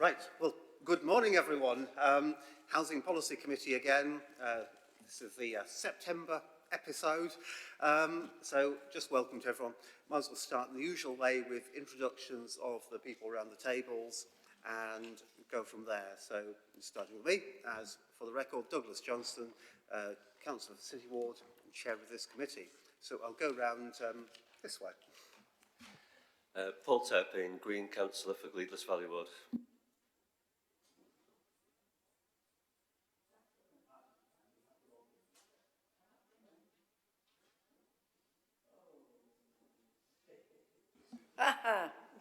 Right, well, good morning everyone. Housing Policy Committee again. This is the September episode. So just welcome to everyone. Might as well start in the usual way with introductions of the people around the tables and go from there. So starting with me, as for the record, Douglas Johnston, Councillor for City Ward and Chair of this committee. So I'll go round this way. Paul Turpin, Green Councillor for Gleadless Valley Ward.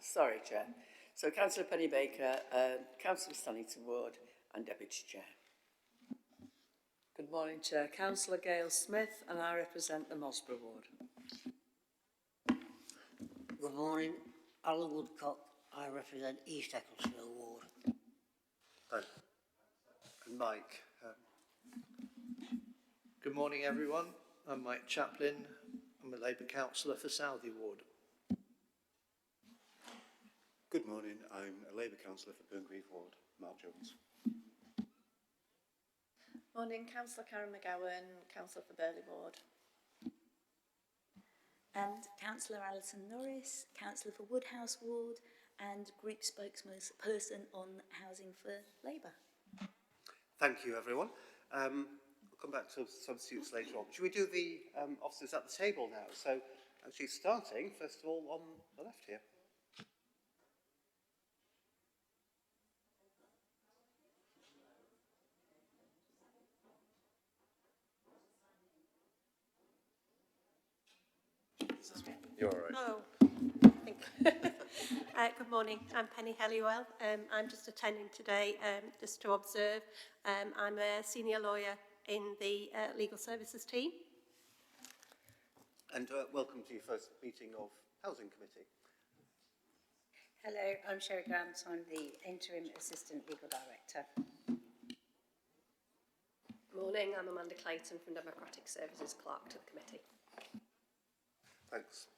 Sorry, Chair. So, Councillor Penny Baker, Councillor Stannington Ward and Deputy Chair. Good morning, Chair. Councillor Gail Smith, and I represent the Mosborough Ward. Good morning, Alan Woodcock. I represent East Ecclesfield Ward. And Mike. Good morning, everyone. I'm Mike Chaplin. I'm a Labour Councillor for Southey Ward. Good morning. I'm a Labour Councillor for Burngreave Ward, Mark Jones. Morning, Councillor Karen McGowan, Councillor for Burley Ward. And Councillor Alison Norris, Councillor for Woodhouse Ward and Group Spokesperson on Housing for Labour. Thank you, everyone. We'll come back to substitutes later on. Should we do the officers at the table now? So actually starting, first of all, on the left here. You're all right. Oh, thank you. Good morning, I'm Penny Helliwell. I'm just attending today just to observe. I'm a senior lawyer in the legal services team. And welcome to your first meeting of Housing Committee. Hello, I'm Sherry Grant. I'm the Interim Assistant Legal Director. Morning, I'm Amanda Clayton from Democratic Services, Clerk to the committee. Thanks.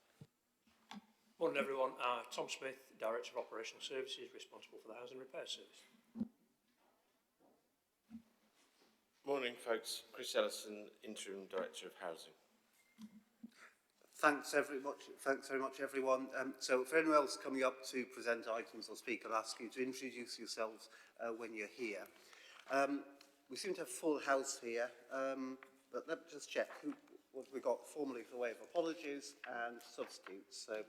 Morning everyone, Tom Smith, Director of Operational Services, responsible for the Housing Repair Service. Morning folks, Chris Alison, Interim Director of Housing. Thanks very much everyone. So for anyone else coming up to present items or speak, I'll ask you to introduce yourselves when you're here. We seem to have a full house here, but let me just check what we got formally for the way of apologies and substitutes. So,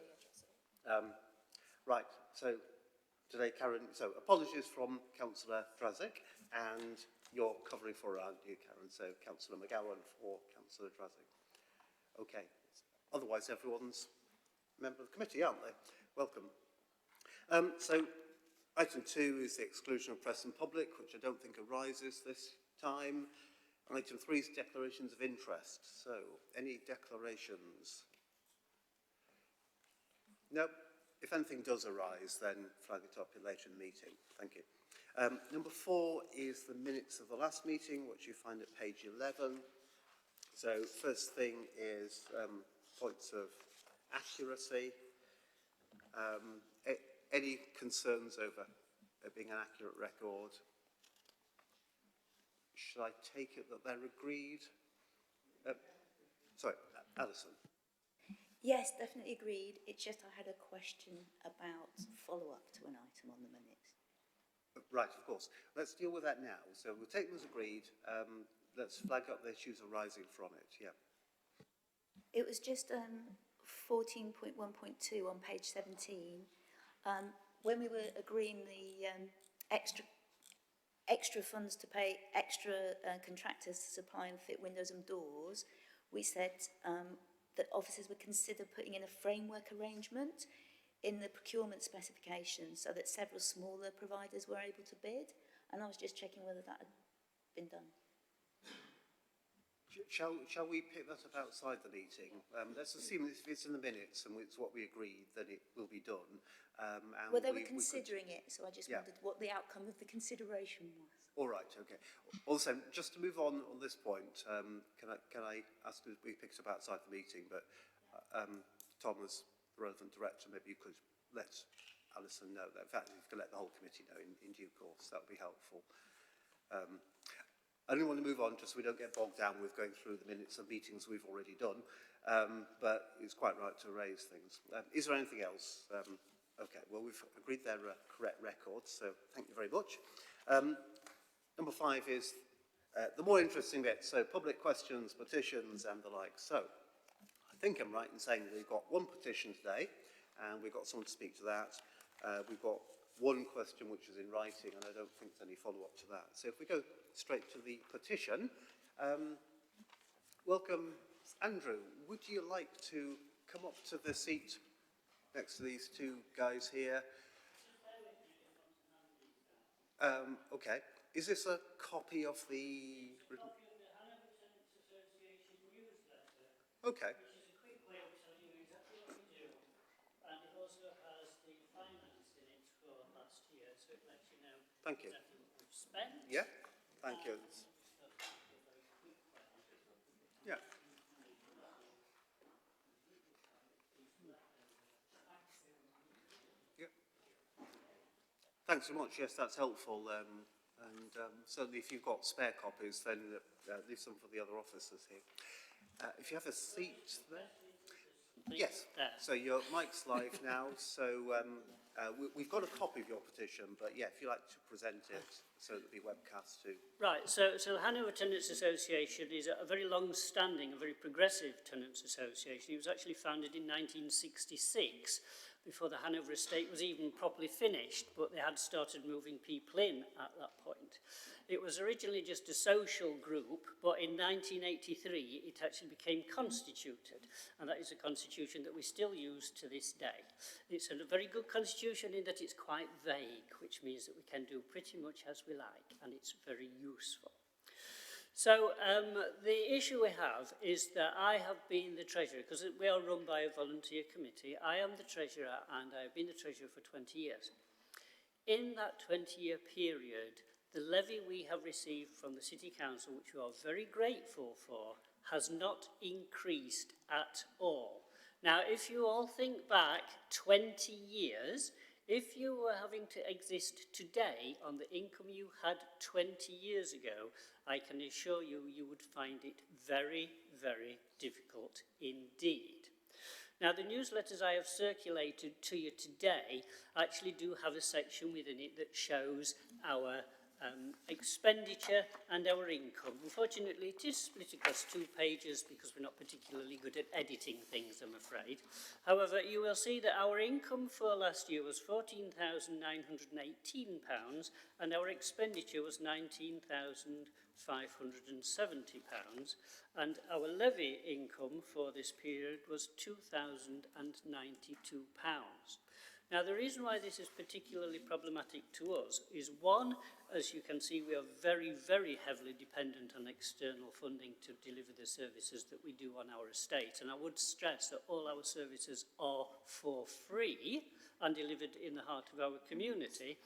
right, so today, Karen, so apologies from Councillor Drazik, and you're covering for around you, Karen, so Councillor McGowan for Councillor Drazik. Okay, otherwise everyone's a member of the committee, aren't they? Welcome. So, item 2 is the exclusion of press and public, which I don't think arises this time. Item 3 is declarations of interest. So, any declarations? No. If anything does arise, then flag it up later in the meeting. Thank you. Number 4 is the minutes of the last meeting, which you find at page 11. So, first thing is points of accuracy. Any concerns over it being an accurate record? Should I take it that they're agreed? Sorry, Alison. Yes, definitely agreed. It's just I had a question about follow-up to an item on the minutes. Right, of course. Let's deal with that now. So we'll take them as agreed. Let's flag up the issues arising from it. Yeah. It was just 14.1.2 on page 17. When we were agreeing the extra funds to pay extra contractors to supply and fit windows and doors, we said that officers would consider putting in a framework arrangement in the procurement specifications so that several smaller providers were able to bid, and I was just checking whether that had been done. Shall we pick that up outside the meeting? Let's assume if it's in the minutes and it's what we agreed, that it will be done. And well, they were considering it, so I just wondered what the outcome of the consideration was. All right, okay. Also, just to move on this point, can I ask if we pick it up outside the meeting, but Tom, as the relevant director, maybe you could let Alison know. In fact, if you could let the whole committee know in due course, that would be helpful. I don't want to move on just so we don't get bogged down with going through the minutes of meetings we've already done, but it's quite right to raise things. Is there anything else? Okay, well, we've agreed they're correct records, so thank you very much. Number 5 is the more interesting bit, so public questions, petitions and the like. So I think I'm right in saying that we've got one petition today and we've got someone to speak to that. We've got one question which is in writing and I don't think there's any follow-up to that. So if we go straight to the petition, welcome Andrew. Would you like to come up to the seat next to these two guys here? Okay. Is this a copy of the... Okay. Which is a quick way of telling you exactly what we do. And it also has the finance in it for last year, so it lets you know Thank you. exactly what we've spent. Yeah, thank you. Yeah. Yeah. Thanks so much. Yes, that's helpful. Certainly if you've got spare copies, then leave some for the other officers here. If you have a seat there. Yes, so your mic's live now, so we've got a copy of your petition, but yeah, if you'd like to present it so that the webcast too. Right, so Hanover Tenants Association is a very long-standing, a very progressive tenants association. It was actually founded in 1966, before the Hanover estate was even properly finished, but they had started moving people in at that point. It was originally just a social group, but in 1983 it actually became constituted, and that is a constitution that we still use to this day. It's a very good constitution in that it's quite vague, which means that we can do pretty much as we like, and it's very useful. So the issue we have is that I have been the treasurer, because we are run by a volunteer committee. I am the treasurer, and I have been the treasurer for 20 years. In that 20-year period, the levy we have received from the City Council, which we are very grateful for, has not increased at all. Now, if you all think back 20 years, if you were having to exist today on the income you had 20 years ago, I can assure you, you would find it very, very difficult indeed. Now, the newsletters I have circulated to you today actually do have a section within it that shows our expenditure and our income. Unfortunately, it is split across 2 pages because we're not particularly good at editing things, I'm afraid. However, you will see that our income for last year was £14,918 and our expenditure was £19,570, and our levy income for this period was £2,092. Now, the reason why this is particularly problematic to us is, one, as you can see, we are very, very heavily dependent on external funding to deliver the services that we do on our estate. And I would stress that all our services are for free and delivered in the heart of our community.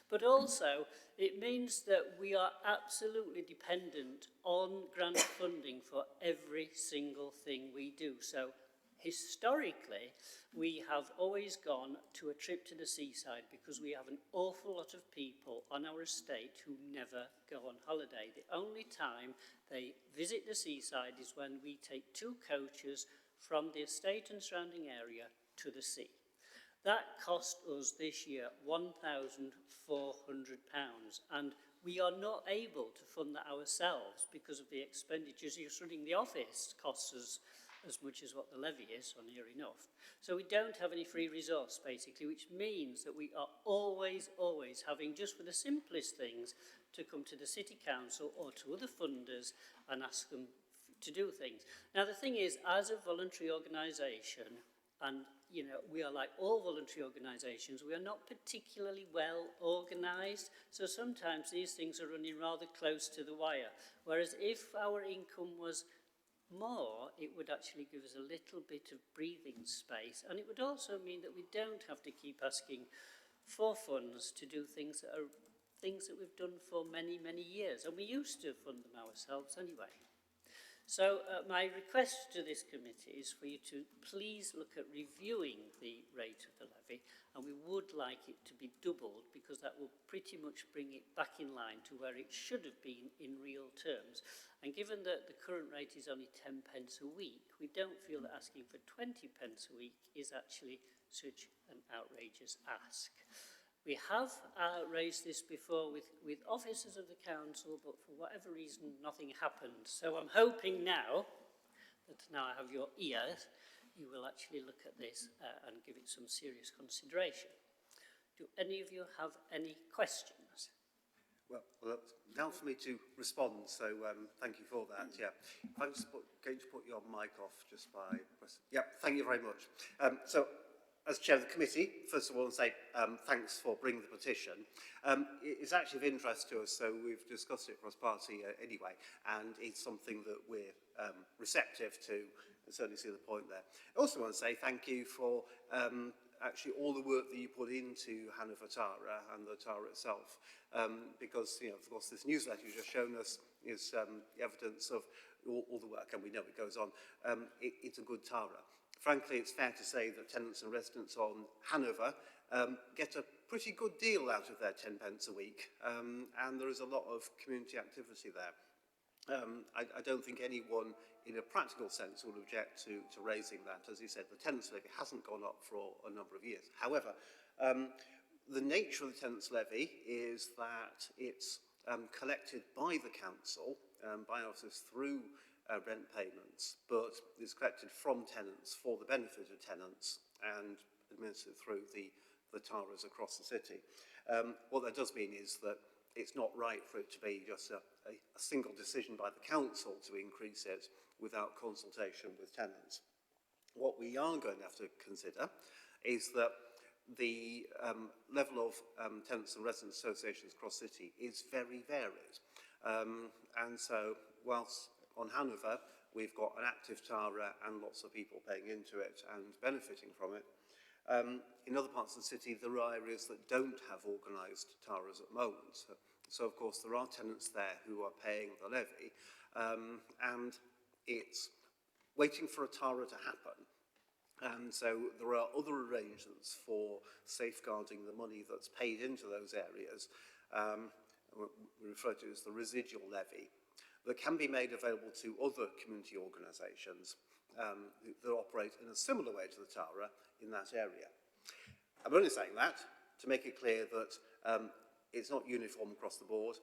But also, it means that we are absolutely dependent on grant funding for every single thing we do. So, historically, we have always gone to a trip to the seaside because we have an awful lot of people on our estate who never go on holiday. The only time they visit the seaside is when we take 2 coaches from the estate and surrounding area to the sea. That cost us this year £1,400, and we are not able to fund that ourselves because of the expenditures. Just running the office costs us as much as what the levy is, or near enough. So we don't have any free resource, basically, which means that we are always having, just for the simplest things, to come to the City Council or to other funders and ask them to do things. Now, the thing is, as a voluntary organisation, and, you know, we are like all voluntary organisations, we are not particularly well organised, so sometimes these things are running rather close to the wire. Whereas if our income was more, it would actually give us a little bit of breathing space, and it would also mean that we don't have to keep asking for funds to do things that are things that we've done for many, many years, and we used to fund them ourselves anyway. So my request to this committee is for you to please look at reviewing the rate of the levy, and we would like it to be doubled because that will pretty much bring it back in line to where it should have been in real terms. And given that the current rate is only 10 pence a week, we don't feel that asking for 20 pence a week is actually such an outrageous ask. We have raised this before with officers of the council, but for whatever reason, nothing happened. So I'm hoping now that I have your ears, you will actually look at this and give it some serious consideration. Do any of you have any questions? Well, it's down for me to respond, so thank you for that. Yeah, if I'm just going to put your mic off just by pressing. Yeah, thank you very much. So, as chair of the committee, first of all, I say thanks for bringing the petition. It's actually of interest to us, so we've discussed it cross-party anyway, and it's something that we're receptive to. I certainly see the point there. I also want to say thank you for actually all the work that you put into Hanover Tara and the Tara itself, because, you know, of course, this newsletter you've just shown us is evidence of all the work, and we know it goes on. It's a good Tara. Frankly, it's fair to say that tenants and residents on Hanover get a pretty good deal out of their 10 pence a week, and there is a lot of community activity there. I don't think anyone in a practical sense would object to raising that. As you said, the tenants levy hasn't gone up for a number of years. However, the nature of the tenants levy is that it's collected by the council, by officers through rent payments, but it's collected from tenants for the benefit of tenants and administered through the TARAs across the city. What that does mean is that it's not right for it to be just a single decision by the council to increase it without consultation with tenants. What we are going to have to consider is that the level of tenants and residents associations across the city is very varied. And so whilst on Hanover we've got an active TARA and lots of people paying into it and benefiting from it, in other parts of the city there are areas that don't have organised TARAs at the moment. So of course there are tenants there who are paying the levy, and it's waiting for a TARA to happen. And so there are other arrangements for safeguarding the money that's paid into those areas, we refer to as the residual levy, that can be made available to other community organisations that operate in a similar way to the TARA in that area. I'm only saying that to make it clear that it's not uniform across the board.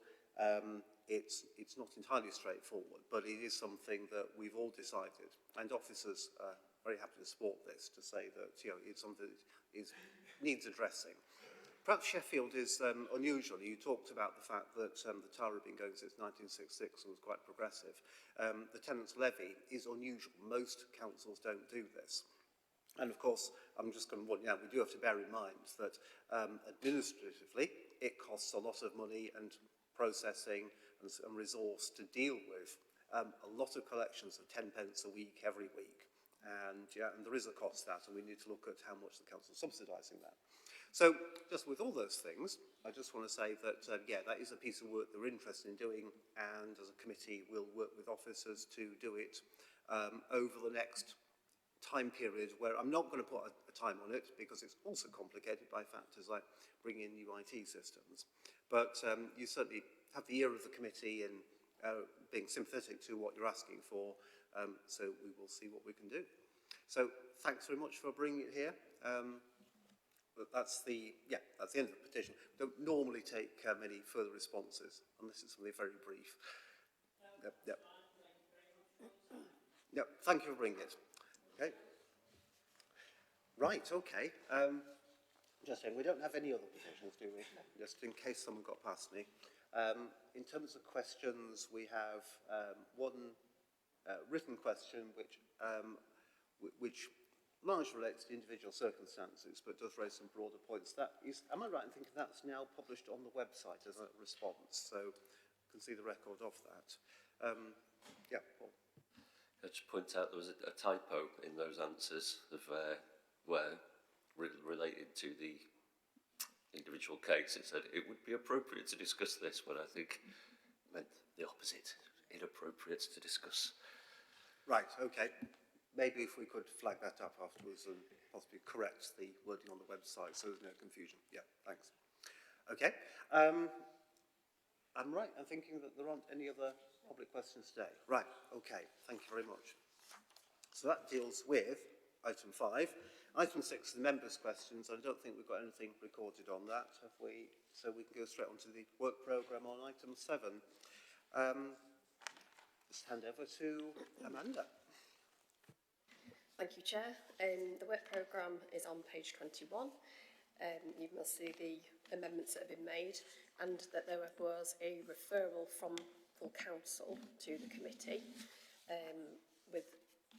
It's not entirely straightforward, but it is something that we've all decided, and officers are very happy to support this, to say that, you know, it's something that needs addressing. Perhaps Sheffield is unusual. You talked about the fact that the TARA had been going since 1966 and was quite progressive. The tenants levy is unusual. Most councils don't do this. And of course, I'm just going to warn you now, we do have to bear in mind that administratively, it costs a lot of money and processing and resource to deal with a lot of collections of 10 pence a week every week. And there is a cost to that, and we need to look at how much the council is subsidising that. So, just with all those things, I just want to say that, yeah, that is a piece of work that we're interested in doing, and as a committee, we'll work with officers to do it over the next time period, where I'm not going to put a time on it, because it's also complicated by factors like bringing in new IT systems. But you certainly have the ear of the committee in being sympathetic to what you're asking for, so we will see what we can do. So, thanks very much for bringing it here. But that's the end of the petition. We don't normally take many further responses, unless it's something very brief. Yep, thank you for bringing it. Okay. Right, okay. Just saying, we don't have any other petitions, do we? Just in case someone got past me. In terms of questions, we have one written question which largely relates to individual circumstances, but does raise some broader points. That is, am I right in thinking that's now published on the website as a response, so you can see the record of that. Yeah, Paul. I'd just point out there was a typo in those answers of where related to the individual case. It said it would be appropriate to discuss this, but I think it meant the opposite. Inappropriate to discuss Right, okay. Maybe if we could flag that up afterwards and possibly correct the wording on the website so there's no confusion. Yeah, thanks. Okay. I'm right. I'm thinking that there aren't any other public questions today. Right, okay. Thank you very much. So that deals with item 5. Item 6, the members' questions. I don't think we've got anything recorded on that, have we? So we can go straight on to the work programme on item 7. Just hand over to Amanda. Thank you, Chair. The work programme is on page 21. You must see the amendments that have been made, and that there was a referral from full council to the committee with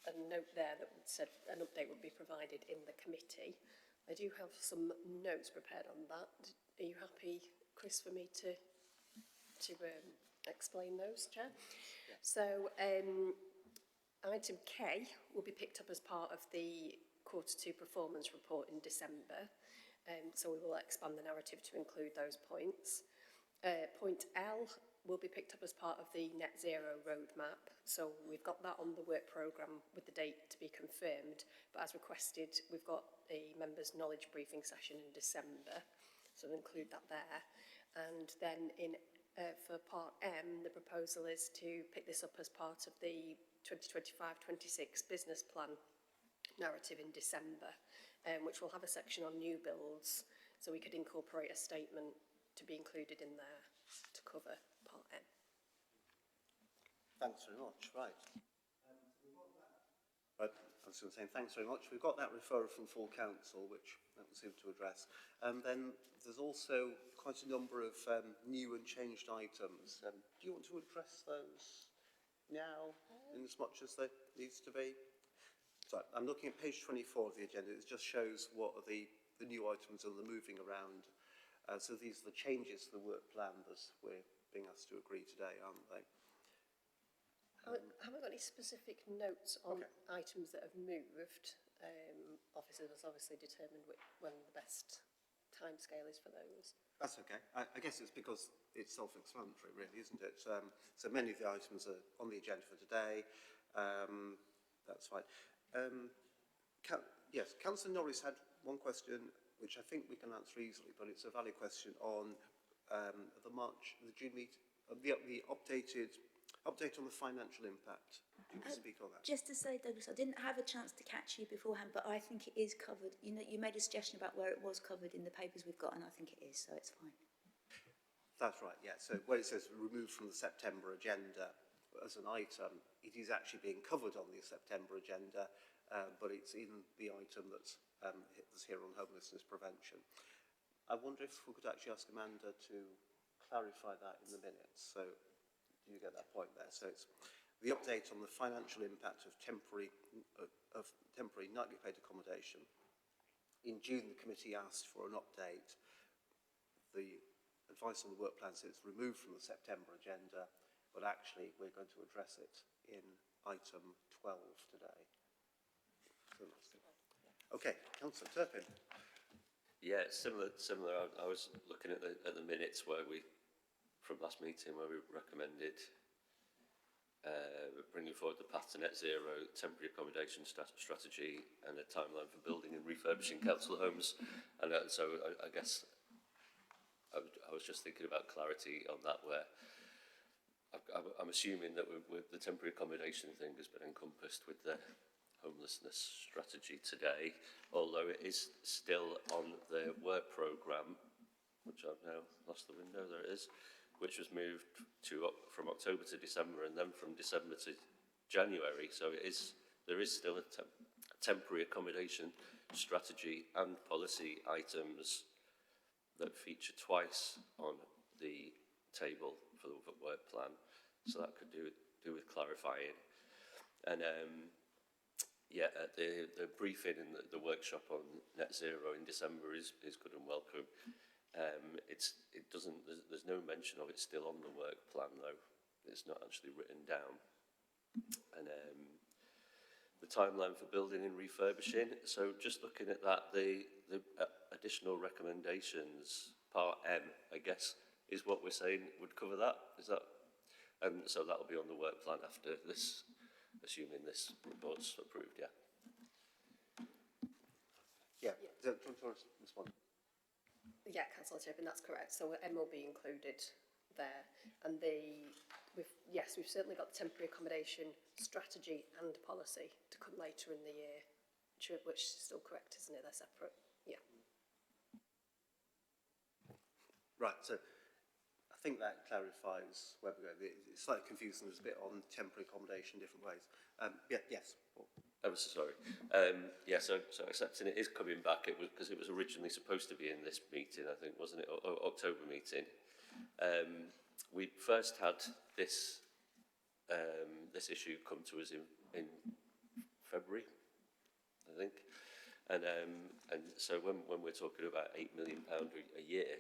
a note there that said an update would be provided in the committee. I do have some notes prepared on that. Are you happy, Chris, for me to explain those, Chair? Yeah. So item K will be picked up as part of the Q2 performance report in December. So we will expand the narrative to include those points. Point L will be picked up as part of the net zero roadmap. So we've got that on the work programme with the date to be confirmed. But as requested, we've got a members' knowledge briefing session in December. So we'll include that there. And then for part M, the proposal is to pick this up as part of the 2025-26 business plan narrative in December, which will have a section on new builds, so we could incorporate a statement to be included in there to cover part M. Thanks very much. Right. I was going to say thanks very much. We've got that referral from full council, which that will seem to address. And then there's also quite a number of new and changed items. Do you want to address those now, in as much as there needs to be? So I'm looking at page 24 of the agenda. It just shows what are the new items and the moving around. So these are the changes to the work plan that we're being asked to agree today, aren't they? Haven't got any specific notes on items that have moved. Officers has obviously determined when the best timescale is for those. That's okay. I guess it's because it's self-explanatory, really, isn't it? So many of the items are on the agenda for today. That's fine. Yes, Councillor Norris had one question, which I think we can answer easily, but it's a valid question on the June meet, the update on the financial impact. Do you want to speak on that? Just to say, Douglas, I didn't have a chance to catch you beforehand, but I think it is covered. You know, you made a suggestion about where it was covered in the papers we've got, and I think it is, so it's fine. That's right, yeah. So where it says removed from the September agenda as an item, it is actually being covered on the September agenda, but it's in the item that's here on homelessness prevention. I wonder if we could actually ask Amanda to clarify that in the minutes. So do you get that point there? So it's the update on the financial impact of temporary nightly paid accommodation. In June, the committee asked for an update. The advice on the work plan says it's removed from the September agenda, but actually we're going to address it in item 12 today. So okay, Councillor Turpin. Yeah, similar. I was looking at the minutes where from last meeting where we recommended bringing forward the path to net zero, temporary accommodation strategy, and a timeline for building and refurbishing council homes. And so I guess I was just thinking about clarity on that, where I'm assuming that the temporary accommodation thing has been encompassed with the homelessness strategy today, although it is still on the work programme, which I've now lost the window, there it is, which was moved from October to December and then from December to January. So there is still a temporary accommodation strategy and policy items that feature twice on the table for the work plan. So that could do with clarifying. And the briefing and the workshop on net zero in December is good and welcome. There's no mention of it still on the work plan though. It's not actually written down. And the timeline for building and refurbishing. So just looking at that, the additional recommendations, part M, I guess, is what we're saying would cover that. Is that? And so that'll be on the work plan after this assuming this report's approved, yeah. Yeah, do you want to respond? Yeah, Councillor Chaplin, that's correct. So M will be included there. And we've certainly got the temporary accommodation strategy and policy to come later in the year, which is still correct, isn't it? They're separate. Yeah. Right, so I think that clarifies where we're going. It's slightly confusing. There's a bit on temporary accommodation, different ways. Yeah, yes. I'm so sorry. Yeah, so accepting it is coming back. It was because it was originally supposed to be in this meeting, I think, wasn't it? October meeting. We first had this this issue come to us in February, I think, and so when we're talking about £8 million a year,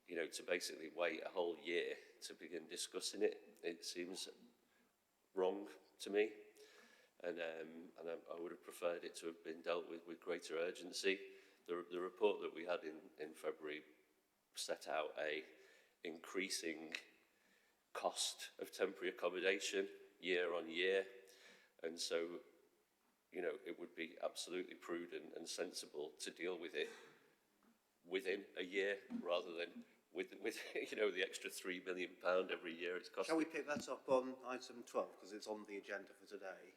you know, to basically wait a whole year to begin discussing it, it seems wrong to me. And I would have preferred it to have been dealt with greater urgency. The report that we had in February set out a increasing cost of temporary accommodation year on year, and so, you know, it would be absolutely prudent and sensible to deal with it within a year rather than with you know, the extra £3 million every year it's costing. Shall we pick that up on item 12, because it's on the agenda for today?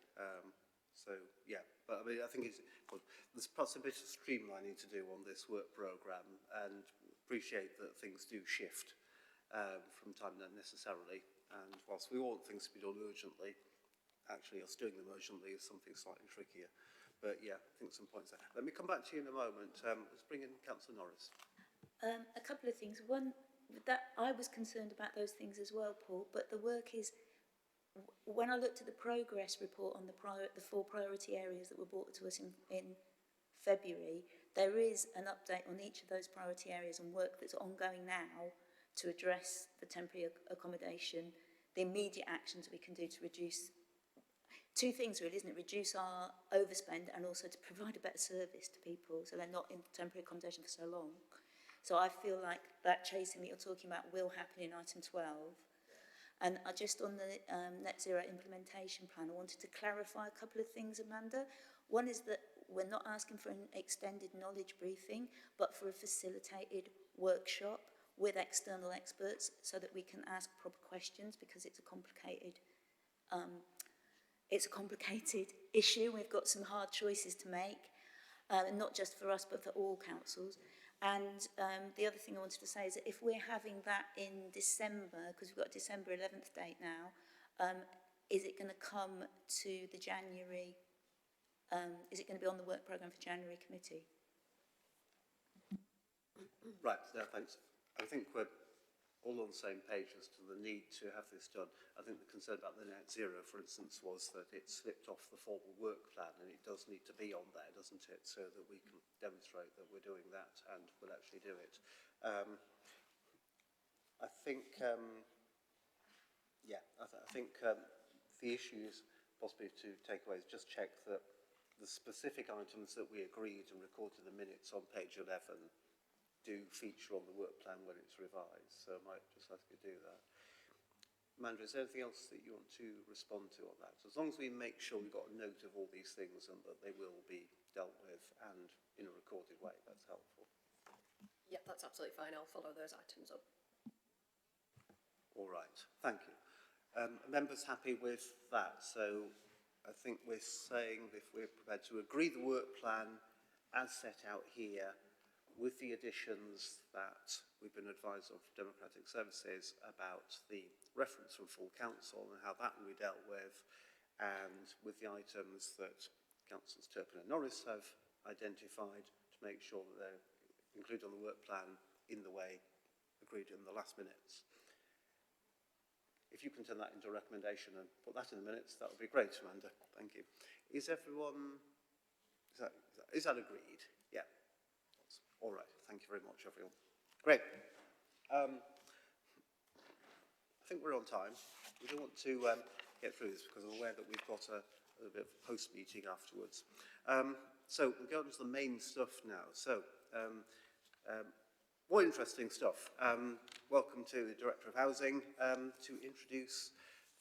So, yeah, but I mean, I think well, there's perhaps a bit of streamlining to do on this work programme, and appreciate that things do shift from time unnecessarily, and whilst we want things to be done urgently, actually us doing them urgently is something slightly trickier. But yeah, I think some points there. Let me come back to you in a moment. Let's bring in Councillor Norris. A couple of things. One, that I was concerned about those things as well, Paul, but the work is, when I looked at the progress report on the 4 priority areas that were brought to us in February, there is an update on each of those priority areas and work that's ongoing now to address the temporary accommodation, the immediate actions we can do to reduce, 2 things really, isn't it? Reduce our overspend and also to provide a better service to people so they're not in temporary accommodation for so long. So I feel like that chasing that you're talking about will happen in item 12. And just on the net zero implementation plan, I wanted to clarify a couple of things, Amanda. One is that we're not asking for an extended knowledge briefing, but for a facilitated workshop with external experts so that we can ask proper questions, because it's a complicated issue. We've got some hard choices to make, not just for us, but for all councils. And the other thing I wanted to say is that if we're having that in December, because we've got a December 11th date now, is it going to come to the January, is it going to be on the work programme for January committee? Right, no, thanks. I think we're all on the same page as to the need to have this done. I think the concern about the net zero, for instance, was that it slipped off the formal work plan, and it does need to be on there, doesn't it, so that we can demonstrate that we're doing that and will actually do it. I think, I think the issues possibly to take away is just check that the specific items that we agreed and recorded in the minutes on page 11 do feature on the work plan when it's revised, so I might just ask you to do that. Amanda, is there anything else that you want to respond to on that? So as long as we make sure we've got a note of all these things and that they will be dealt with and in a recorded way, that's helpful. Yeah, that's absolutely fine. I'll follow those items up. All right, thank you. Members happy with that? So I think we're saying if we're prepared to agree the work plan as set out here, with the additions that we've been advised of Democratic Services about the reference from full council and how that will be dealt with, and with the items that Councillors Chaplin and Norris have identified to make sure that they're included on the work plan in the way agreed in the last minutes. If you can turn that into a recommendation and put that in the minutes, that would be great, Amanda. Thank you. Is everyone, is that agreed? Yeah. All right, thank you very much, everyone. Great. I think we're on time. We don't want to get through this because I'm aware that we've got a little bit of a post-meeting afterwards. So we'll go on to the main stuff now. So, more interesting stuff. Welcome to the Director of Housing to introduce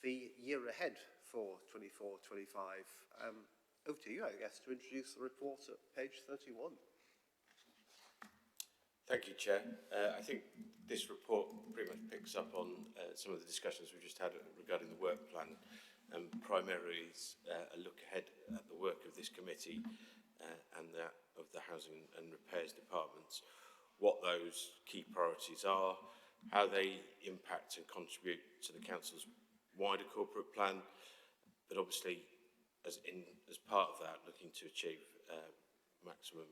the year ahead for 24-25. Over to you, I guess, to introduce the report at page 31. Thank you, Chair. I think this report pretty much picks up on some of the discussions we just had regarding the work plan, and primarily is a look ahead at the work of this committee and that of the Housing and Repairs departments, what those key priorities are, how they impact and contribute to the Council's wider corporate plan, but obviously as part of that, looking to achieve maximum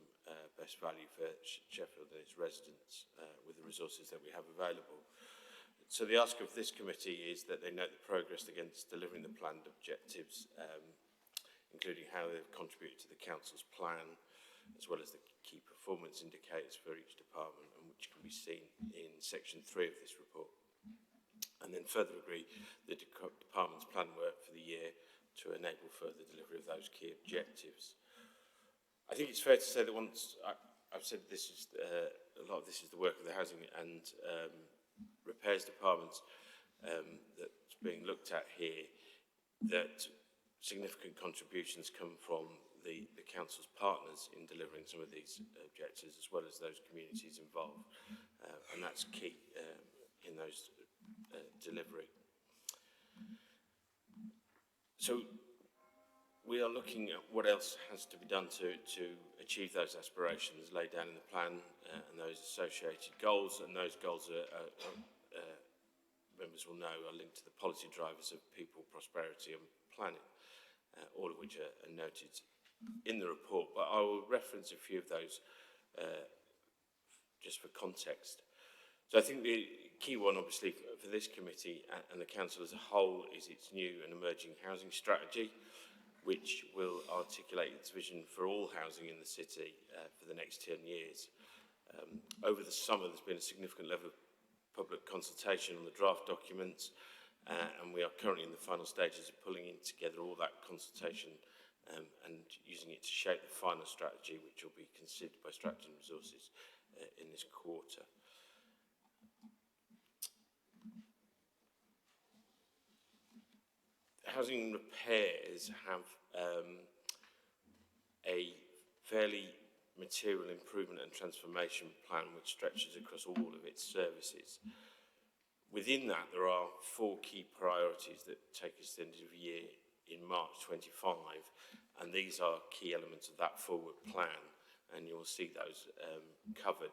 best value for Sheffield and its residents with the resources that we have available. So the ask of this committee is that they note the progress against delivering the planned objectives, including how they've contributed to the Council's plan, as well as the key performance indicators for each department, and which can be seen in section 3 of this report. And then further agree the department's plan work for the year to enable further delivery of those key objectives. I think it's fair to say that once I've said this is a lot of this is the work of the Housing and Repairs departments that's being looked at here, that significant contributions come from the Council's partners in delivering some of these objectives, as well as those communities involved, and that's key in those delivery. So we are looking at what else has to be done to achieve those aspirations laid down in the plan and those associated goals, and those goals members will know are linked to the policy drivers of people, prosperity and planning, all of which are noted in the report, but I will reference a few of those just for context. So I think the key one, obviously, for this committee and the Council as a whole is its new and emerging housing strategy, which will articulate its vision for all housing in the city for the next 10 years. Over the summer, there's been a significant level of public consultation on the draft documents, and we are currently in the final stages of pulling in together all that consultation and using it to shape the final strategy, which will be considered by Strategy and Resources in this quarter. Housing repairs have a fairly material improvement and transformation plan which stretches across all of its services. Within that, there are 4 key priorities that take us to the end of the year in March 25, and these are key elements of that forward plan, and you'll see those covered.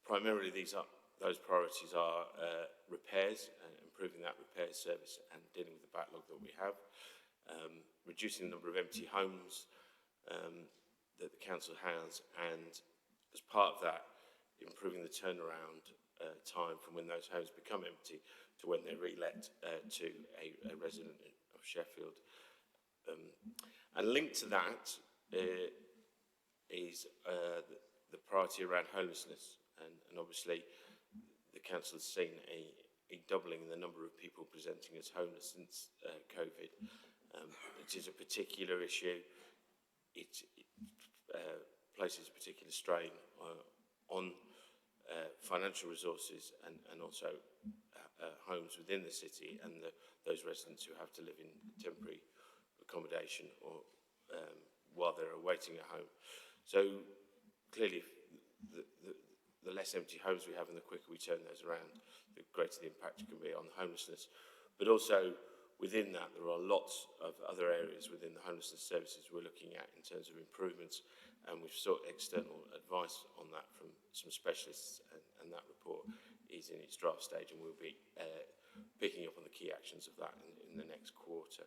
Primarily, those priorities are repairs, improving that repair service and dealing with the backlog that we have, reducing the number of empty homes that the council has, and as part of that, improving the turnaround time from when those homes become empty to when they're re-let to a resident of Sheffield. And linked to that is the priority around homelessness, and obviously the council has seen a doubling in the number of people presenting as homeless since COVID. It is a particular issue. It places a particular strain on financial resources and also homes within the city and those residents who have to live in temporary accommodation or while they're awaiting a home. So clearly the less empty homes we have and the quicker we turn those around, the greater the impact it can be on homelessness. But also within that, there are lots of other areas within the homelessness services we're looking at in terms of improvements, and we've sought external advice on that from some specialists, and that report is in its draft stage, and we'll be picking up on the key actions of that in the next quarter.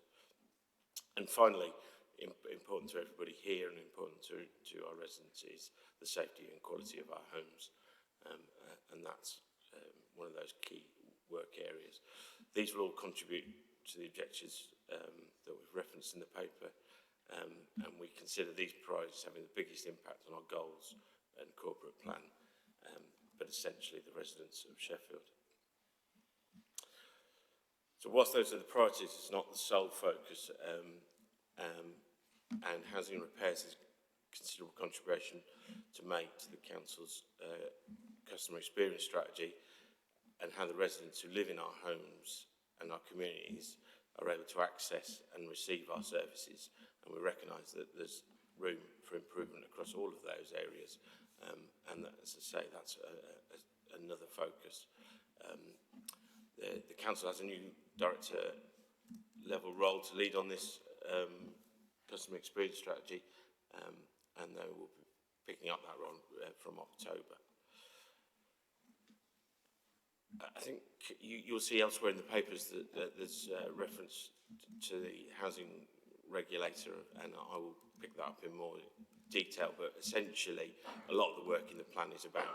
And finally, important to everybody here and important to our residents is the safety and quality of our homes, and that's one of those key work areas. These will all contribute to the objectives that we've referenced in the paper, and we consider these priorities having the biggest impact on our goals and corporate plan, but essentially the residents of Sheffield. So whilst those are the priorities, it's not the sole focus, and housing repairs is a considerable contribution to make to the council's customer experience strategy, and how the residents who live in our homes and our communities are able to access and receive our services, and we recognise that there's room for improvement across all of those areas, and that, as I say, that's another focus. The council has a new director level role to lead on this customer experience strategy, and they will be picking up that role from October. I think you'll see elsewhere in the papers that there's reference to the housing regulator, and I will pick that up in more detail, but essentially a lot of the work in the plan is about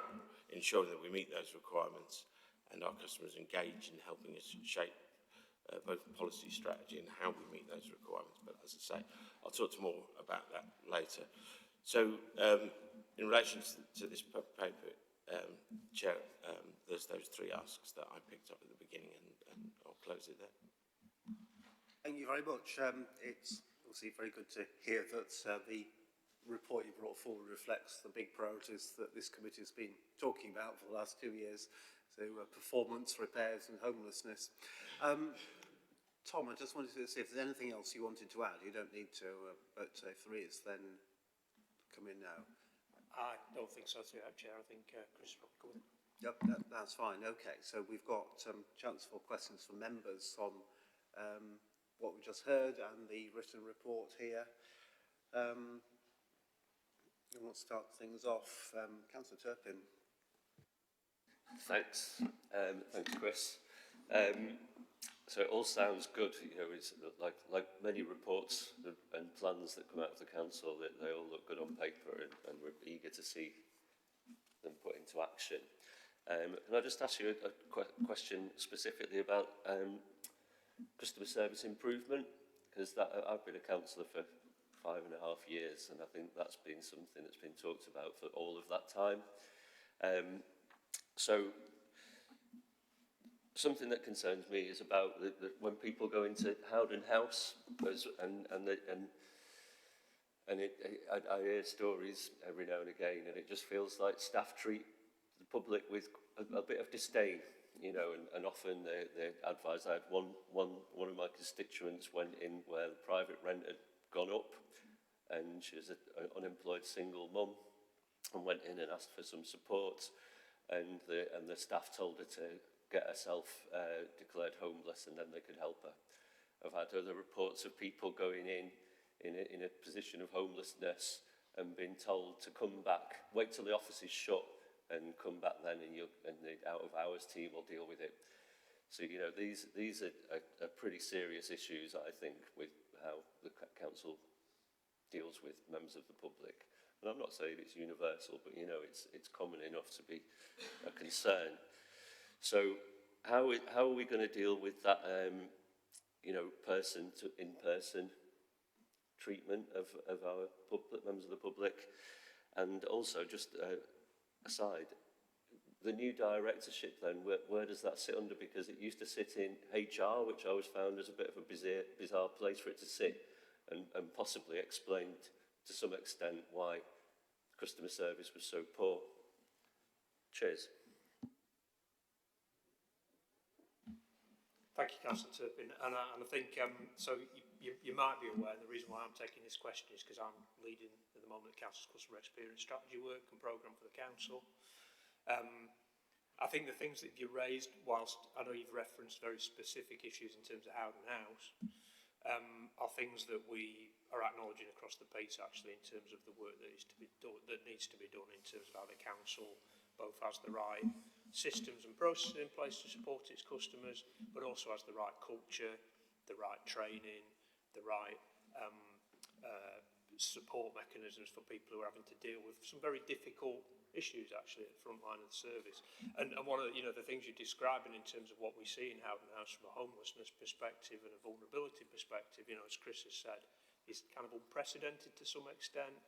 ensuring that we meet those requirements and our customers engage in helping us shape both policy strategy and how we meet those requirements. But as I say, I'll talk more about that later. So in relation to this paper, Chair, there's those three asks that I picked up at the beginning, and I'll close it there. Thank you very much. It's obviously very good to hear that the report you brought forward reflects the big priorities that this committee has been talking about for the last 2 years, so performance, repairs and homelessness. Tom, I just wanted to see if there's anything else you wanted to add. You don't need to, but if there is, then come in now. I don't think so, Chair. I think Chris will cover it. Yep, that's fine. Okay, so we've got chance for questions from members on what we just heard and the written report here. We'll start things off. Councillor Turpin. Thanks. Thanks, Chris. So it all sounds good. You know, it's like many reports and plans that come out of the council, that they all look good on paper, and we're eager to see them put into action. Can I just ask you a question specifically about customer service improvement? Because I've been a councillor for 5.5 years, and I think that's been something that's been talked about for all of that time. So something that concerns me is about when people go into Howden House, I hear stories every now and again, and it just feels like staff treat the public with a bit of disdain, you know, and often they advise. I had one of my constituents went in where the private rent had gone up, and she was an unemployed single mum, and went in and asked for some support, and the staff told her to get herself declared homeless, and then they could help her. I've had other reports of people going in a position of homelessness and being told to come back, wait till the office is shut, and come back then, and the out-of-hours team will deal with it. So, you know, these are pretty serious issues, I think, with how the council deals with members of the public. And I'm not saying it's universal, but, you know, it's common enough to be a concern. So how are we going to deal with that, you know, person-to-in-person treatment of our members of the public? And also, just aside, the new directorship then, where does that sit under? Because it used to sit in HR, which I always found as a bit of a bizarre place for it to sit, and possibly explained to some extent why customer service was so poor. Cheers. Thank you, Councillor Turpin. And I think, so you might be aware, the reason why I'm taking this question is because I'm leading at the moment the Council's customer experience strategy work and programme for the Council. I think the things that you raised, whilst I know you've referenced very specific issues in terms of Howden House, are things that we are acknowledging across the piece, actually, in terms of the work that needs to be done in terms of how the Council both has the right systems and processes in place to support its customers, but also has the right culture, the right training, the right support mechanisms for people who are having to deal with some very difficult issues, actually, at the front line of the service. And one of the things you're describing in terms of what we see in Howden House from a homelessness perspective and a vulnerability perspective, you know, as Chris has said, is kind of unprecedented to some extent.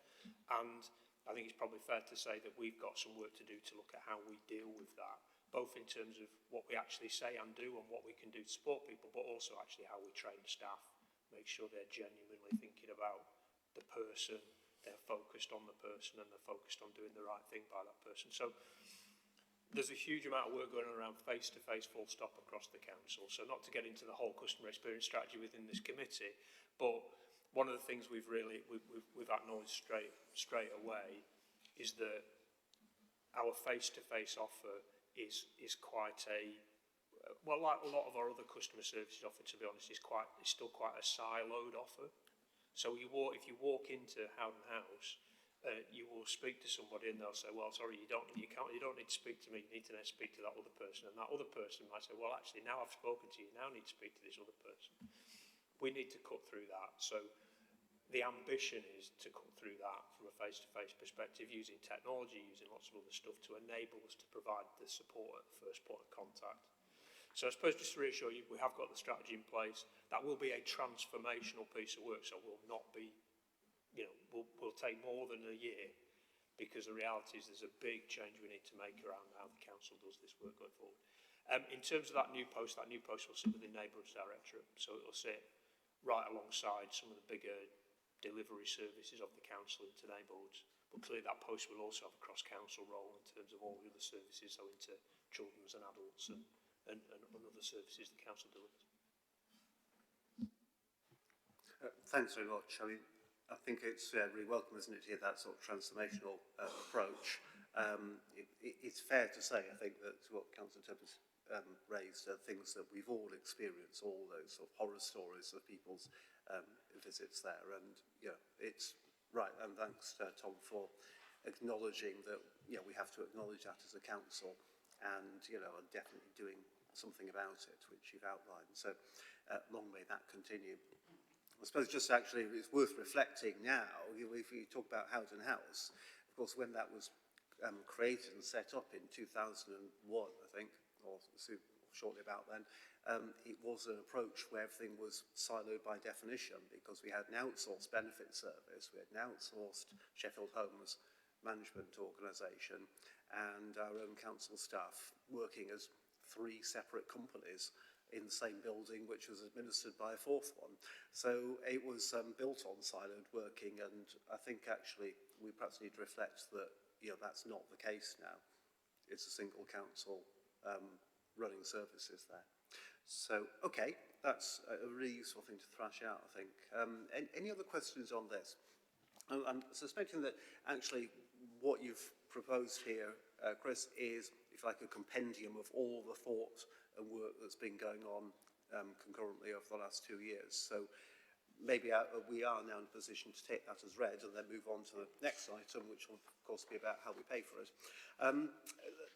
And I think it's probably fair to say that we've got some work to do to look at how we deal with that, both in terms of what we actually say and do and what we can do to support people, but also actually how we train staff, make sure they're genuinely thinking about the person, they're focused on the person, and they're focused on doing the right thing by that person. So there's a huge amount of work going on around face-to-face full stop across the council. So not to get into the whole customer experience strategy within this committee, but one of the things we've acknowledged straight away is that our face-to-face offer is quite a, well, like a lot of our other customer services offer, to be honest, is still quite a siloed offer. So if you walk into Howden House, you will speak to somebody and they'll say, well, sorry, you don't need to speak to me, you need to then speak to that other person. And that other person might say, well, actually, now I've spoken to you, now I need to speak to this other person. We need to cut through that. So the ambition is to cut through that from a face-to-face perspective, using technology, using lots of other stuff to enable us to provide the support at the first point of contact. So I suppose just to reassure you, we have got the strategy in place. That will be a transformational piece of work, so will not be, will take more than a year, because the reality is there's a big change we need to make around how the council does this work going forward. In terms of that new post will sit within Neighbourhoods Directorate, so it will sit right alongside some of the bigger delivery services of the council into neighbourhoods. But clearly that post will also have a cross-council role in terms of all the other services, so into children's and adults and other services the council delivers. Thanks very much. I think it's really welcome, isn't it, to hear that sort of transformational approach. It's fair to say, I think, that what Councillor Tubbs raised are things that we've all experienced, all those sort of horror stories of people's visits there. And, it's right. And thanks, Tom, for acknowledging that, we have to acknowledge that as a council and, and definitely doing something about it, which you've outlined. So long may that continue. I suppose just actually it's worth reflecting now, if you talk about Howden House, of course, when that was created and set up in 2001, I think, or shortly about then, it was an approach where everything was siloed by definition, because we had an outsourced benefit service, we had an outsourced Sheffield Homes management organisation, and our own council staff working as 3 separate companies in the same building, which was administered by a 4th one. So it was built on siloed working, and I think actually we perhaps need to reflect that that's not the case now. It's a single council running services there. So, okay, that's a really useful thing to thrash out, I think. Any other questions on this? I'm suspecting that actually what you've proposed here, Chris, is, if like, a compendium of all the thought and work that's been going on concurrently over the last 2 years. So maybe we are now in a position to take that as read and then move on to the next item, which will, of course, be about how we pay for it.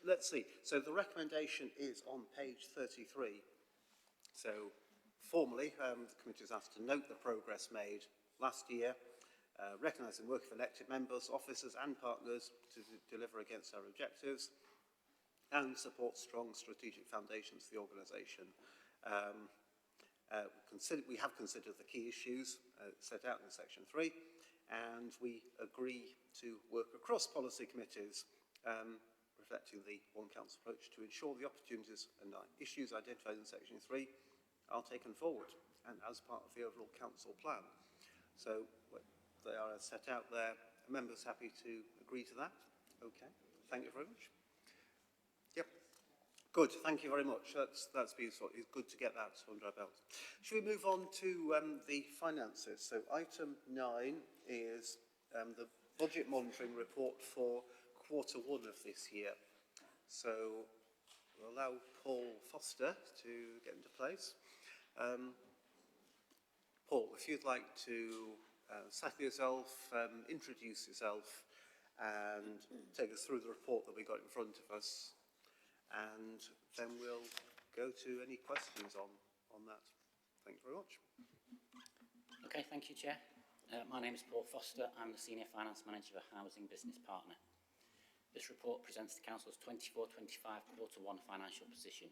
Let's see. So the recommendation is on page 33. So formally, the committee is asked to note the progress made last year, recognising work of elected members, officers and partners to deliver against our objectives, and support strong strategic foundations for the organisation. We have considered the key issues set out in section 3, and we agree to work across policy committees, reflecting the One Council approach, to ensure the opportunities and issues identified in section 3 are taken forward and as part of the overall council plan. So they are set out there. Are members happy to agree to that? Okay, thank you very much. Yep. Good, thank you very much. That's useful. It's good to get that under our belt. Should we move on to the finances? So item 9 is the budget monitoring report for Q1 of this year. So we'll allow Paul Foster to get into place. Paul, if you'd like to settle yourself, introduce yourself, and take us through the report that we got in front of us, and then we'll go to any questions on that. Thank you very much. Okay, thank you, Chair. My name is Paul Foster. I'm the Senior Finance Manager for Housing Business Partner. This report presents the Council's 24-25 Q1 financial position.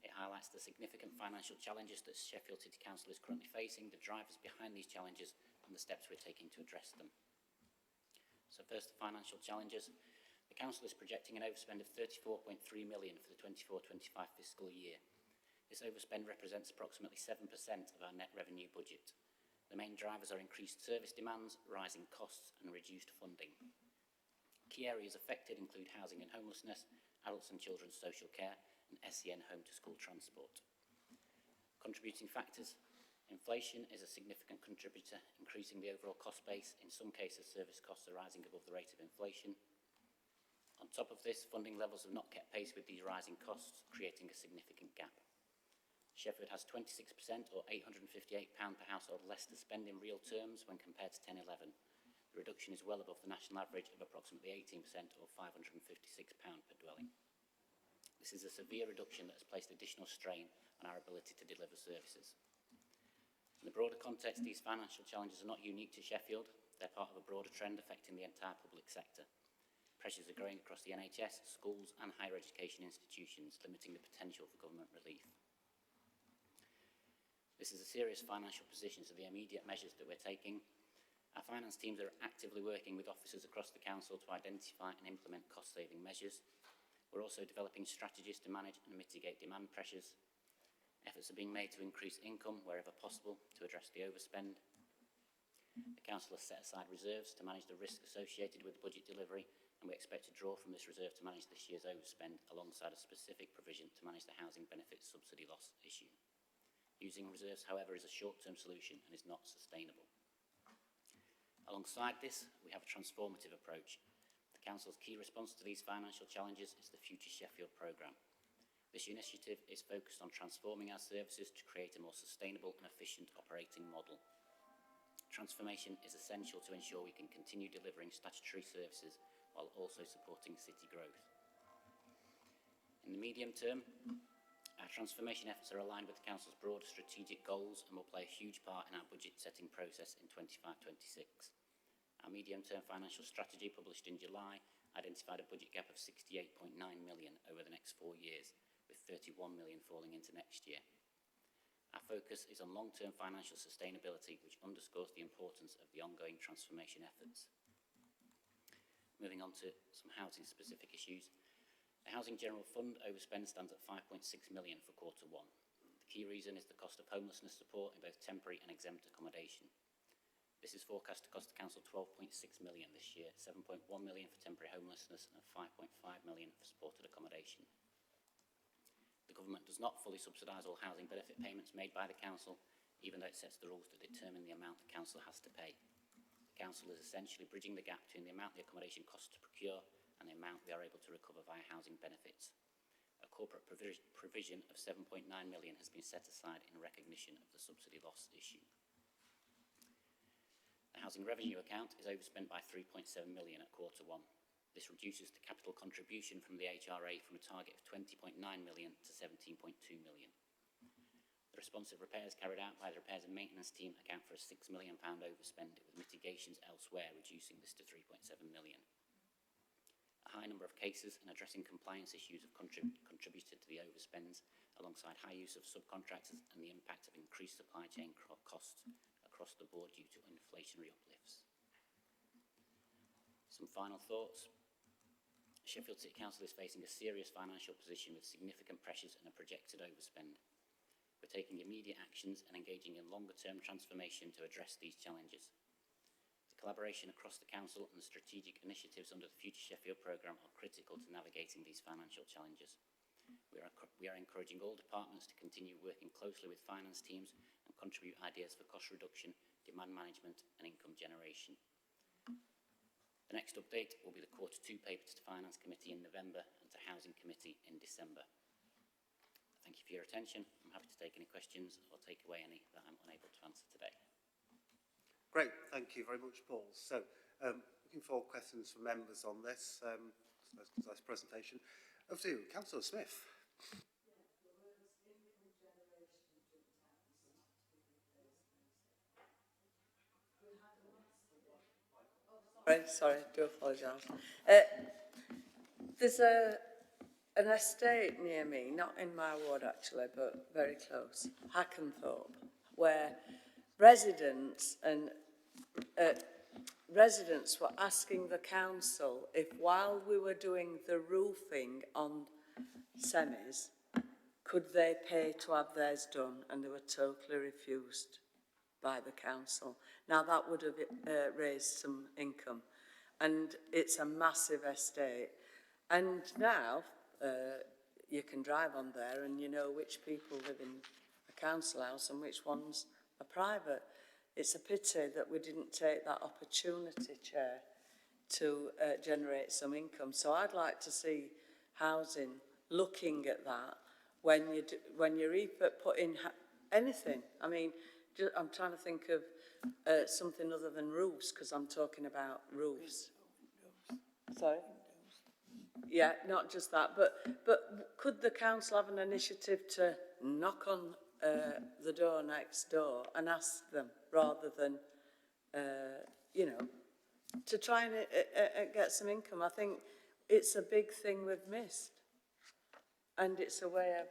It highlights the significant financial challenges that Sheffield City Council is currently facing, the drivers behind these challenges, and the steps we're taking to address them. So first, the financial challenges. The Council is projecting an overspend of £34.3 million for the 24-25 fiscal year. This overspend represents approximately 7% of our net revenue budget. The main drivers are increased service demands, rising costs, and reduced funding. Key areas affected include housing and homelessness, adults and children's social care, and SEN home-to-school transport. Contributing factors. Inflation is a significant contributor, increasing the overall cost base. In some cases, service costs are rising above the rate of inflation. On top of this, funding levels have not kept pace with these rising costs, creating a significant gap. Sheffield has 26% or £858 per household less to spend in real terms when compared to 10-11. The reduction is well above the national average of approximately 18% or £556 per dwelling. This is a severe reduction that has placed additional strain on our ability to deliver services. In the broader context, these financial challenges are not unique to Sheffield. They're part of a broader trend affecting the entire public sector. Pressures are growing across the NHS, schools and higher education institutions, limiting the potential for government relief. This is a serious financial position, so the immediate measures that we're taking. Our finance teams are actively working with officers across the council to identify and implement cost-saving measures. We're also developing strategies to manage and mitigate demand pressures. Efforts are being made to increase income wherever possible to address the overspend. The council has set aside reserves to manage the risk associated with budget delivery, and we expect to draw from this reserve to manage this year's overspend alongside a specific provision to manage the housing benefits subsidy loss issue. Using reserves, however, is a short-term solution and is not sustainable. Alongside this, we have a transformative approach. The council's key response to these financial challenges is the Future Sheffield programme. This initiative is focused on transforming our services to create a more sustainable and efficient operating model. Transformation is essential to ensure we can continue delivering statutory services while also supporting city growth. In the medium term, our transformation efforts are aligned with the council's broad strategic goals and will play a huge part in our budget setting process in 25-26. Our medium-term financial strategy, published in July, identified a budget gap of £68.9 million over the next 4 years, with £31 million falling into next year. Our focus is on long-term financial sustainability, which underscores the importance of the ongoing transformation efforts. Moving on to some housing-specific issues. The Housing General Fund overspend stands at £5.6 million for Q1. The key reason is the cost of homelessness support in both temporary and exempt accommodation. This is forecast to cost the council £12.6 million this year, £7.1 million for temporary homelessness and £5.5 million for supported accommodation. The government does not fully subsidise all housing benefit payments made by the council, even though it sets the rules that determine the amount the council has to pay. The council is essentially bridging the gap between the amount the accommodation costs to procure and the amount we are able to recover via housing benefits. A corporate provision of £7.9 million has been set aside in recognition of the subsidy loss issue. The housing revenue account is overspent by £3.7 million at Q1. This reduces the capital contribution from the HRA from a target of £20.9 million to £17.2 million. The responsive repairs carried out by the repairs and maintenance team account for a £6 million overspend, with mitigations elsewhere reducing this to £3.7 million. A high number of cases and addressing compliance issues have contributed to the overspends, alongside high use of subcontractors and the impact of increased supply chain costs across the board due to inflationary uplifts. Some final thoughts. Sheffield City Council is facing a serious financial position with significant pressures and a projected overspend. We're taking immediate actions and engaging in longer-term transformation to address these challenges. The collaboration across the council and the strategic initiatives under the Future Sheffield programme are critical to navigating these financial challenges. We are encouraging all departments to continue working closely with finance teams and contribute ideas for cost reduction, demand management and income generation. The next update will be the Q2 papers to Finance Committee in November and to Housing Committee in December. Thank you for your attention. I'm happy to take any questions or take away any that I'm unable to answer today. Great, thank you very much, Paul. So, looking for questions from members on this. Nice presentation. Over to you, Councillor Smith. Sorry, I do apologise. There's an estate near me, not in my ward actually, but very close, Hackenthorpe, where residents were asking the council if, while we were doing the roofing on semis, could they pay to have theirs done, and they were totally refused by the council. Now that would have raised some income, and it's a massive estate. And now, you can drive on there and you know which people live in a council house and which ones are private. It's a pity that we didn't take that opportunity, Chair, to generate some income. So I'd like to see housing looking at that when you're putting anything. I mean, I'm trying to think of something other than roofs, because I'm talking about roofs. Sorry? Yeah, not just that, but could the council have an initiative to knock on the door next door and ask them, rather than, you know, to try and get some income? I think it's a big thing we've missed, and it's a way of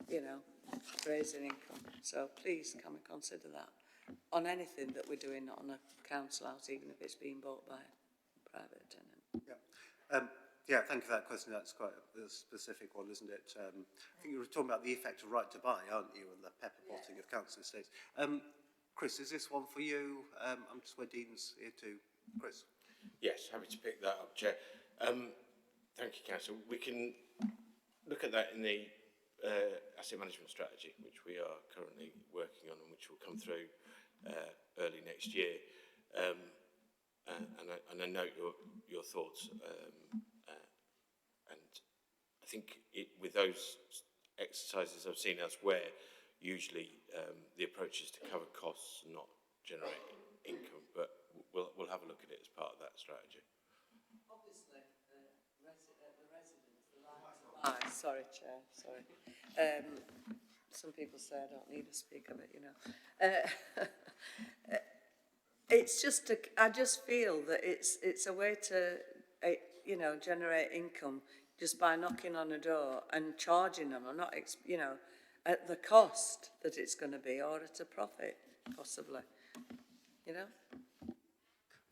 you know, raising income. So please, can we consider that on anything that we're doing on a council house, even if it's being bought by a private tenant? Yeah. Yeah, thank you for that question. That's quite a specific one, isn't it? I think you were talking about the effect of right to buy, aren't you, and the pepper potting of council estates. Chris, is this one for you? I'm just where Dean's here too. Chris? Yes, happy to pick that up, Chair. Thank you, Councillor. We can look at that in the asset management strategy, which we are currently working on and which will come through early next year. And I note your thoughts. And I think with those exercises I've seen elsewhere, usually the approach is to cover costs and not generate income, but we'll have a look at it as part of that strategy. Obviously, the residents, the right to buy. Sorry, Chair, sorry. Some people say I don't need to speak of it, you know. It's just, I just feel that it's a way to, you know, generate income just by knocking on a door and charging them, or not, you know, at the cost that it's going to be, or at a profit, possibly, you know?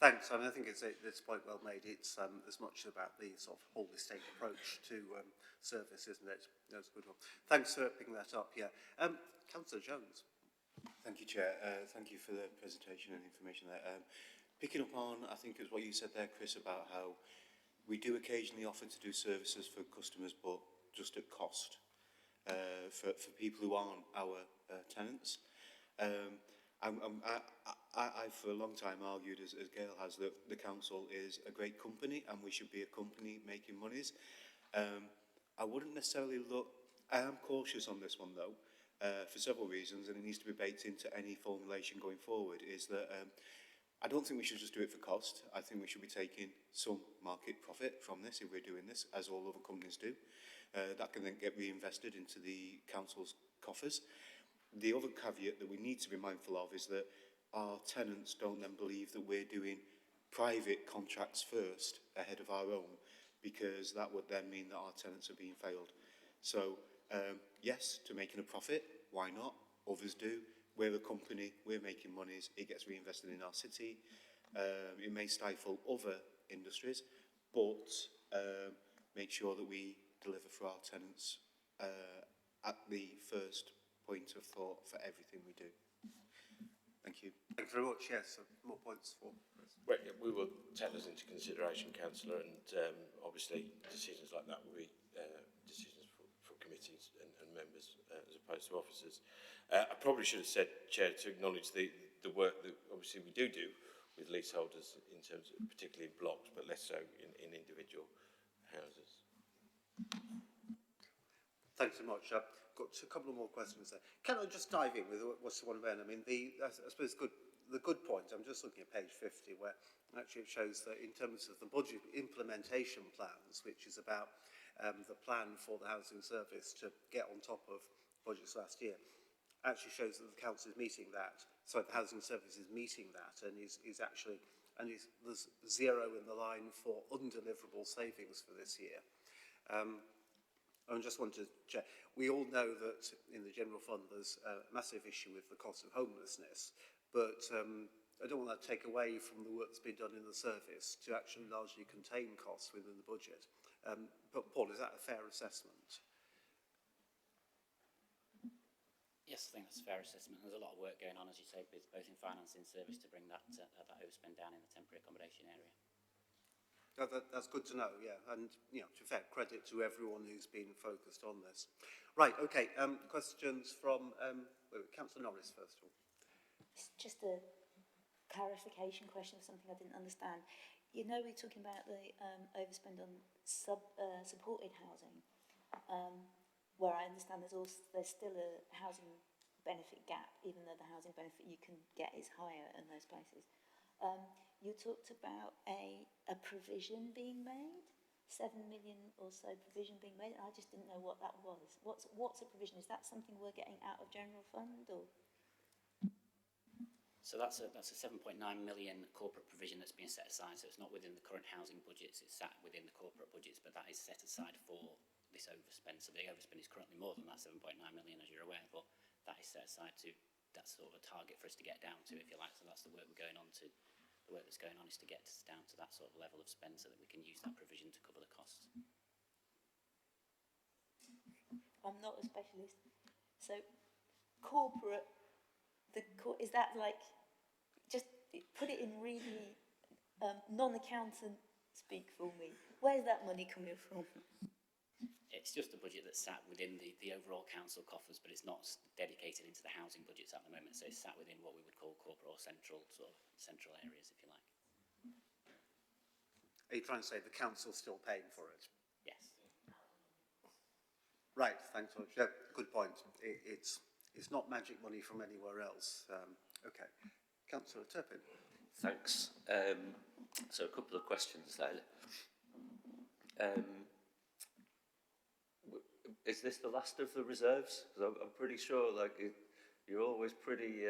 Thanks. I mean, I think it's this point well made. It's as much about the sort of whole estate approach to service, isn't it? That's a good one. Thanks for picking that up. Yeah. Councillor Jones. Thank you, Chair. Thank you for the presentation and information there. Picking up on, I think it's what you said there, Chris, about how we do occasionally offer to do services for customers, but just at cost for people who aren't our tenants. I've for a long time argued, as Gail has, that the council is a great company and we should be a company making monies. I wouldn't necessarily look, I am cautious on this one though, for several reasons, and it needs to be baked into any formulation going forward, is that I don't think we should just do it for cost. I think we should be taking some market profit from this if we're doing this, as all other companies do. That can then get reinvested into the council's coffers. The other caveat that we need to be mindful of is that our tenants don't then believe that we're doing private contracts first ahead of our own, because that would then mean that our tenants are being failed. So, yes, to making a profit, why not? Others do. We're a company, we're making monies, it gets reinvested in our city. It may stifle other industries, but make sure that we deliver for our tenants at the first point of thought for everything we do. Thank you. Thank you very much. Yes, more points for Chris. Well, yeah, we will take those into consideration, Councillor, and obviously decisions like that will be decisions for committees and members as opposed to officers. I probably should have said, Chair, to acknowledge the work that obviously we do with leaseholders in terms of particularly in blocks, but less so in individual houses. Thanks so much. I've got a couple of more questions there. Can I just dive in with what's the one about? I mean, I suppose the good point, I'm just looking at page 50, where actually it shows that in terms of the budget implementation plans, which is about the plan for the housing service to get on top of budgets last year, actually shows that the council is meeting that. So the housing service is meeting that and is actually, and there's zero in the line for undeliverable savings for this year. I just want to check. We all know that in the general fund there's a massive issue with the cost of homelessness, but I don't want that to take away from the work that's been done in the service to actually largely contain costs within the budget. But Paul, is that a fair assessment? Yes, I think that's a fair assessment. There's a lot of work going on, as you say, both in finance and service to bring that overspend down in the temporary accommodation area. That's good to know, yeah. And, you know, to be fair, credit to everyone who's been focused on this. Right, okay, questions from Councillor Norris, first of all. It's just a clarification question of something I didn't understand. You know, we're talking about the overspend on supported housing, where I understand there's still a housing benefit gap, even though the housing benefit you can get is higher in those places. You talked about a provision being made, 7 million or so provision being made. I just didn't know what that was. What's a provision? Is that something we're getting out of general fund, or? So that's a 7.9 million corporate provision that's being set aside. So it's not within the current housing budgets. It's sat within the corporate budgets, but that is set aside for this overspend. So the overspend is currently more than that 7.9 million, as you're aware, but that is set aside to, that's sort of a target for us to get down to, if you like. So that's the work we're going on to. The work that's going on is to get us down to that sort of level of spend so that we can use that provision to cover the costs. I'm not a specialist. So corporate, is that like, just put it in really non-accountant speak for me. Where's that money coming from? It's just a budget that's sat within the overall council coffers, but it's not dedicated into the housing budgets at the moment. So it's sat within what we would call corporate or central areas, if you like. Are you trying to say the council's still paying for it? Yes. Right, thanks so much. Yeah, good point. It's not magic money from anywhere else. Okay. Councillor Turpin. Thanks. So a couple of questions then. Is this the last of the reserves? Because I'm pretty sure, like, you're always pretty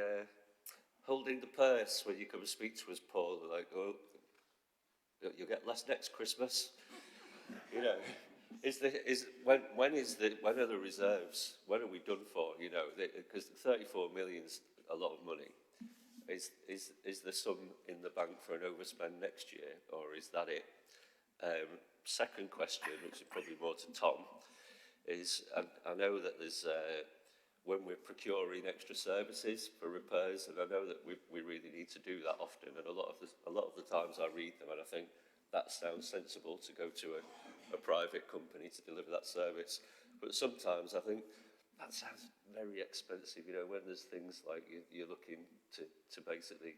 holding the purse when you come and speak to us, Paul. Like, oh, you'll get less next Christmas. You know, when are the reserves? When are we done for? You know, because 34 million's a lot of money. Is there some in the bank for an overspend next year, or is that it? Second question, which is probably more to Tom, is I know that there's when we're procuring extra services for repairs, and I know that we really need to do that often, and a lot of the times I read them and I think that sounds sensible to go to a private company to deliver that service, but sometimes I think that sounds very expensive, you know, when there's things like you're looking to basically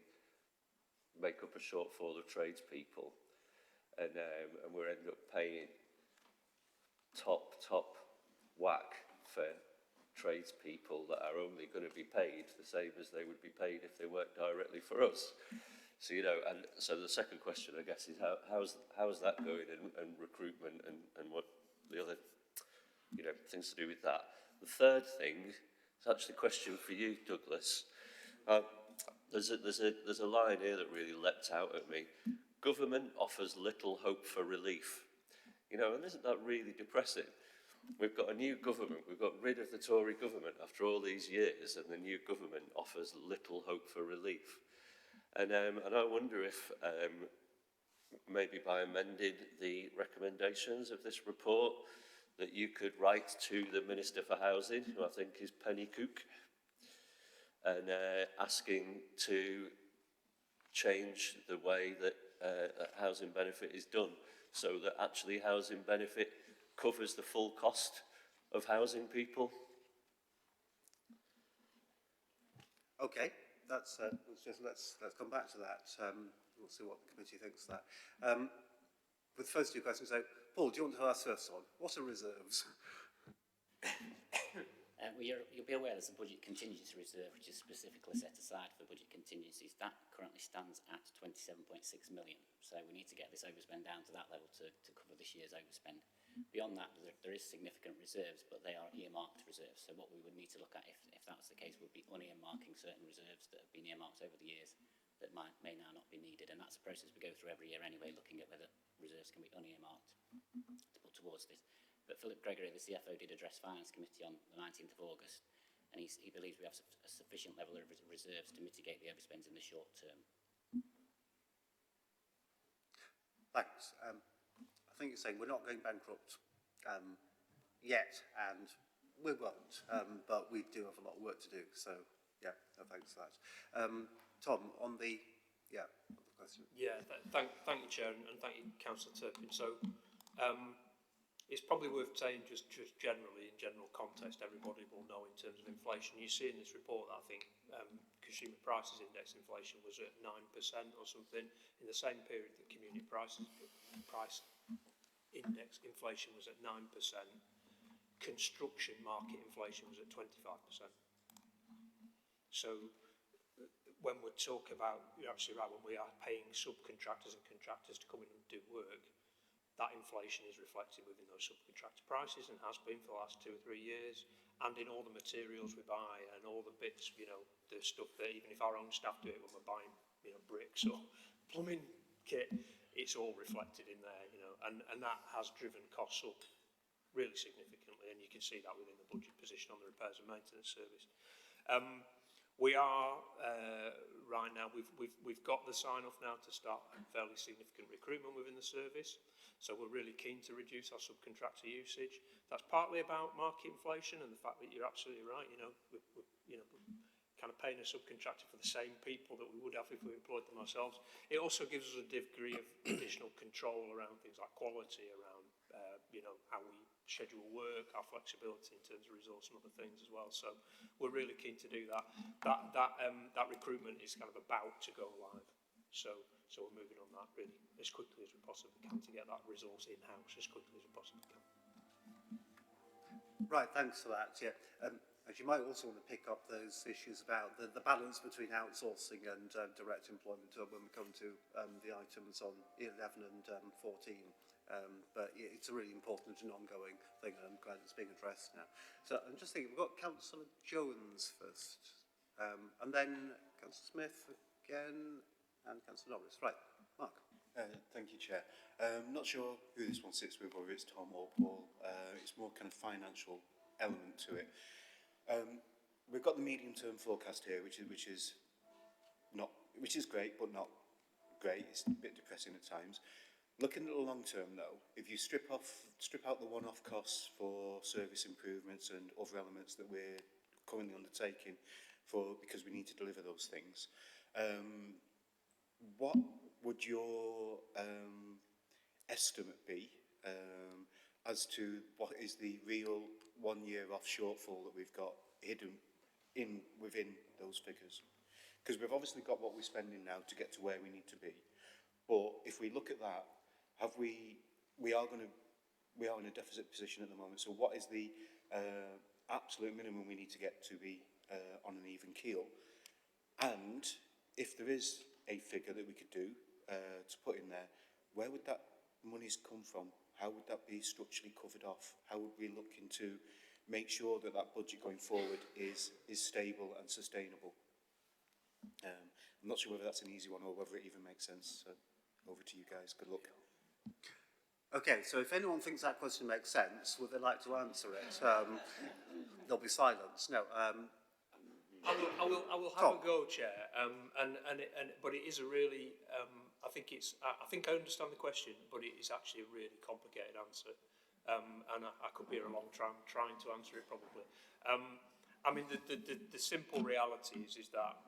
make up a shortfall of tradespeople, and we end up paying top whack for tradespeople that are only going to be paid the same as they would be paid if they worked directly for us. So, you know, and so the second question, I guess, is how's that going, and recruitment and what the other, you know, things to do with that. The third thing is actually a question for you, Douglas. There's a line here that really leapt out at me. Government offers little hope for relief. You know, and isn't that really depressing? We've got a new government. We've got rid of the Tory government after all these years, and the new government offers little hope for relief. And I wonder if maybe by amending the recommendations of this report, that you could write to the Minister for Housing, who I think is Penny Cook, and asking to change the way that housing benefit is done, so that actually housing benefit covers the full cost of housing people. Okay, let's come back to that. We'll see what the committee thinks of that. With the first two questions, so Paul, do you want to ask first one? What are reserves? Well, you'll be aware there's a budget contingency reserve which is specifically set aside for budget contingencies. That currently stands at 27.6 million. So we need to get this overspend down to that level to cover this year's overspend. Beyond that, there is significant reserves, but they are earmarked reserves. So what we would need to look at, if that was the case, would be unearmarking certain reserves that have been earmarked over the years that may now not be needed. And that's a process we go through every year anyway, looking at whether reserves can be unearmarked to put towards this. But Philip Gregory, the CFO, did address Finance Committee on the 19th of August, and he believes we have a sufficient level of reserves to mitigate the overspends in the short term. Thanks. I think you're saying we're not going bankrupt yet, and we won't, but we do have a lot of work to do. So, yeah, no, thanks for that. Tom, on the, yeah, question. Yeah, thank you, Chair, and thank you, Councillor Turpin. So, it's probably worth saying just generally, in general context, everybody will know in terms of inflation. You see in this report that I think consumer prices index inflation was at 9% or something. In the same period that community price index inflation was at 9%, construction market inflation was at 25%. So when we talk about, you're absolutely right, when we are paying subcontractors and contractors to come in and do work, that inflation is reflected within those subcontractor prices and has been for the last 2 or 3 years, and in all the materials we buy and all the bits, you know, the stuff that even if our own staff do it when we're buying, you know, bricks or plumbing kit, it's all reflected in there, you know, and that has driven costs up really significantly, and you can see that within the budget position on the repairs and maintenance service. We are right now. We've got the sign off now to start fairly significant recruitment within the service. So we're really keen to reduce our subcontractor usage. That's partly about market inflation and the fact that you're absolutely right. You know, we're kind of paying a subcontractor for the same people that we would have if we employed them ourselves. It also gives us a degree of additional control around things like quality, around you know, how we schedule work, our flexibility in terms of resource and other things as well. So we're really keen to do that. That recruitment is kind of about to go live. So we're moving on that really as quickly as we possibly can to get that resource in-house as quickly as we possibly can. Right, thanks for that. Yeah. As you might also want to pick up those issues about the balance between outsourcing and direct employment when we come to the items on 11 and 14. But it's a really important and ongoing thing, and I'm glad it's being addressed now. So I'm just thinking, we've got Councillor Jones first, and then Councillor Smith again, and Councillor Norris. Right, Mark. Thank you, Chair. Not sure who this one sits with, whether it's Tom or Paul. It's more kind of financial element to it. We've got the medium-term forecast here, which is great, but not great. It's a bit depressing at times. Looking at the long term, though, if you strip out the one-off costs for service improvements and other elements that we're currently undertaking because we need to deliver those things, what would your estimate be as to what is the real 1 year off shortfall that we've got hidden within those figures? Because we've obviously got what we're spending now to get to where we need to be. But if we look at that, we are in a deficit position at the moment. So what is the absolute minimum we need to get to be on an even keel? And if there is a figure that we could do to put in there, where would that monies come from? How would that be structurally covered off? How would we look into make sure that that budget going forward is stable and sustainable? I'm not sure whether that's an easy one or whether it even makes sense. So over to you guys. Good luck. Okay, so if anyone thinks that question makes sense, would they like to answer it? There'll be silence. No. I will have a go, Chair. But it is a really. I think I understand the question, but it is actually a really complicated answer, and I could be here a long time trying to answer it probably. I mean, the simple reality is that.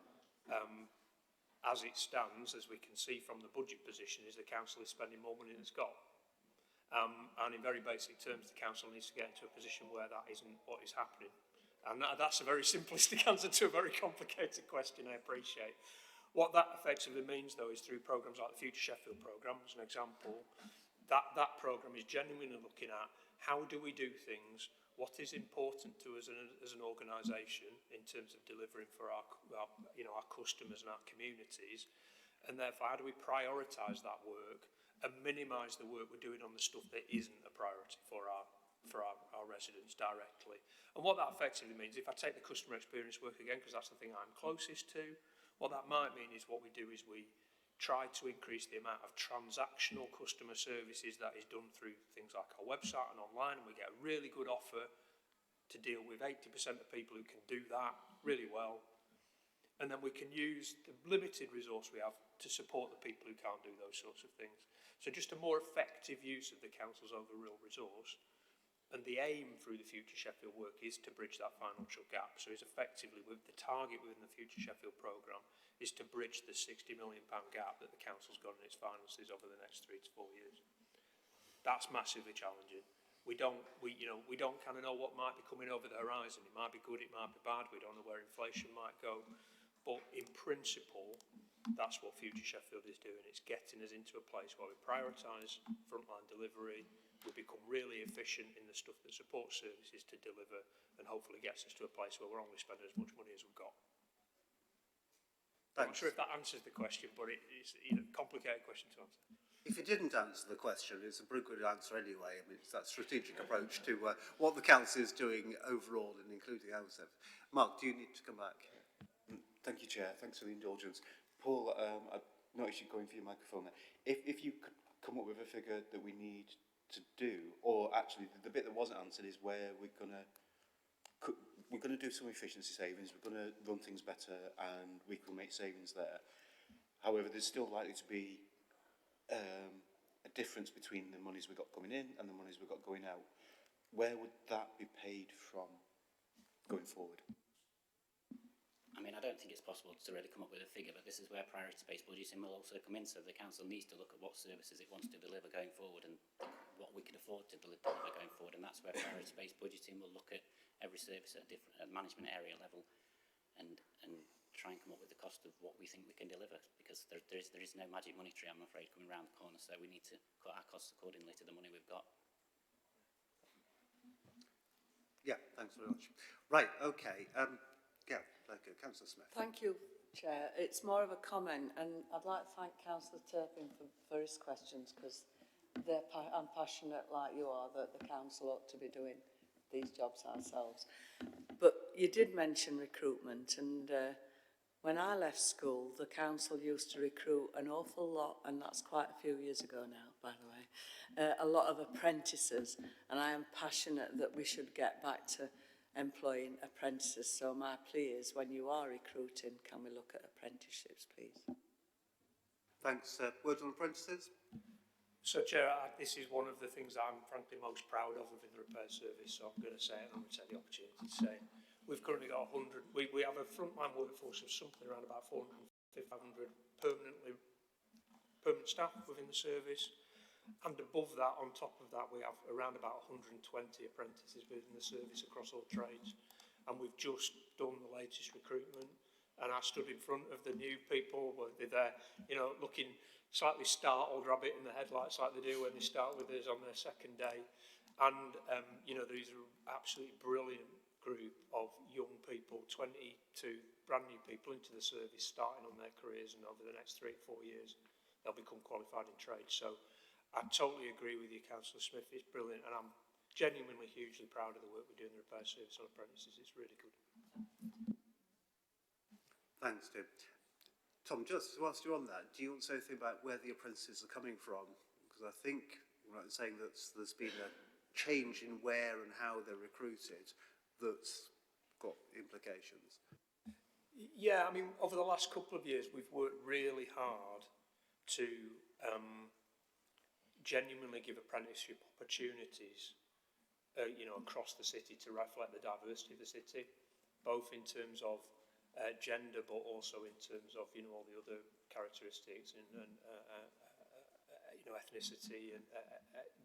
As it stands, as we can see from the budget position, is the council is spending more money than it's got. And in very basic terms, the council needs to get into a position where that isn't what is happening. And that's a very simplistic answer to a very complicated question, I appreciate. What that effectively means, though, is through programmes like the Future Sheffield programme, as an example, that programme is genuinely looking at how do we do things, what is important to us as an organisation in terms of delivering for our customers and our communities, and therefore how do we prioritise that work and minimise the work we're doing on the stuff that isn't a priority for our residents directly. And what that effectively means, if I take the customer experience work again, because that's the thing I'm closest to, what that might mean is what we do is we try to increase the amount of transactional customer services that is done through things like our website and online, and we get a really good offer to deal with 80% of people who can do that really well. And then we can use the limited resource we have to support the people who can't do those sorts of things. So just a more effective use of the council's overall resource. And the aim through the Future Sheffield work is to bridge that financial gap. So it's effectively, with the target within the Future Sheffield programme, is to bridge the £60 million gap that the council's got in its finances over the next 3 to 4 years. That's massively challenging. We don't kind of know what might be coming over the horizon. It might be good, it might be bad. We don't know where inflation might go. But in principle, that's what Future Sheffield is doing. It's getting us into a place where we prioritise frontline delivery, we become really efficient in the stuff that supports services to deliver, and hopefully gets us to a place where we're only spending as much money as we've got. I'm not sure if that answers the question, but it's a complicated question to answer. If it didn't answer the question, it's a pretty good answer anyway. I mean, it's that strategic approach to what the council is doing overall, and including our service. Mark, do you need to come back? Thank you, Chair. Thanks for the indulgence. Paul, I noticed you going for your microphone there. If you could come up with a figure that we need to do, or actually the bit that wasn't answered is where we're going to do some efficiency savings, we're going to run things better, and we can make savings there. However, there's still likely to be a difference between the monies we've got coming in and the monies we've got going out. Where would that be paid from going forward? I mean, I don't think it's possible to really come up with a figure, but this is where priority-based budgeting will also come in. So the council needs to look at what services it wants to deliver going forward and what we can afford to deliver going forward. And that's where priority-based budgeting will look at every service at a management area level and try and come up with the cost of what we think we can deliver, because there is no magic money tree, I'm afraid, coming around the corner. So we need to cut our costs accordingly to the money we've got. Yeah, thanks very much. Right, okay. Councillor Smith. Thank you, Chair. It's more of a comment, and I'd like to thank Councillor Turpin for his questions, because I'm passionate, like you are, that the council ought to be doing these jobs ourselves. But you did mention recruitment, and when I left school, the council used to recruit an awful lot, and that's quite a few years ago now, by the way, a lot of apprentices, and I am passionate that we should get back to employing apprentices. So my plea is, when you are recruiting, can we look at apprenticeships, please? Thanks. Words on apprentices? So, Chair, this is one of the things I'm frankly most proud of within the repair service, so I'm going to say it, and I'm going to take the opportunity to say it. We've currently got 100, we have a frontline workforce of something around about 400, 500 permanent staff within the service. And above that, on top of that, we have around about 120 apprentices within the service across all trades. And we've just done the latest recruitment. And I stood in front of the new people, they're there, looking slightly startled, rabbit in the headlights like they do when they start with us on their second day. And, these are absolutely brilliant group of young people, 22 brand new people into the service, starting on their careers, and over the next 3 or 4 years, they'll become qualified in trade. So I totally agree with you, Councillor Smith. It's brilliant, and I'm genuinely hugely proud of the work we do in the repair service on apprentices. It's really good. Thanks, Tim. Tom, just whilst you're on that, do you also think about where the apprentices are coming from? Because I think you're right in saying that there's been a change in where and how they're recruited that's got implications. Yeah, I mean, over the last couple of years, we've worked really hard to genuinely give apprenticeship opportunities, across the city to reflect the diversity of the city, both in terms of gender, but also in terms of, all the other characteristics and ethnicity and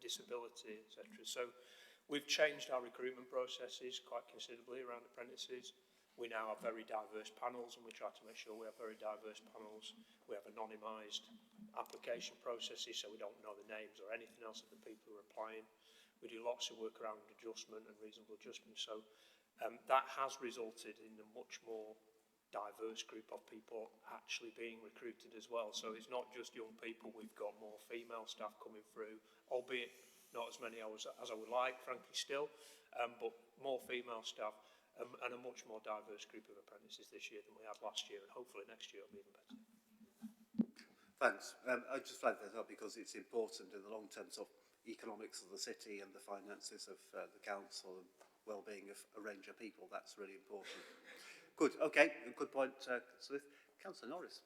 disability, etc. So we've changed our recruitment processes quite considerably around apprentices. We now have very diverse panels, and we try to make sure we have very diverse panels. We have anonymised application processes, so we don't know the names or anything else of the people who are applying. We do lots of work around adjustment and reasonable adjustment. So that has resulted in a much more diverse group of people actually being recruited as well. So it's not just young people. We've got more female staff coming through, albeit not as many as I would like, frankly, still, but more female staff. And a much more diverse group of apprentices this year than we had last year, and hopefully next year it'll be even better. Thanks. I just flagged that up because it's important in the long term of economics of the city and the finances of the council and well-being of a range of people. That's really important. Good. Okay. Good point, Smith. Councillor Norris.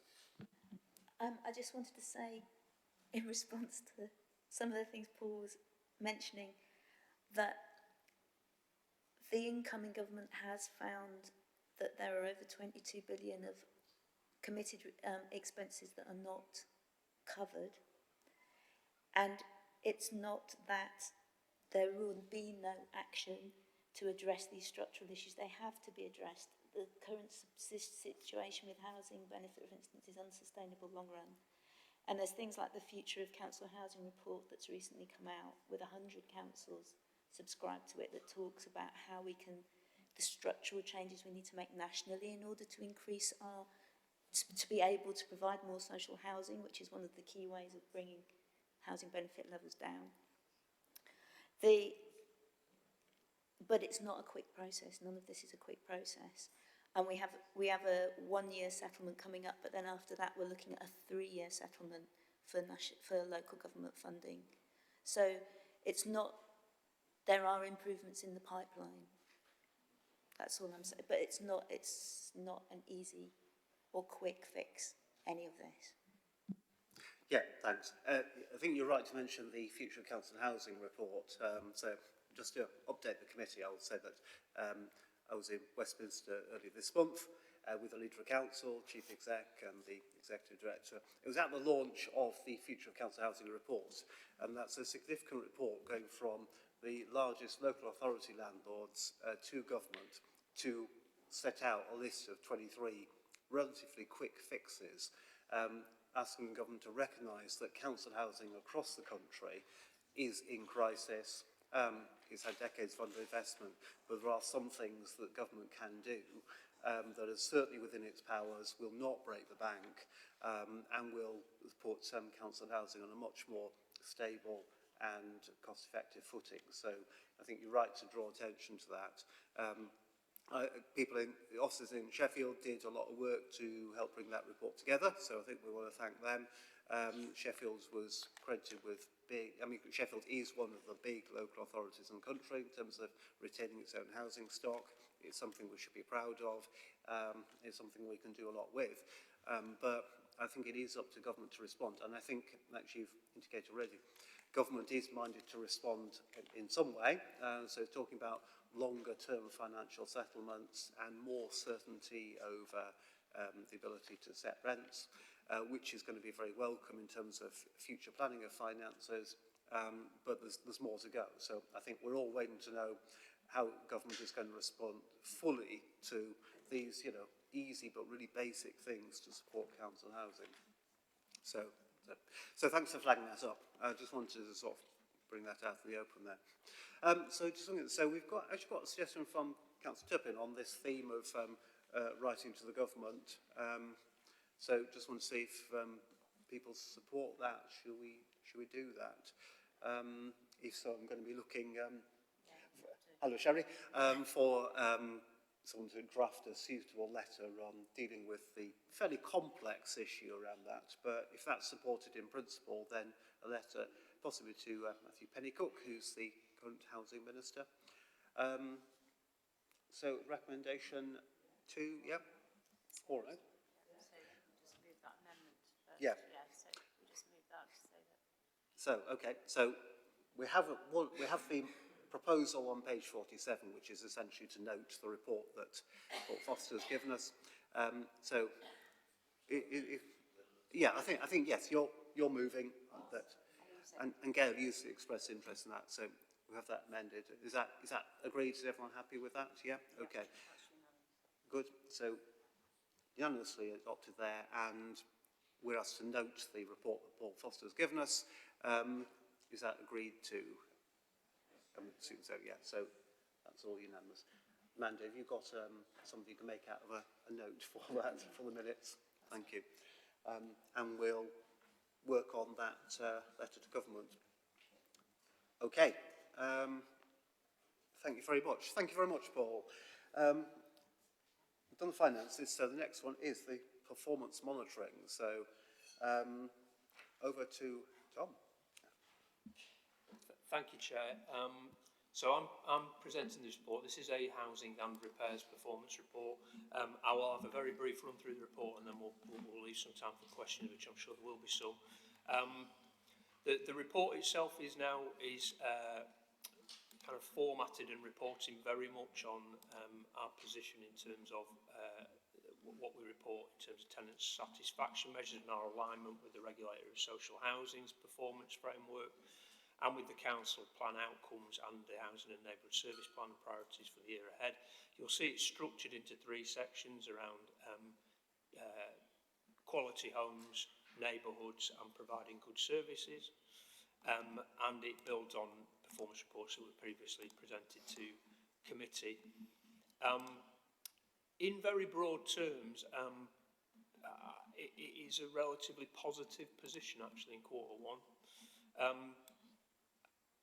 I just wanted to say, in response to some of the things Paul was mentioning, that the incoming government has found that there are over 22 billion of committed expenses that are not covered. And it's not that there will be no action to address these structural issues. They have to be addressed. The current situation with housing benefit, for instance, is unsustainable long run. And there's things like the Future of Council Housing report that's recently come out with 100 councils subscribed to it, that talks about how we can, the structural changes we need to make nationally in order to increase our, to be able to provide more social housing, which is one of the key ways of bringing housing benefit levels down. But it's not a quick process. None of this is a quick process. And we have a 1-year settlement coming up, but then after that we're looking at a 3-year settlement for local government funding. So it's not, there are improvements in the pipeline. That's all I'm saying. But it's not an easy or quick fix, any of this. Yeah, thanks. I think you're right to mention the Future of Council Housing report. So just to update the committee, I'll say that I was in Westminster earlier this month with the Leader of Council, Chief Exec and the Executive Director. It was at the launch of the Future of Council Housing report, and that's a significant report going from the largest local authority landlords to government to set out a list of 23 relatively quick fixes, asking the government to recognise that council housing across the country is in crisis. It's had decades of underinvestment, but there are some things that government can do that are certainly within its powers, will not break the bank, and will put council housing on a much more stable and cost-effective footing. So I think you're right to draw attention to that. People in the offices in Sheffield did a lot of work to help bring that report together, so I think we want to thank them. Sheffield was credited with Sheffield is one of the big local authorities in the country in terms of retaining its own housing stock. It's something we should be proud of. It's something we can do a lot with. But I think it is up to government to respond, and I think, actually you've indicated already, government is minded to respond in some way. So talking about longer term financial settlements and more certainty over the ability to set rents, which is going to be very welcome in terms of future planning of finances, but there's more to go. So I think we're all waiting to know how government is going to respond fully to these, easy but really basic things to support council housing. So thanks for flagging that up. I just wanted to sort of bring that out to the open there. So we've actually got a suggestion from Councillor Chaplin on this theme of writing to the government. So just want to see if people support that. Should we do that? If so, I'm going to be looking. Hello, Sherry. For someone to draft a suitable letter on dealing with the fairly complex issue around that. But if that's supported in principle, then a letter possibly to Matthew Pennycook, who's the current Housing Minister. So recommendation 2, yeah? All right. Just move that amendment. Yeah. So we just move that to say that. So, okay, so we have the proposal on page 47, which is essentially to note the report that Paul Foster has given us. So, yeah, I think yes, you're moving that, and Gail used to express interest in that. So we have that amended. Is that agreed? Is everyone happy with that? Yeah. Okay. Good. So unanimously adopted there, and we're asked to note the report that Paul Foster has given us. Is that agreed to? So yeah, so that's all unanimous. Amanda, have you got something you can make out of a note for that, for the minutes? Thank you. And we'll work on that letter to government. Okay. Thank you very much. Thank you very much, Paul. We've done the finances, so the next one is the performance monitoring. So over to Tom. Thank you, Chair. So I'm presenting this report. This is a housing and repairs performance report. I will have a very brief run through the report, and then we'll leave some time for questions, which I'm sure there will be some. The report itself is kind of formatted and reporting very much on our position in terms of what we report in terms of tenants' satisfaction measures and our alignment with the Regulator of Social Housing's performance framework and with the council plan outcomes and the Housing and Neighbourhood Service Plan and priorities for the year ahead. You'll see it's structured into 3 sections around quality homes, neighbourhoods and providing good services. And it builds on performance reports that were previously presented to committee. In very broad terms, it is a relatively positive position actually in Q1.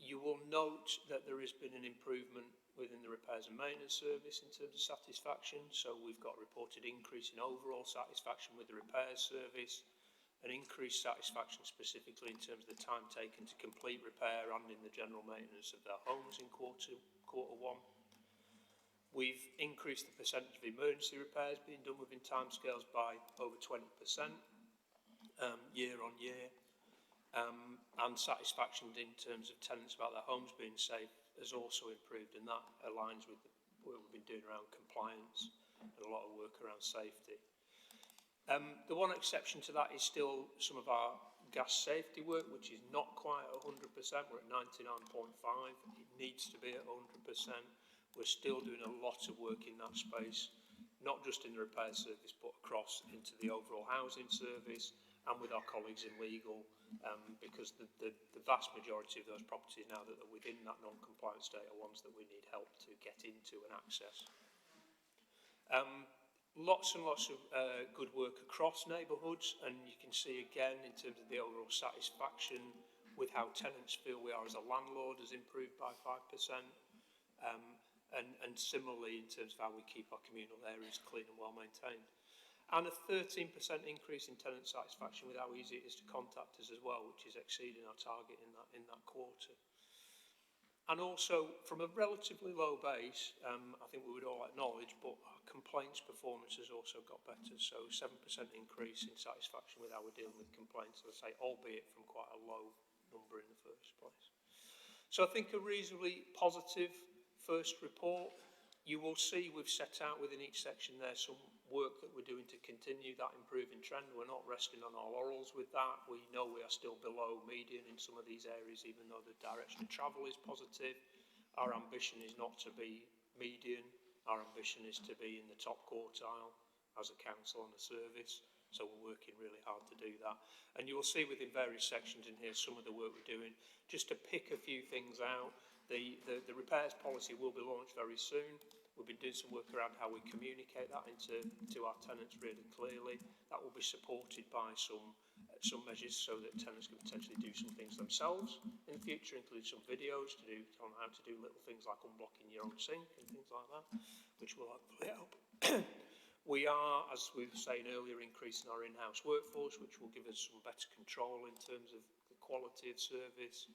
You will note that there has been an improvement within the repairs and maintenance service in terms of satisfaction. So we've got a reported increase in overall satisfaction with the repairs service, an increased satisfaction specifically in terms of the time taken to complete repair and in the general maintenance of their homes in Q1. We've increased the percentage of emergency repairs being done within timescales by over 20% year on year. And satisfaction in terms of tenants about their homes being safe has also improved, and that aligns with the work we've been doing around compliance and a lot of work around safety. The one exception to that is still some of our gas safety work, which is not quite 100%. We're at 99.5. It needs to be at 100%. We're still doing a lot of work in that space, not just in the repair service, but across into the overall housing service and with our colleagues in legal, because the vast majority of those properties now that are within that non-compliant state are ones that we need help to get into and access. Lots and lots of good work across neighbourhoods, and you can see again in terms of the overall satisfaction with how tenants feel we are as a landlord has improved by 5%, and similarly in terms of how we keep our communal areas clean and well maintained. And a 13% increase in tenant satisfaction with how easy it is to contact us as well, which is exceeding our target in that quarter. And also, from a relatively low base, I think we would all acknowledge, but our complaints performance has also got better. So 7% increase in satisfaction with how we're dealing with complaints, let's say, albeit from quite a low number in the first place. So I think a reasonably positive first report. You will see we've set out within each section there some work that we're doing to continue that improving trend. We're not resting on our laurels with that. We know we are still below median in some of these areas, even though the direction of travel is positive. Our ambition is not to be median. Our ambition is to be in the top quartile as a council and a service. So we're working really hard to do that. And you will see within various sections in here some of the work we're doing. Just to pick a few things out, the repairs policy will be launched very soon. We've been doing some work around how we communicate that to our tenants really clearly. That will be supported by some measures so that tenants can potentially do some things themselves in the future, including some videos on how to do little things like unblocking your own sink and things like that, which will hopefully help. We are, as we were saying earlier, increasing our in-house workforce, which will give us some better control in terms of the quality of service.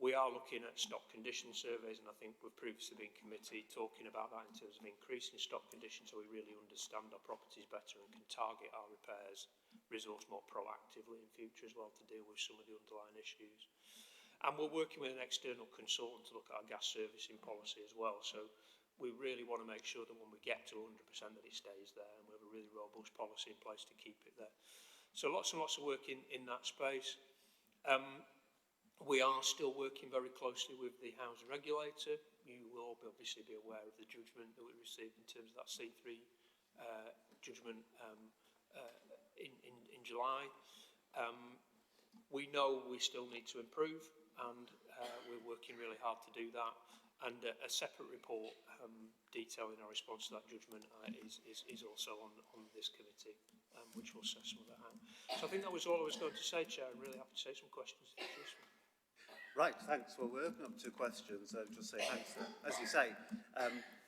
We are looking at stock condition surveys, and I think we've previously been committee talking about that in terms of increasing stock condition so we really understand our properties better and can target our repairs, resource more proactively in future as well to deal with some of the underlying issues. And we're working with an external consultant to look at our gas servicing policy as well. So we really want to make sure that when we get to 100% that it stays there, and we have a really robust policy in place to keep it there. So lots and lots of work in that space. We are still working very closely with the Housing Regulator. You will obviously be aware of the judgment that we received in terms of that C3 judgment in July. We know we still need to improve, and we're working really hard to do that. And a separate report detailing our response to that judgment is also on this committee, which will set some of that out. So I think that was all I was going to say, Chair. I'm really happy to take some questions if there's useful. Right, thanks. Well, we're open up to questions. Just say thanks. As you say,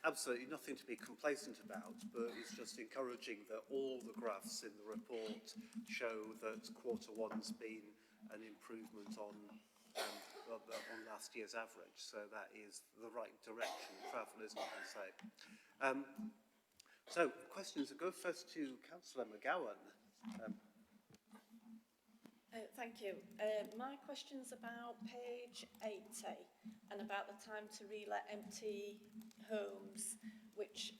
absolutely nothing to be complacent about, but it's just encouraging that all the graphs in the report show that Q1's been an improvement on last year's average. So that is the right direction of travel, isn't it? I say. So questions. I'll go first to Councillor McGowan. Thank you. My question's about page 80 and about the time to re-let empty homes, which,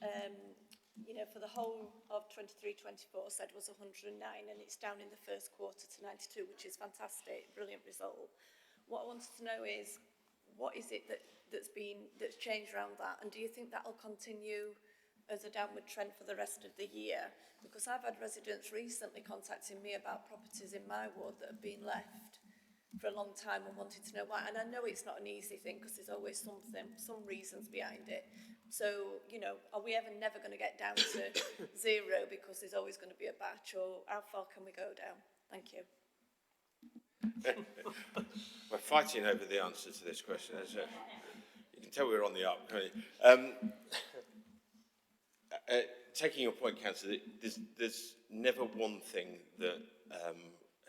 you know, for the whole of 23-24 said was 109, and it's down in the first quarter to 92, which is fantastic, brilliant result. What I wanted to know is, what is it that's changed around that, and do you think that'll continue as a downward trend for the rest of the year? Because I've had residents recently contacting me about properties in my ward that have been left for a long time and wanted to know why. And I know it's not an easy thing because there's always some reasons behind it. So, you know, are we never going to get down to zero because there's always going to be a batch, or how far can we go down? Thank you. We're fighting over the answer to this question. You can tell we're on the up, can't you? Taking your point, Councillor, there's never one thing that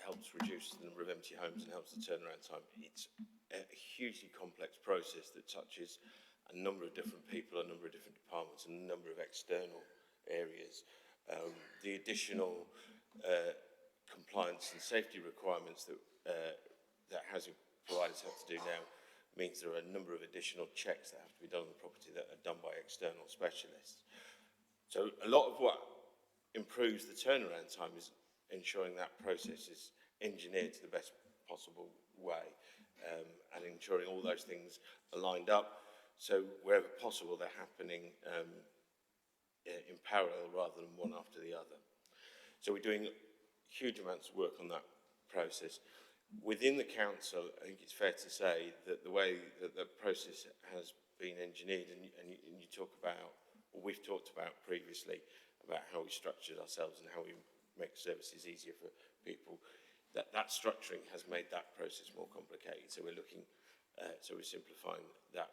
helps reduce the number of empty homes and helps the turnaround time. It's a hugely complex process that touches a number of different people, a number of different departments, and a number of external areas. The additional compliance and safety requirements that housing providers have to do now means there are a number of additional checks that have to be done on the property that are done by external specialists. So a lot of what improves the turnaround time is ensuring that process is engineered to the best possible way, and ensuring all those things are lined up. So wherever possible, they're happening in parallel rather than one after the other. So we're doing huge amounts of work on that process. Within the council, I think it's fair to say that the way that the process has been engineered, and you talk about, or we've talked about previously, about how we structured ourselves and how we make services easier for people, that structuring has made that process more complicated. So we're looking, so we're simplifying that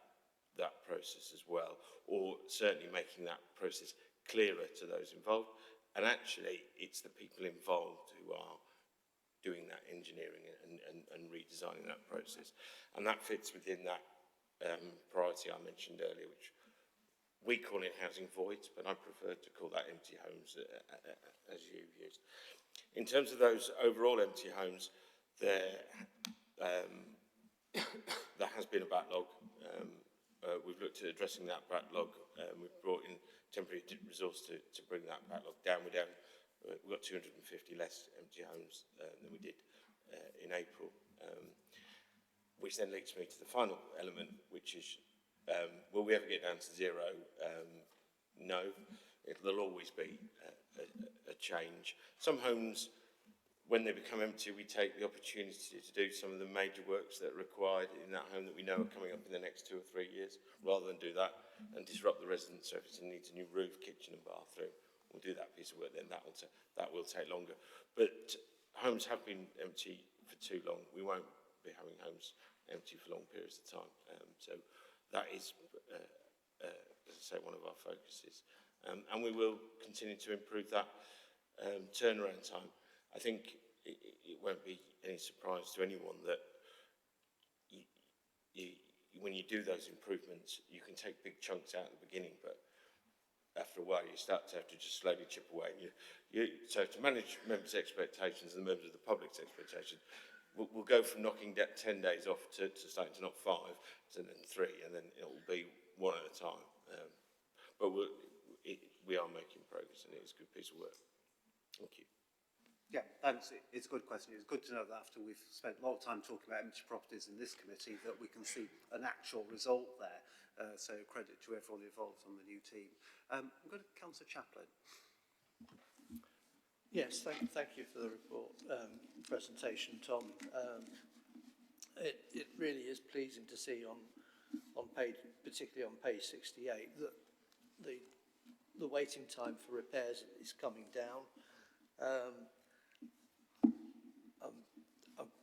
process as well, or certainly making that process clearer to those involved. And actually, it's the people involved who are doing that engineering and redesigning that process. And that fits within that priority I mentioned earlier, which we call it housing voids, but I prefer to call that empty homes, as you've used. In terms of those overall empty homes, there has been a backlog. We've looked at addressing that backlog. We've brought in temporary resource to bring that backlog down. We've got 250 less empty homes than we did in April, which then leads me to the final element, which is, will we ever get down to zero? No. There'll always be a change. Some homes, when they become empty, we take the opportunity to do some of the major works that are required in that home that we know are coming up in the next 2 or 3 years, rather than do that and disrupt the residents. So if it needs a new roof, kitchen and bathroom, we'll do that piece of work, then that will take longer. But homes have been empty for too long. We won't be having homes empty for long periods of time. So that is, as I say, one of our focuses. And we will continue to improve that turnaround time. I think it won't be any surprise to anyone that when you do those improvements, you can take big chunks out at the beginning, but after a while you start to have to just slowly chip away. So to manage members' expectations and the members of the public's expectations, we'll go from knocking 10 days off to starting to knock 5, and then 3, and then it will be one at a time. But we are making progress, and it is a good piece of work. Thank you. Yeah, thanks. It's a good question. It's good to know that after we've spent a lot of time talking about empty properties in this committee, that we can see an actual result there. So credit to everyone involved on the new team. I'm going to Councillor Chaplin. Yes, thank you for the report presentation, Tom. It really is pleasing to see on page, particularly on page 68, that the waiting time for repairs is coming down. I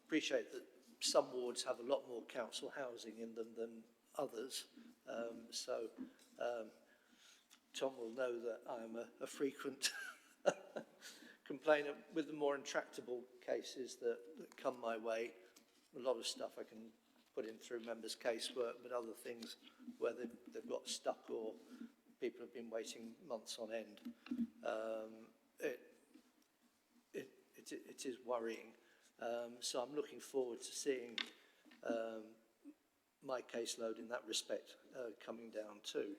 appreciate that some wards have a lot more council housing in them than others. So Tom will know that I'm a frequent complainer with the more intractable cases that come my way. A lot of stuff I can put in through members' casework, but other things where they've got stuck or people have been waiting months on end. It is worrying. So I'm looking forward to seeing my caseload in that respect coming down too.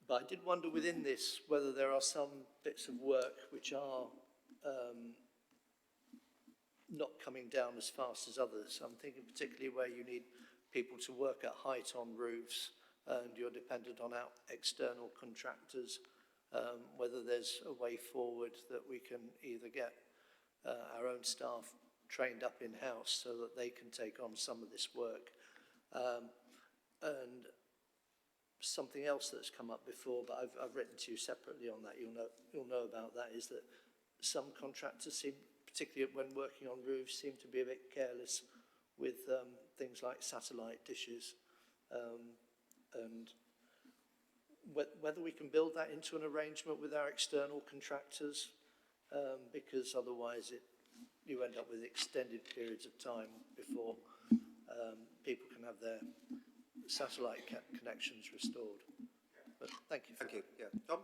But I did wonder within this whether there are some bits of work which are not coming down as fast as others. I'm thinking particularly where you need people to work at height on roofs and you're dependent on external contractors, whether there's a way forward that we can either get our own staff trained up in-house so that they can take on some of this work. And something else that's come up before, but I've written to you separately on that, you'll know about that, is that some contractors seem, particularly when working on roofs, seem to be a bit careless with things like satellite dishes, and whether we can build that into an arrangement with our external contractors, because otherwise you end up with extended periods of time before people can have their satellite connections restored. But thank you. Thank you. Yeah, Tom?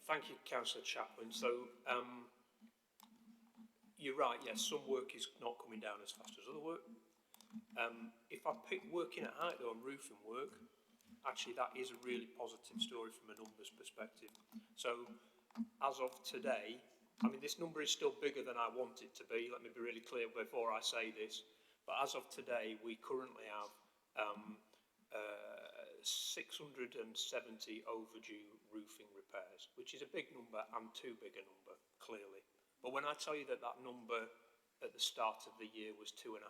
Thank you, Councillor Chaplin. So you're right, yes, some work is not coming down as fast as other work. If I pick working at height though on roofing work, actually that is a really positive story from a numbers perspective. So as of today, I mean this number is still bigger than I want it to be, let me be really clear before I say this, but as of today we currently have 670 overdue roofing repairs, which is a big number and too big a number, clearly. But when I tell you that that number at the start of the year was 2,500,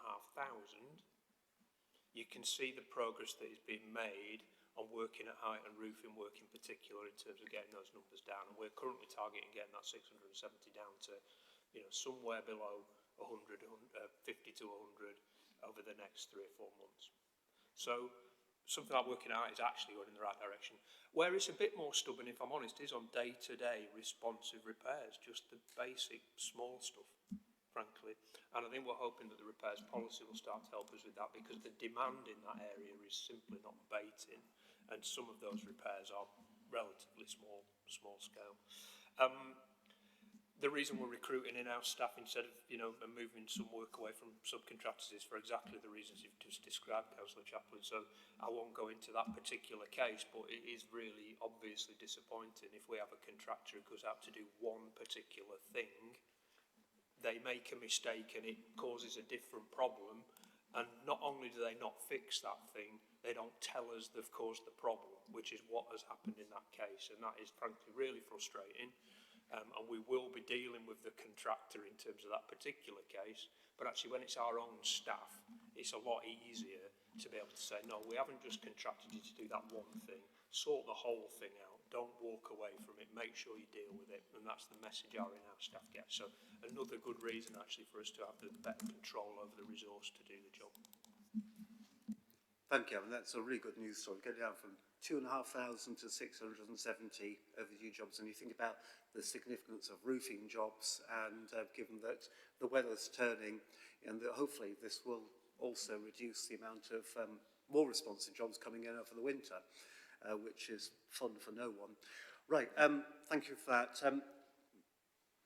you can see the progress that is being made on working at height and roofing work in particular in terms of getting those numbers down. And we're currently targeting getting that 670 down to, you know, somewhere below 100, 50 to 100 over the next 3 or 4 months. So something like working out is actually going in the right direction. Where it's a bit more stubborn, if I'm honest, is on day-to-day responsive repairs, just the basic small stuff, frankly. And I think we're hoping that the repairs policy will start to help us with that, because the demand in that area is simply not abating, and some of those repairs are relatively small scale. The reason we're recruiting in-house staff instead of, you know, moving some work away from subcontractors is for exactly the reasons you've just described, Councillor Chaplin. So I won't go into that particular case, but it is really obviously disappointing if we have a contractor who goes out to do one particular thing, they make a mistake and it causes a different problem, and not only do they not fix that thing, they don't tell us they've caused the problem, which is what has happened in that case, and that is frankly really frustrating. And we will be dealing with the contractor in terms of that particular case, but actually when it's our own staff, it's a lot easier to be able to say, no, we haven't just contracted you to do that one thing, sort the whole thing out, don't walk away from it, make sure you deal with it, and that's the message our in-house staff get. So another good reason actually for us to have the better control over the resource to do the job. Thank you, and that's a really good news story. Go down from 2,500 to 670 overdue jobs, and you think about the significance of roofing jobs, and given that the weather's turning, and that hopefully this will also reduce the amount of more responsive jobs coming in over the winter, which is fun for no one. Right, thank you for that.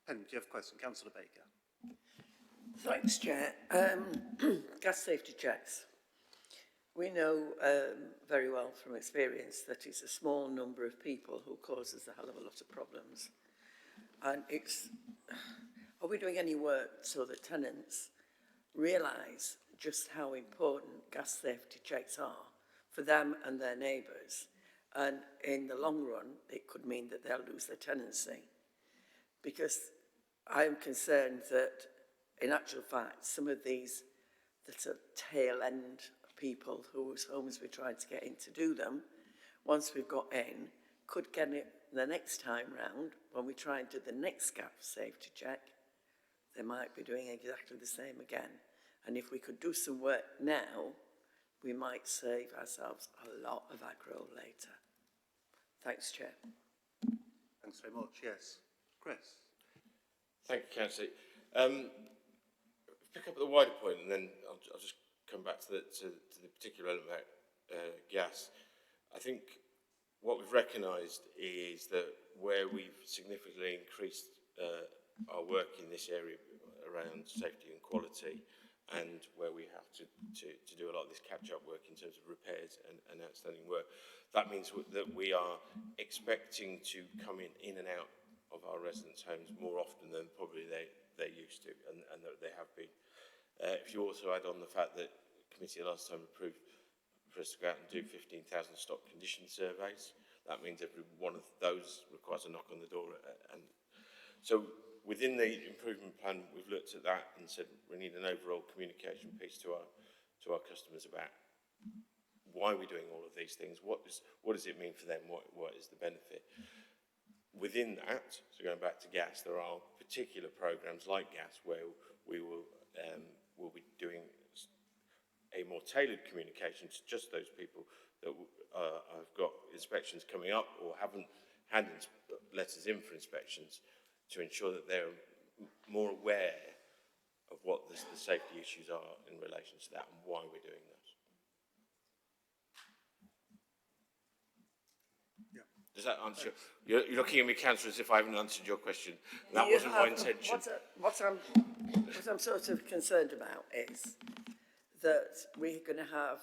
Penny, do you have a question? Councillor Baker. Thanks, Chair. Gas safety checks. We know very well from experience that it's a small number of people who causes a hell of a lot of problems. And are we doing any work so that tenants realise just how important gas safety checks are for them and their neighbours? And in the long run, it could mean that they'll lose their tenancy. Because I'm concerned that, in actual fact, some of these, the sort of tail end people whose homes we're trying to get in to do them, once we've got in, could get it the next time round, when we try and do the next gas safety check, they might be doing exactly the same again. And if we could do some work now, we might save ourselves a lot of aggro later. Thanks, Chair. Thanks very much. Yes. Chris. Thank you, Councillor. Pick up at the wider point, and then I'll just come back to the particular element about gas. I think what we've recognised is that where we've significantly increased our work in this area around safety and quality, and where we have to do a lot of this catch-up work in terms of repairs and outstanding work. That means that we are expecting to come in and out of our residents' homes more often than probably they're used to, and that they have been. If you also add on the fact that the committee last time approved for us to go out and do 15,000 stock condition surveys, that means every one of those requires a knock on the door. And so within the improvement plan, we've looked at that and said we need an overall communication piece to our customers about why we're doing all of these things, what does it mean for them, what is the benefit. Within that, so going back to gas, there are particular programs like gas where we will we'll be doing a more tailored communication to just those people that have got inspections coming up or haven't had letters in for inspections, to ensure that they're more aware of what the safety issues are in relation to that and why we're doing those. Yeah. Does that answer? You're looking at me, Councillor, as if I haven't answered your question. That wasn't my intention. What I'm sort of concerned about is that we're going to have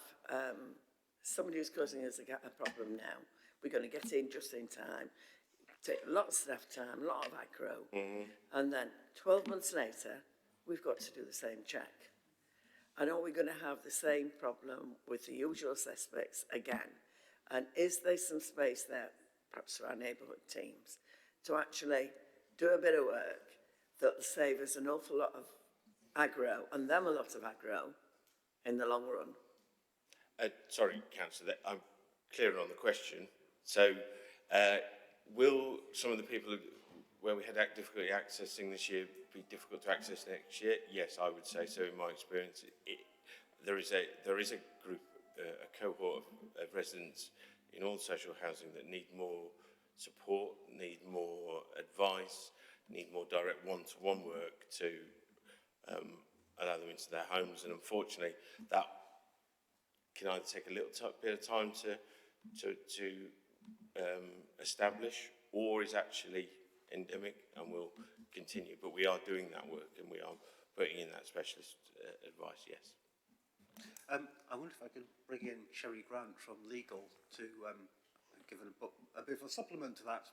somebody who's causing us a problem now. We're going to get in just in time, take a lot of staff time, a lot of aggro, and then 12 months later, we've got to do the same check. And are we going to have the same problem with the usual suspects again? And is there some space there, perhaps for our neighbourhood teams, to actually do a bit of work that will save us an awful lot of aggro, and them a lot of aggro, in the long run? Sorry, Councillor, I'm clearer on the question. So, will some of the people where we had difficulty accessing this year be difficult to access next year? Yes, I would say so. In my experience, there is a group, a cohort of residents in all social housing that need more support, need more advice, need more direct one-to-one work to allow them into their homes. And unfortunately, that can either take a little bit of time to establish, or is actually endemic and will continue. But we are doing that work, and we are putting in that specialist advice, yes. I wonder if I could bring in Sherry Grant from Legal to give a bit of a supplement to that.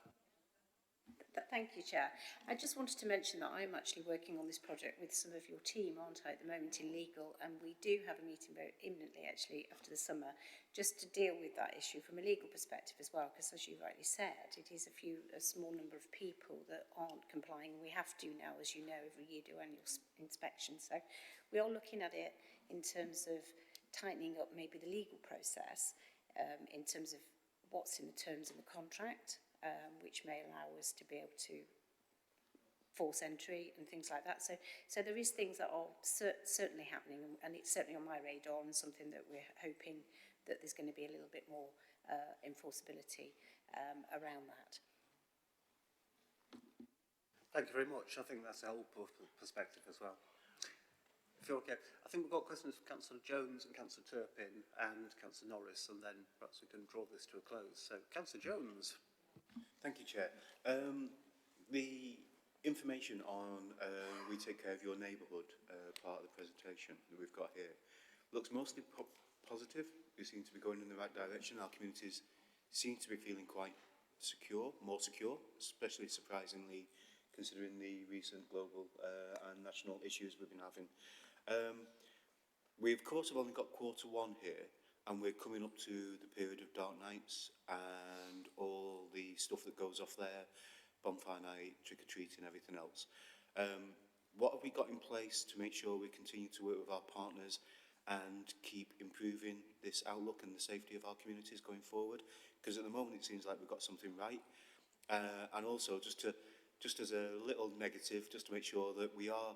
Thank you, Chair. I just wanted to mention that I'm actually working on this project with some of your team, aren't I, at the moment in Legal, and we do have a meeting very imminently, actually, after the summer, just to deal with that issue from a legal perspective as well, because as you rightly said, it is a small number of people that aren't complying. We have to now, as you know, every year do annual inspections. So we are looking at it in terms of tightening up maybe the legal process, in terms of what's in the terms of the contract, which may allow us to be able to force entry and things like that. So there is things that are certainly happening, and it's certainly on my radar, and something that we're hoping that there's going to be a little bit more enforceability around that. Thank you very much. I think that's a helpful perspective as well. If you're okay, I think we've got questions for Councillor Jones and Councillor Turpin and Councillor Norris, and then perhaps we can draw this to a close. So, Councillor Jones. Thank you, Chair. The information on We Take Care of Your Neighbourhood part of the presentation that we've got here looks mostly positive. We seem to be going in the right direction. Our communities seem to be feeling quite secure, more secure, especially surprisingly considering the recent global and national issues we've been having. We, of course, have only got Q1 here, and we're coming up to the period of dark nights and all the stuff that goes off there, bonfire night, trick-or-treating, everything else. What have we got in place to make sure we continue to work with our partners and keep improving this outlook and the safety of our communities going forward? Because at the moment it seems like we've got something right. And also, just as a little negative, just to make sure that we are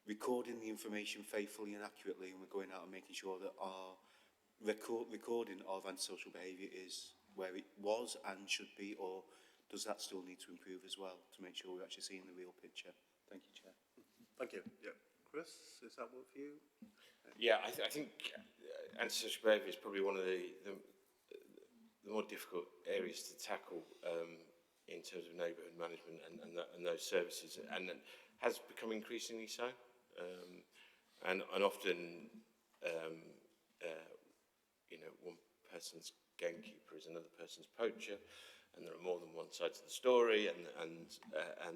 recording the information faithfully and accurately, and we're going out and making sure that our recording of antisocial behaviour is where it was and should be, or does that still need to improve as well to make sure we're actually seeing the real picture? Thank you, Chair. Thank you. Yeah. Chris, is that one for you? Yeah, I think antisocial behaviour is probably one of the more difficult areas to tackle in terms of neighbourhood management and those services, and has become increasingly so. And often, you know, one person's gamekeeper is another person's poacher, and there are more than one side to the story, and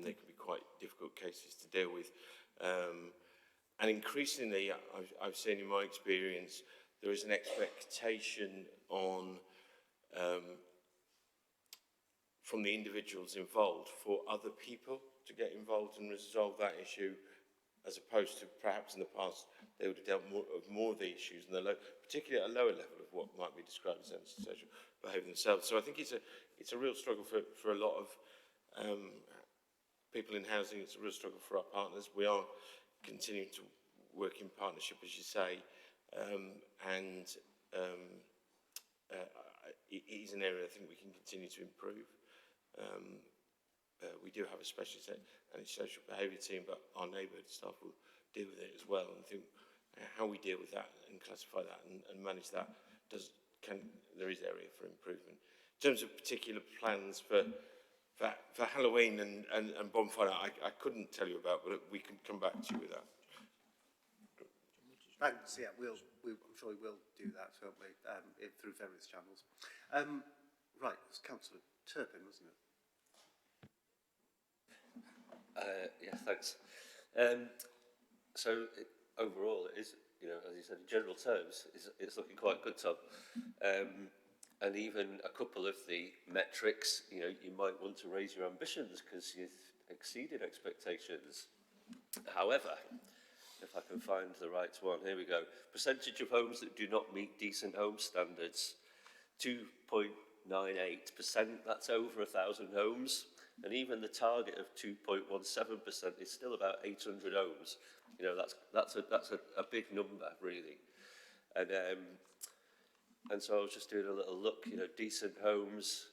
they can be quite difficult cases to deal with. And increasingly, I've seen in my experience, there is an expectation on from the individuals involved for other people to get involved and resolve that issue, as opposed to perhaps in the past they would have dealt more of the issues, and particularly at a lower level of what might be described as antisocial behaviour themselves. So I think it's a real struggle for a lot of people in housing. It's a real struggle for our partners. We are continuing to work in partnership, as you say, and it is an area I think we can continue to improve. We do have a specialist antisocial behaviour team, but our neighbourhood staff will deal with it as well. And I think how we deal with that and classify that and manage that there is area for improvement. In terms of particular plans for Halloween and bonfire, I couldn't tell you about, but we can come back to you with that. Thanks. Yeah, I'm sure we will do that, won't we? Through various channels. Right, it was Councillor Turpin, wasn't it? Yeah, thanks. So overall, it is, you know, as you said, in general terms, it's looking quite good, Tom. And even a couple of the metrics, you know, you might want to raise your ambitions because you've exceeded expectations. However, if I can find the right one, here we go. Percentage of homes that do not meet decent home standards, 2.98%. That's over 1,000 homes. And even the target of 2.17% is still about 800 homes. You know, that's a big number, really. And so I was just doing a little look. You know, decent homes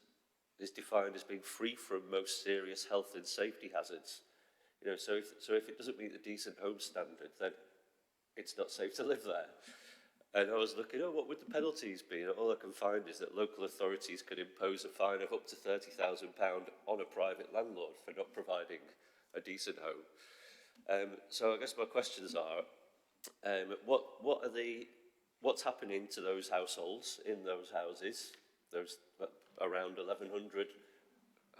is defined as being free from most serious health and safety hazards. You know, so if it doesn't meet the decent home standard, then it's not safe to live there. And I was looking, what would the penalties be? And all I can find is that local authorities could impose a fine of up to £30,000 on a private landlord for not providing a decent home. So I guess my questions are, what's happening to those households in those houses, those around 1,100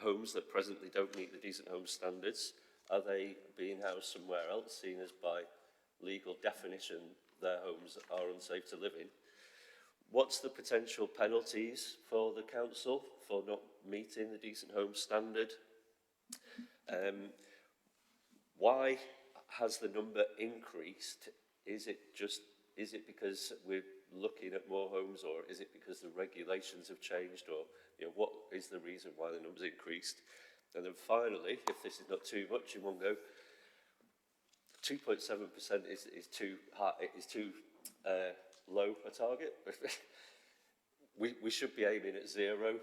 homes that presently don't meet the decent home standards? Are they being housed somewhere else, seen as by legal definition their homes are unsafe to live in? What's the potential penalties for the council for not meeting the decent home standard? Why has the number increased? Is it because we're looking at more homes, or is it because the regulations have changed, or what is the reason why the number's increased? And then finally, if this is not too much in one go, 2.7% is too high, is too low a target. we should be aiming at 0.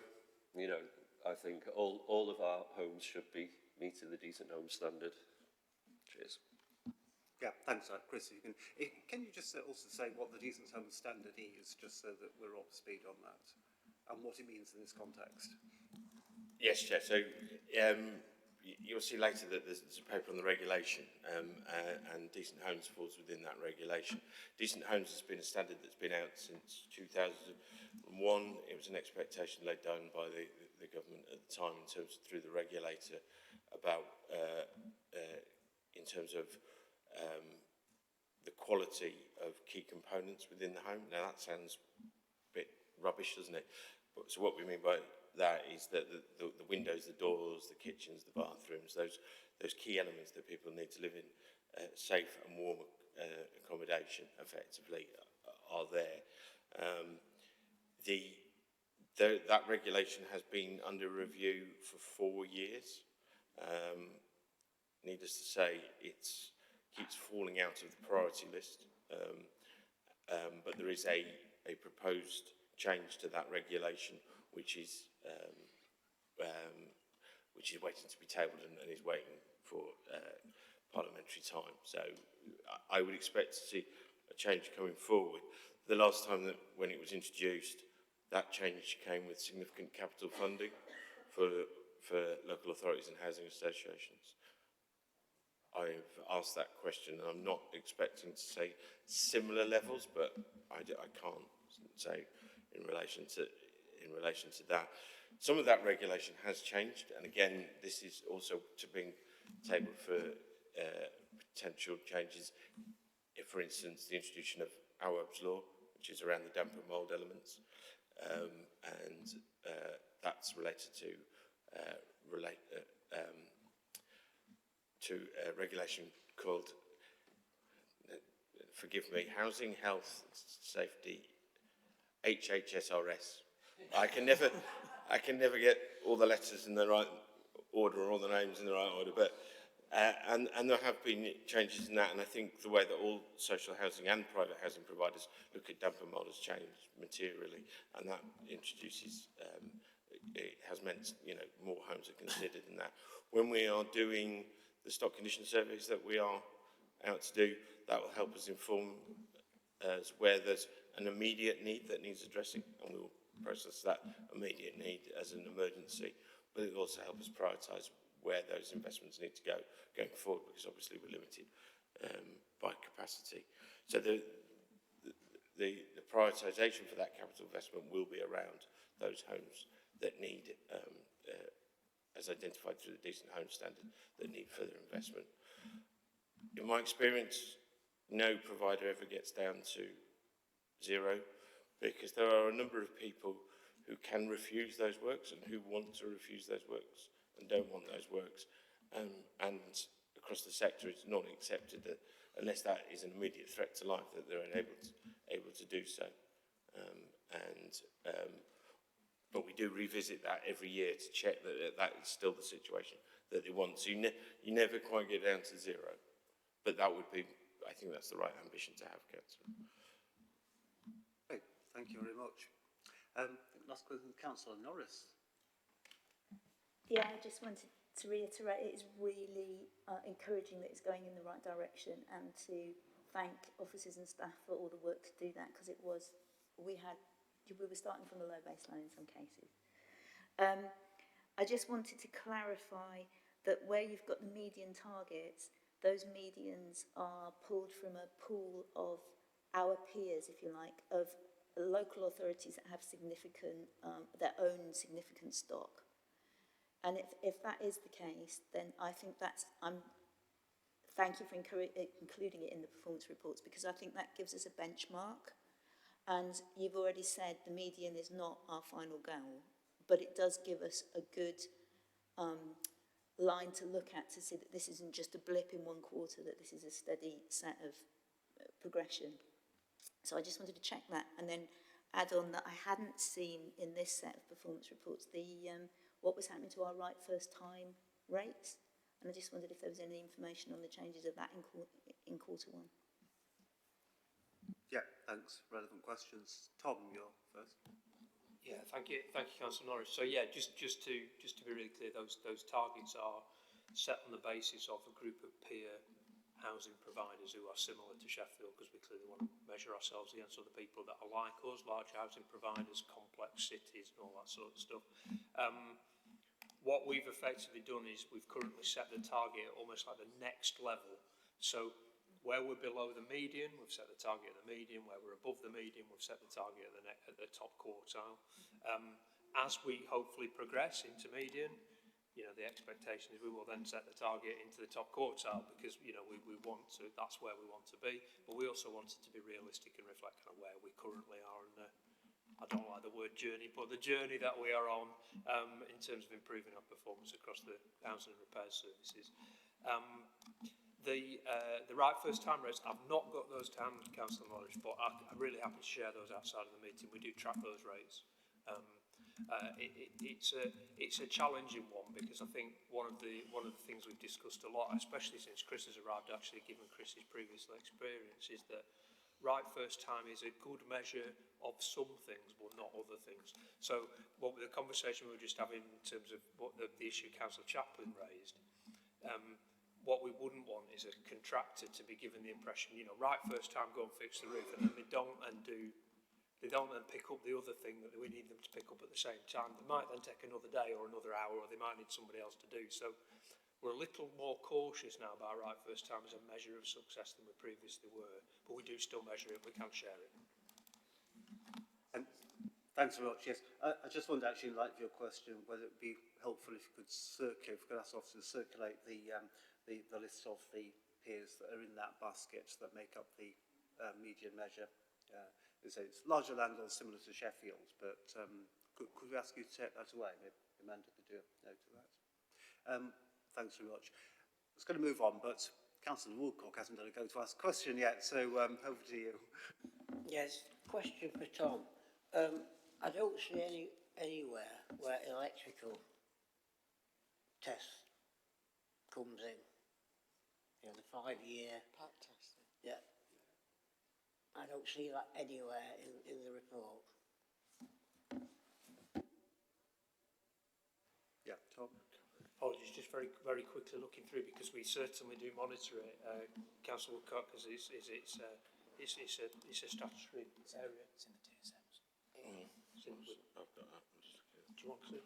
You know, I think all of our homes should be meeting the decent home standard. Cheers. Yeah, thanks, Chris. Can you just also say what the decent home standard is, just so that we're up to speed on that, and what it means in this context? Yes, Chair. So you'll see later that there's a paper on the regulation, and decent homes falls within that regulation. Decent homes has been a standard that's been out since 2001. It was an expectation laid down by the government at the time in terms through the regulator about in terms of the quality of key components within the home. Now that sounds a bit rubbish, doesn't it? So what we mean by that is that the windows, the doors, the kitchens, the bathrooms, those key elements that people need to live in safe and warm accommodation effectively are there. That regulation has been under review for 4 years. Needless to say, it keeps falling out of the priority list, but there is a proposed change to that regulation, which is waiting to be tabled and is waiting for parliamentary time. So I would expect to see a change coming forward. The last time when it was introduced, that change came with significant capital funding for for local authorities and housing associations. I've asked that question, and I'm not expecting to say similar levels, but I can't say in relation to that. Some of that regulation has changed, and again, this is also to being tabled for potential changes. If, for instance, the introduction of Awab's law, which is around the damp and mould elements, and that's related to regulation called, forgive me, Housing, Health, Safety, HHSRS. I can never get all the letters in the right order or all the names in the right order, but and there have been changes in that, and I think the way that all social housing and private housing providers look at damp and mould has changed materially, and that introduces, it has meant, you know, more homes are considered in that. When we are doing the stock condition surveys that we are out to do, that will help us inform us where there's an immediate need that needs addressing, and we will process that immediate need as an emergency, but it will also help us prioritise where those investments need to go going forward, because obviously we're limited by capacity. So the prioritisation for that capital investment will be around those homes that need, as identified through the Decent Home Standard, that need further investment. In my experience, no provider ever gets down to zero, because there are a number of people who can refuse those works and who want to refuse those works and don't want those works. And across the sector, it's not accepted that unless that is an immediate threat to life, that they're able to do so. But we do revisit that every year to check that that is still the situation that they want. So you never quite get down to zero. But that would be, I think that's the right ambition to have, Councillor. Great, thank you very much. Last question, Councillor Norris. Yeah, I just wanted to reiterate it is really encouraging that it's going in the right direction, and to thank officers and staff for all the work to do that, because we were starting from a low baseline in some cases. I just wanted to clarify that where you've got the median targets, those medians are pulled from a pool of our peers, if you like, of local authorities that have significant, their own significant stock. And if that is the case, then I think thank you for including it in the performance reports, because I think that gives us a benchmark. And you've already said the median is not our final goal, but it does give us a good line to look at to see that this isn't just a blip in one quarter, that this is a steady set of progression. So I just wanted to check that, and then add on that I hadn't seen in this set of performance reports what was happening to our right first time rates, and I just wondered if there was any information on the changes of that in quarter one. Yeah, thanks. Relevant questions. Tom, you're first. Yeah, thank you, Councillor Norris. So yeah, just to be really clear, those targets are set on the basis of a group of peer housing providers who are similar to Sheffield, because we clearly want to measure ourselves against other people that are like us, large housing providers, complex cities, and all that sort of stuff. What we've effectively done is we've currently set the target almost like the next level. So where we're below the median, we've set the target at the median. Where we're above the median, we've set the target at the top quartile. As we hopefully progress into median, you know, the expectation is we will then set the target into the top quartile, because, you know, we want to, that's where we want to be. But we also want it to be realistic and reflect kind of where we currently are in the, I don't like the word journey, but the journey that we are on in terms of improving our performance across the housing and repair services. The right first time rates, I've not got those to hand, Councillor Norris, but I'm really happy to share those outside of the meeting. We do track those rates. It's a challenging one, because I think one of the things we've discussed a lot, especially since Chris has arrived, actually given Chris's previous experience, is that right first time is a good measure of some things, but not other things. So what the conversation we were just having in terms of what the issue Councillor Chaplin raised, what we wouldn't want is a contractor to be given the impression, you know, right first time, go and fix the roof, and then they don't and do they don't then pick up the other thing that we need them to pick up at the same time. They might then take another day or another hour, or they might need somebody else to do. So we're a little more cautious now about right first time as a measure of success than we previously were, but we do still measure it, we can share it. Thanks very much, yes. I just wondered actually, like your question, whether it would be helpful if you could ask officers to circulate the list of the peers that are in that basket that make up the median measure. It's larger landlords similar to Sheffield, but could we ask you to take that away? Maybe Amanda could do a note of that. Thanks very much. I was going to move on, but Councillor Woodcock hasn't done a go to ask a question yet, so over to you. Yes, question for Tom. I don't see anywhere where electrical test comes in. You know, the 5-year Pat test. Yeah. I don't see that anywhere in the report. Yeah, Tom. Apologies, just very quickly looking through, because we certainly do monitor it, Councillor Woodcock, because it's a statutory area. It's in the TSMs. I've got that. I'm just looking at Do you want to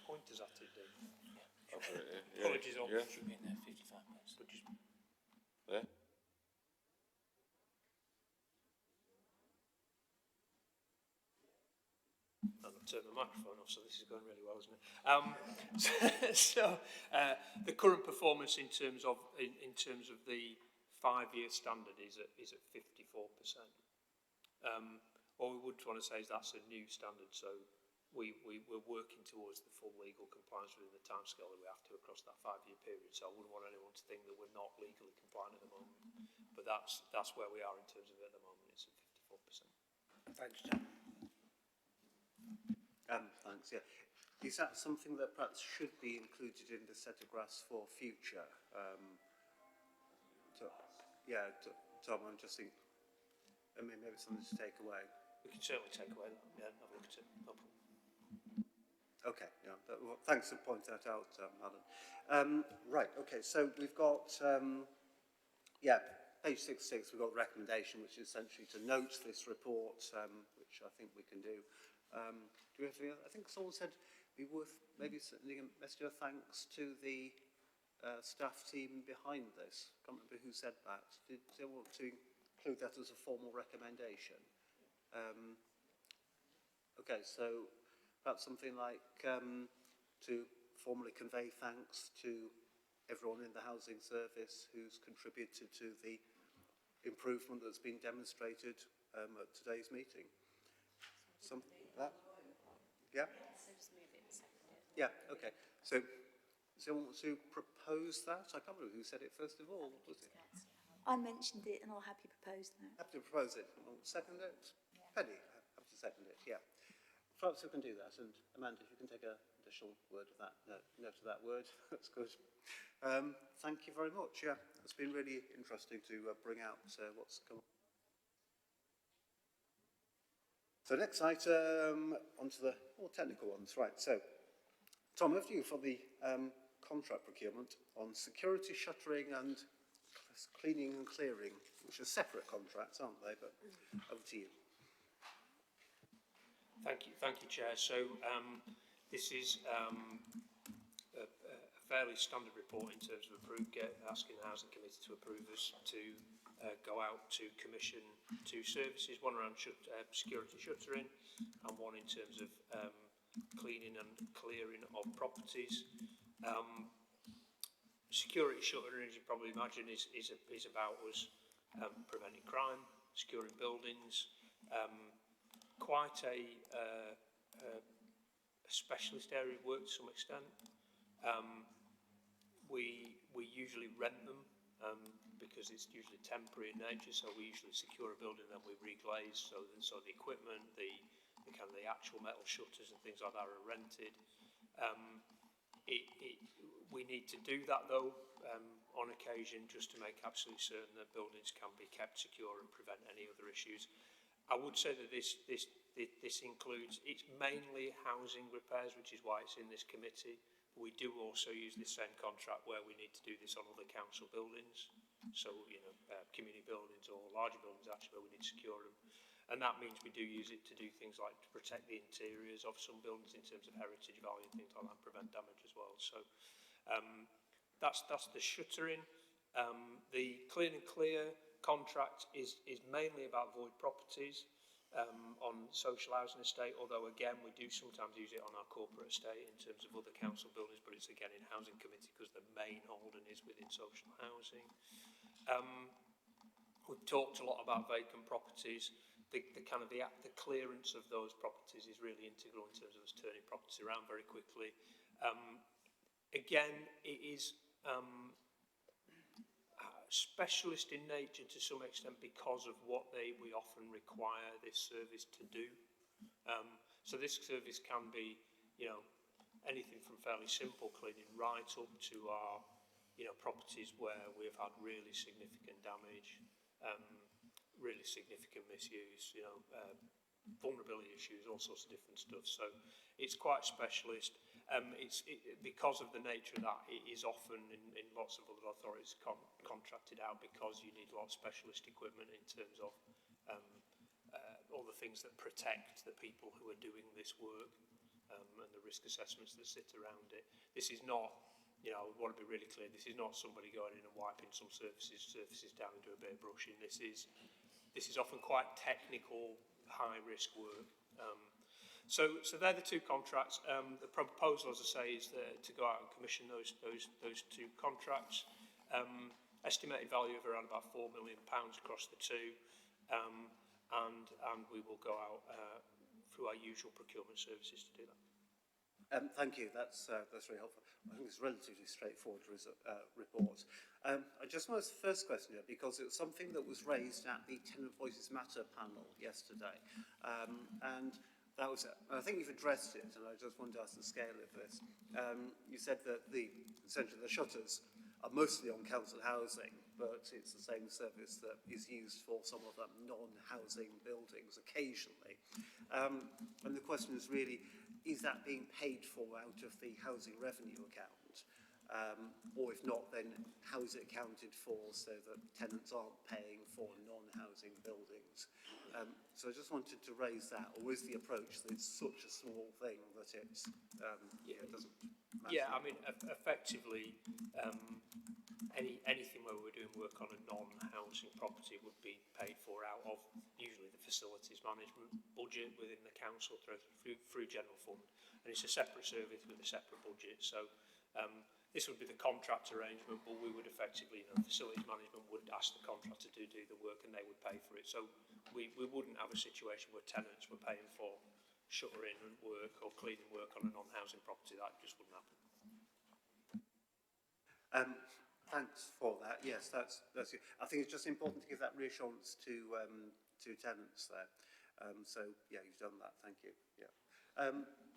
pointers at it, Dave? I've got it, yeah. Apologies, Yeah. should be in there 55 minutes. But just there. I'll turn the microphone off, so this is going really well, isn't it? The current performance in terms of the 5-year standard is at 54%. What we would want to say is that's a new standard, so we're working towards the full legal compliance within the timescale that we have to across that 5-year period. So I wouldn't want anyone to think that we're not legally compliant at the moment, but that's where we are in terms of it at the moment. It's at 54%. Thanks, Tom. Thanks, yeah. Is that something that perhaps should be included in the set of graphs for future? Tom, I'm just thinking, I mean, maybe it's something to take away. We can certainly take away that, yeah, have a look at it, no problem. Okay, yeah, well, thanks for pointing that out, Alan. Right, okay, so we've got, page 66, we've got the recommendation, which is essentially to note this report, which I think we can do. Do we have to, I think someone said it'd be worth maybe sending a message of thanks to the staff team behind this. I can't remember who said that. Did they want to include that as a formal recommendation? Okay, so perhaps something like to formally convey thanks to everyone in the housing service who's contributed to the improvement that's been demonstrated at today's meeting. Something like that? Yeah? So just move it and second it. Yeah, okay. So, does anyone want to propose that? I can't remember who said it first of all, was it? I mentioned it and I'll happily propose that. Happy to propose it. Second it? Yeah. Penny, happy to second it, yeah. Perhaps we can do that. And Amanda, if you can take an additional word of that, note of that word, that's good. Thank you very much, yeah. It's been really interesting to bring out what's come. So next item, onto the more technical ones. Right, so Tom, over to you for the contract procurement on security, shuttering and cleaning and clearing, which are separate contracts, aren't they? But over to you. Thank you, Chair. So this is a fairly standard report in terms of asking the Housing Committee to approve us to go out to commission 2 services, one around security shuttering and one in terms of cleaning and clearing of properties. Security shuttering, as you probably imagine, is about us preventing crime, securing buildings, quite a specialist area of work to some extent. We usually rent them because it's usually temporary in nature, so we usually secure a building and then we reglaze, so the equipment, the kind of the actual metal shutters and things like that are rented. We need to do that though on occasion, just to make absolutely certain that buildings can be kept secure and prevent any other issues. I would say that this includes, it's mainly housing repairs, which is why it's in this committee. We do also use this same contract where we need to do this on other council buildings. So, you know, community buildings or larger buildings actually where we need to secure them. And that means we do use it to do things like to protect the interiors of some buildings in terms of heritage value and things like that, and prevent damage as well. So that's the shuttering. The Clean and Clear contract is mainly about void properties on social housing estate, although again we do sometimes use it on our corporate estate in terms of other council buildings, but it's again in housing committee because the main holding is within social housing. We've talked a lot about vacant properties. The clearance of those properties is really integral in terms of us turning properties around very quickly. Again, it is specialist in nature to some extent because of what we often require this service to do. So this service can be, anything from fairly simple cleaning right up to our, properties where we've had really significant damage, really significant misuse, vulnerability issues, all sorts of different stuff. So it's quite specialist. Because of the nature of that, it is often in lots of other authorities contracted out because you need a lot of specialist equipment in terms of all the things that protect the people who are doing this work and the risk assessments that sit around it. This is not, I want to be really clear, this is not somebody going in and wiping some surfaces down and do a bit of brushing. This is often quite technical, high-risk work. So they're the two contracts. The proposal, as I say, is to go out and commission those two contracts. Estimated value of around about £4 million across the two, and we will go out through our usual procurement services to do that. Thank you. That's really helpful. I think it's a relatively straightforward report. I just want to ask the first question here because it was something that was raised at the Tenant Voices Matter panel yesterday, and that was it. I think you've addressed it, and I just wanted to ask the scale of this. You said that essentially the shutters are mostly on council housing, but it's the same service that is used for some of the non-housing buildings occasionally. And the question is really, is that being paid for out of the housing revenue account? Or if not, then how is it accounted for so that tenants aren't paying for non-housing buildings? So I just wanted to raise that, or is the approach that it's such a small thing that it doesn't matter? Yeah, I mean, effectively, anything where we're doing work on a non-housing property would be paid for out of usually the facilities management budget within the council through general fund, and it's a separate service with a separate budget. So this would be the contract arrangement, but we would effectively, facilities management would ask the contractor to do the work and they would pay for it. So we wouldn't have a situation where tenants were paying for shuttering work or cleaning work on a non-housing property. That just wouldn't happen. Thanks for that. Yes, that's good. I think it's just important to give that reassurance to tenants there. So yeah, you've done that. Thank you. Yeah.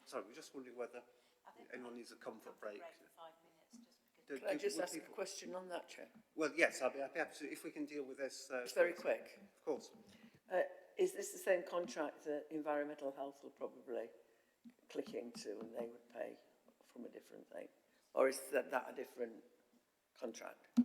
Sorry, we're just wondering whether anyone needs a comfort break. Can I just ask a question on that, Chair? Well, yes, I'll be happy to, if we can deal with this. It's very quick. Of course. Is this the same contract that environmental health will probably click into and they would pay from a different thing? Or is that a different contract?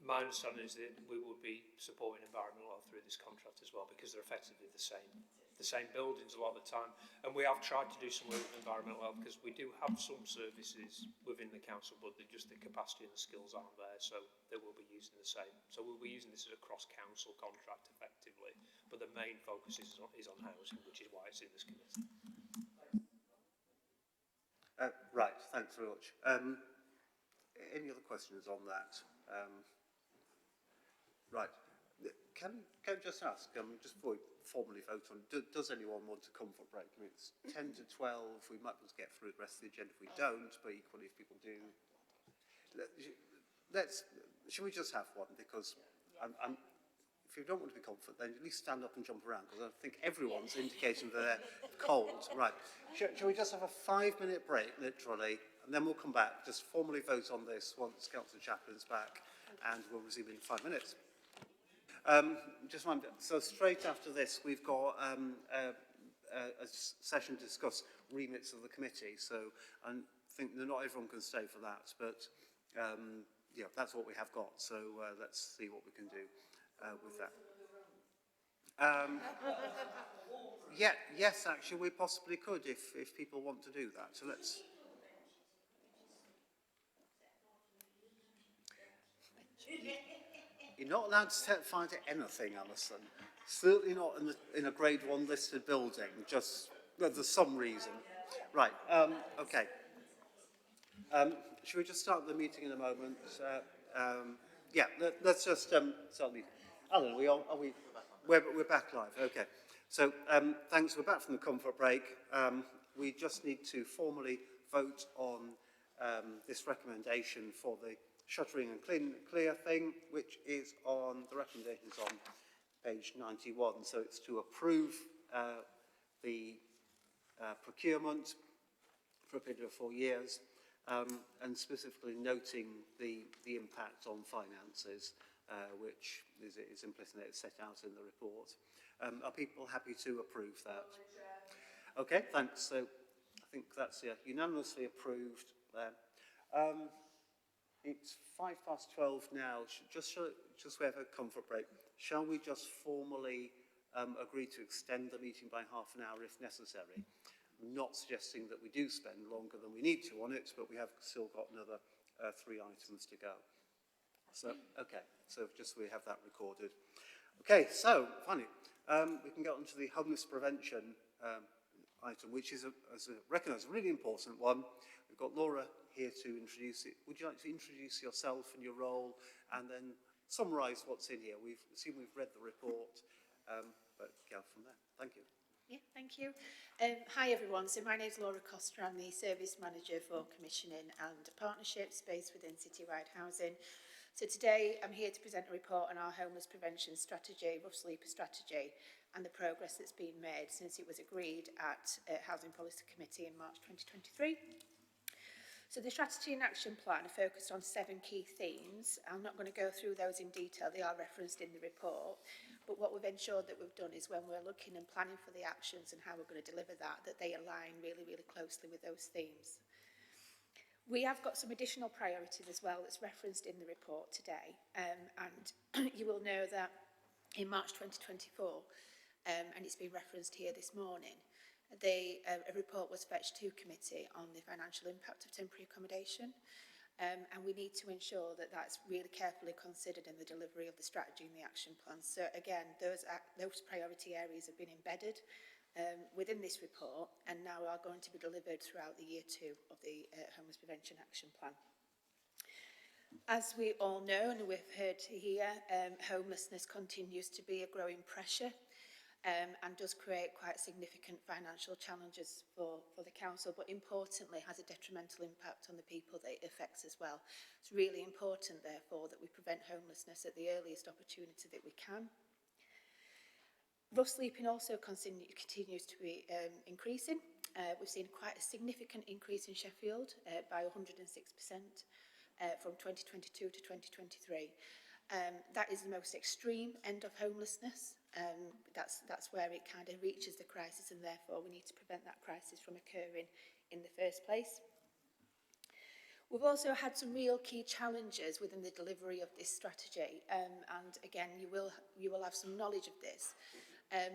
My understanding is that we would be supporting environmental health through this contract as well because they're effectively the same buildings a lot of the time. And we have tried to do some work with environmental health because we do have some services within the council, but just the capacity and the skills aren't there, so they will be using the same. So we'll be using this as a cross-council contract effectively, but the main focus is on housing, which is why it's in this committee. Right, thanks very much. Any other questions on that? Right. Can I just ask, just before we formally vote on, does anyone want a comfort break? I mean, it's 10 to 12, we might as well get through the rest of the agenda if we don't, but equally if people do. Should we just have one? Because if you don't want to be comfort, then at least stand up and jump around, because I think everyone's indicating that they're cold. Right. Shall we just have a 5-minute break, literally, and then we'll come back, just formally vote on this once Councillor Chaplin's back, and we'll resume in 5 minutes. Just one, so straight after this, we've got a session to discuss remits of the committee. So I think that not everyone can stay for that, but yeah, that's what we have got. So let's see what we can do with that. Yeah, yes, actually, we possibly could if people want to do that. So let's... You're not allowed to set fire to anything, Alison. Certainly not in a grade 1 listed building, just well, there's some reason. Right, okay. Should we just start the meeting in a moment? Yeah, let's just start the meeting. Alan, are we? We're back live, okay. So, thanks, we're back from the comfort break. We just need to formally vote on this recommendation for the shuttering and clear thing, which is on, the recommendations on page 91. So it's to approve the procurement for a period of 4 years, and specifically noting the impact on finances, which is implicit, it's set out in the report. Are people happy to approve that? Okay, thanks. So I think that's unanimously approved there. It's 12:05 now. Just we have a comfort break. Shall we just formally agree to extend the meeting by half an hour if necessary? I'm not suggesting that we do spend longer than we need to on it, but we have still got another 3 items to go. So, okay, so just we have that recorded. Okay, so finally, we can get on to the homeless prevention item, which is, as I recognise, a really important one. We've got Laura here to introduce it. Would you like to introduce yourself and your role, and then summarise what's in here? We've read the report, but go from there. Thank you. Yeah, thank you. Hi everyone, so my name is Laura Coster, I'm the Service Manager for Commissioning and Partnerships based within Citywide Housing. So today I'm here to present a report on our homeless prevention strategy, rough sleeper strategy, and the progress that's been made since it was agreed at Housing Policy Committee in March 2023. So the strategy and action plan are focused on 7 key themes. I'm not going to go through those in detail, they are referenced in the report. But what we've ensured that we've done is when we're looking and planning for the actions and how we're going to deliver that they align really, really closely with those themes. We have got some additional priorities as well that's referenced in the report today. And you will know that in March 2024, and it's been referenced here this morning, a report was fetched to committee on the financial impact of temporary accommodation. And we need to ensure that that's really carefully considered in the delivery of the strategy and the action plan. So again, those priority areas have been embedded within this report and now are going to be delivered throughout the year 2 of the Homeless Prevention Action Plan. As we all know and we've heard here, homelessness continues to be a growing pressure and does create quite significant financial challenges for the council, but importantly has a detrimental impact on the people that it affects as well. It's really important, therefore, that we prevent homelessness at the earliest opportunity that we can. Rough sleeping also continues to be increasing. We've seen quite a significant increase in Sheffield by 106% from 2022 to 2023. That is the most extreme end of homelessness. That's where it kind of reaches the crisis, and therefore we need to prevent that crisis from occurring in the first place. We've also had some real key challenges within the delivery of this strategy, and again you will have some knowledge of this,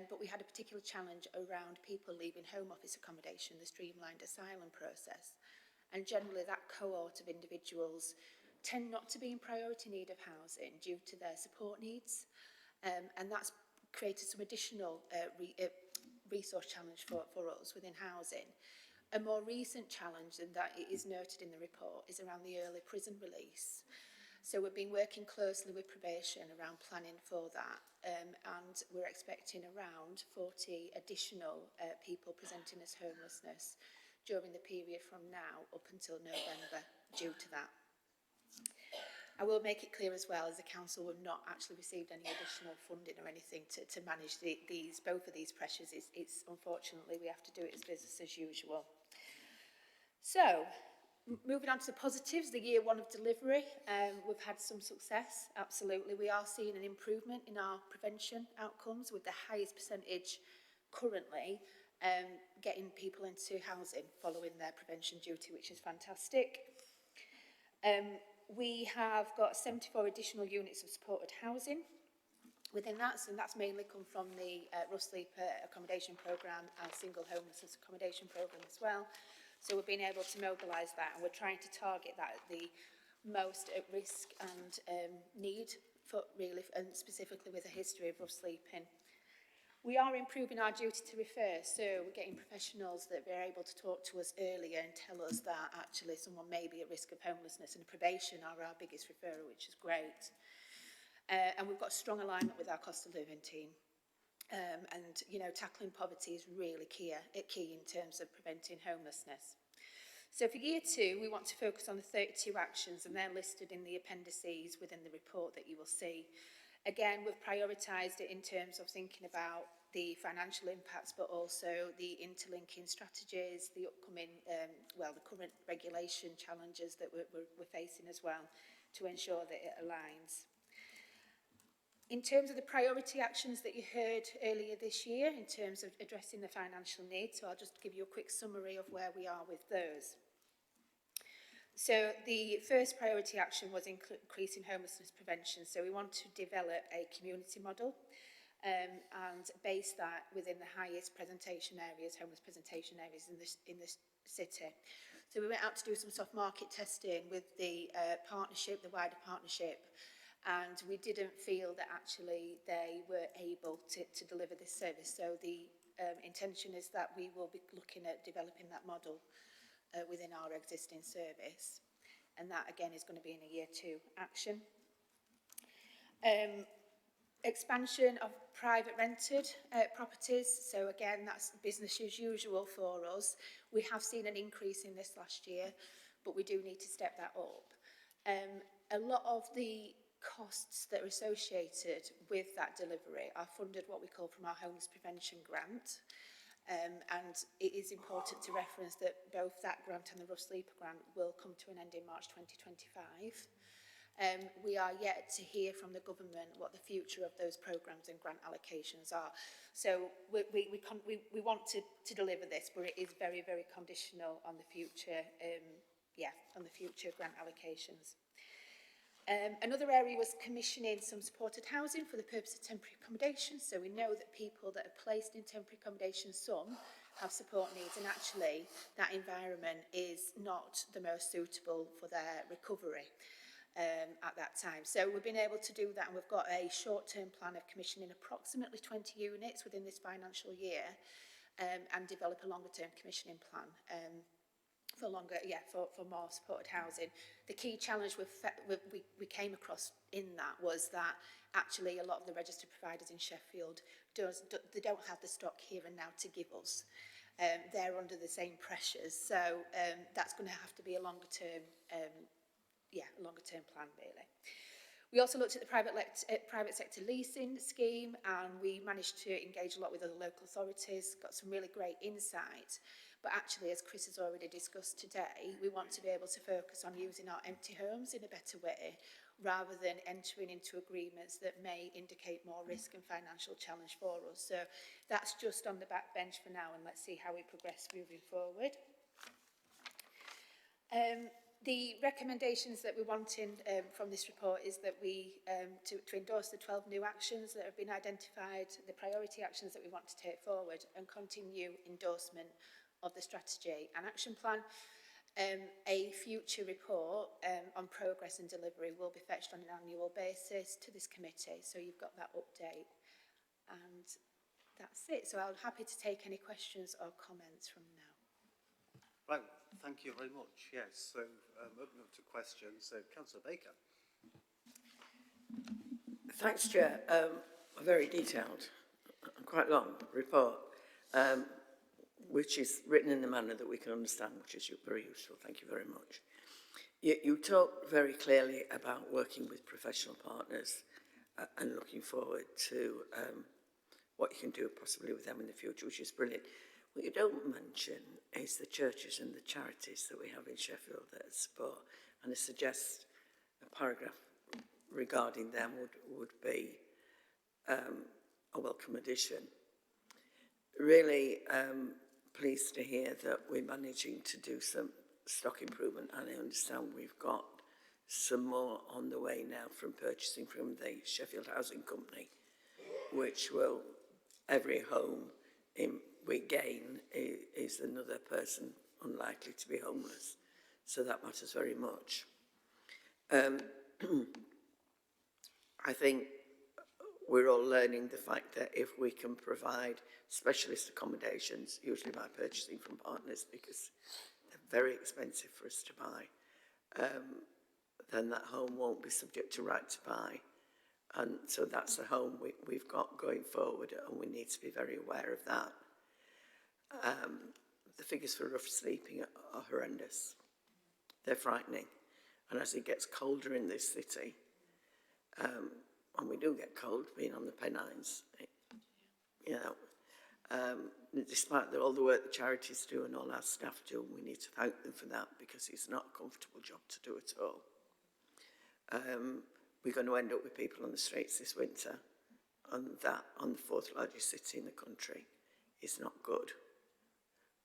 but we had a particular challenge around people leaving home office accommodation, the streamlined asylum process, and generally that cohort of individuals tend not to be in priority need of housing due to their support needs, and that's created some additional resource challenge for us within housing. A more recent challenge, and that it is noted in the report, is around the early prison release. So we've been working closely with probation around planning for that, and we're expecting around 40 additional people presenting as homelessness during the period from now up until November due to that. I will make it clear as well, as the council have not actually received any additional funding or anything to manage both of these pressures. It's unfortunately we have to do it as business as usual. So, moving on to the positives, the year 1 of delivery, we've had some success, absolutely. We are seeing an improvement in our prevention outcomes with the highest percentage currently getting people into housing following their prevention duty, which is fantastic. We have got 74 additional units of supported housing. Within that, so that's mainly come from the Rough Sleeper accommodation programme and single homelessness accommodation programme as well. So we've been able to mobilise that, and we're trying to target that at the most at risk and need for really, and specifically with a history of rough sleeping. We are improving our duty to refer, so we're getting professionals that are able to talk to us earlier and tell us that actually someone may be at risk of homelessness, and probation are our biggest referrer, which is great. And we've got a strong alignment with our cost of living team. And, you know, tackling poverty is really key in terms of preventing homelessness. So for year 2, we want to focus on the 32 actions, and they're listed in the appendices within the report that you will see. Again, we've prioritised it in terms of thinking about the financial impacts, but also the interlinking strategies, the upcoming, the current regulation challenges that we're facing as well, to ensure that it aligns. In terms of the priority actions that you heard earlier this year, in terms of addressing the financial needs, so I'll just give you a quick summary of where we are with those. So the first priority action was increasing homelessness prevention. So we want to develop a community model and base that within the highest presentation areas, homeless presentation areas in the city. So we went out to do some soft market testing with the partnership, the wider partnership, and we didn't feel that actually they were able to deliver this service. So the intention is that we will be looking at developing that model within our existing service. And that, again, is going to be in a year 2 action. Expansion of private rented properties. So, again, that's business as usual for us. We have seen an increase in this last year, but we do need to step that up. A lot of the costs that are associated with that delivery are funded what we call from our homeless prevention grant. And it is important to reference that both that grant and the Rough Sleeper grant will come to an end in March 2025. We are yet to hear from the government what the future of those programmes and grant allocations are. So we want to deliver this, but it is very, very conditional on the future, on the future grant allocations. Another area was commissioning some supported housing for the purpose of temporary accommodation. So we know that people that are placed in temporary accommodation, some have support needs, and actually that environment is not the most suitable for their recovery at that time. So we've been able to do that, and we've got a short-term plan of commissioning approximately 20 units within this financial year, and develop a longer-term commissioning plan for more supported housing. The key challenge we came across in that was that actually a lot of the registered providers in Sheffield they don't have the stock here and now to give us. They're under the same pressures, so that's going to have to be a longer term plan really. We also looked at the private sector leasing scheme, and we managed to engage a lot with other local authorities, got some really great insight. But actually, as Chris has already discussed today, we want to be able to focus on using our empty homes in a better way, rather than entering into agreements that may indicate more risk and financial challenge for us. So that's just on the back bench for now, and let's see how we progress moving forward. The recommendations that we want from this report is that we to endorse the 12 new actions that have been identified, the priority actions that we want to take forward, and continue endorsement of the strategy and action plan. A future report on progress and delivery will be fetched on an annual basis to this committee, so you've got that update. And that's it. So I'm happy to take any questions or comments from now. Right, thank you very much. Yes, so open up to questions. So, Councillor Baker. Thanks, Chair. A very detailed and quite long report, which is written in a manner that we can understand, which is very useful. Thank you very much. You talk very clearly about working with professional partners and looking forward to what you can do possibly with them in the future, which is brilliant. What you don't mention is the churches and the charities that we have in Sheffield that support, and I suggest a paragraph regarding them would be a welcome addition. Really pleased to hear that we're managing to do some stock improvement, and I understand we've got some more on the way now from purchasing from the Sheffield Housing Company. which will, every home we gain is another person unlikely to be homeless. So that matters very much. I think we're all learning the fact that if we can provide specialist accommodations, usually by purchasing from partners because they're very expensive for us to buy, then that home won't be subject to right to buy. And so that's the home we've got going forward, and we need to be very aware of that. The figures for rough sleeping are horrendous. They're frightening. And as it gets colder in this city, and we do get cold being on the Pennines, despite all the work the charities do and all our staff do, we need to thank them for that because it's not a comfortable job to do at all. We're going to end up with people on the streets this winter, and that on the fourth largest city in the country is not good.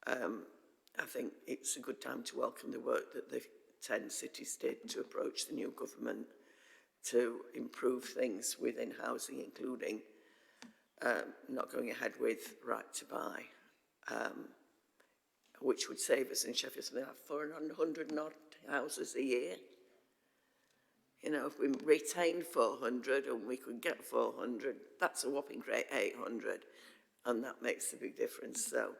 I think it's a good time to welcome the work that the 10 cities did to approach the new government to improve things within housing, including not going ahead with right to buy, which would save us in Sheffield something like 400 odd houses a year. You know, if we retained 400 and we could get 400, that's a whopping great 800, and that makes a big difference. So